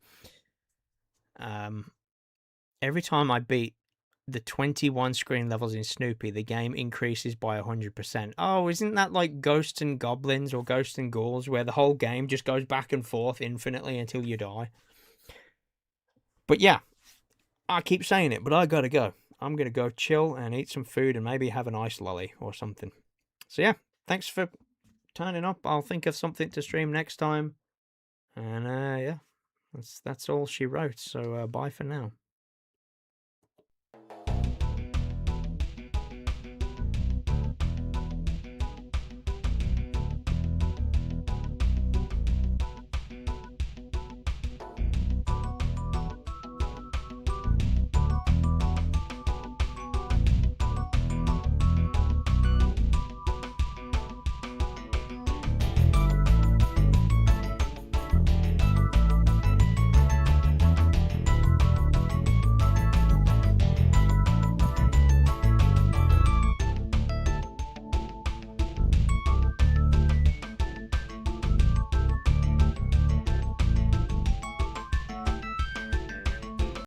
Every time I beat the 21 screen levels in Snoopy, the game increases by 100%. Oh, isn't that like Ghosts and Goblins or Ghosts and Ghouls, where the whole game just goes back and forth infinitely until you die? But yeah, I keep saying it, but I gotta go. I'm gonna go chill and eat some food and maybe have an ice lolly or something. So yeah, thanks for turning up. I'll think of something to stream next time. And yeah, that's all she wrote. So bye for now.